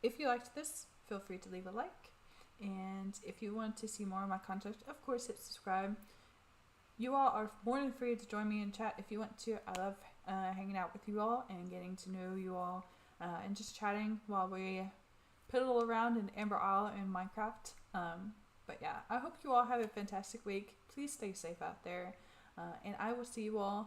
if you liked this, feel free to leave a like. And if you want to see more of my content, of course, hit subscribe. You all are more than free to join me in chat if you want to. I love hanging out with you all and getting to know you all and just chatting while we piddle around in Ember Isle and Minecraft. But yeah, I hope you all have a fantastic week. Please stay safe out there. And I will see you all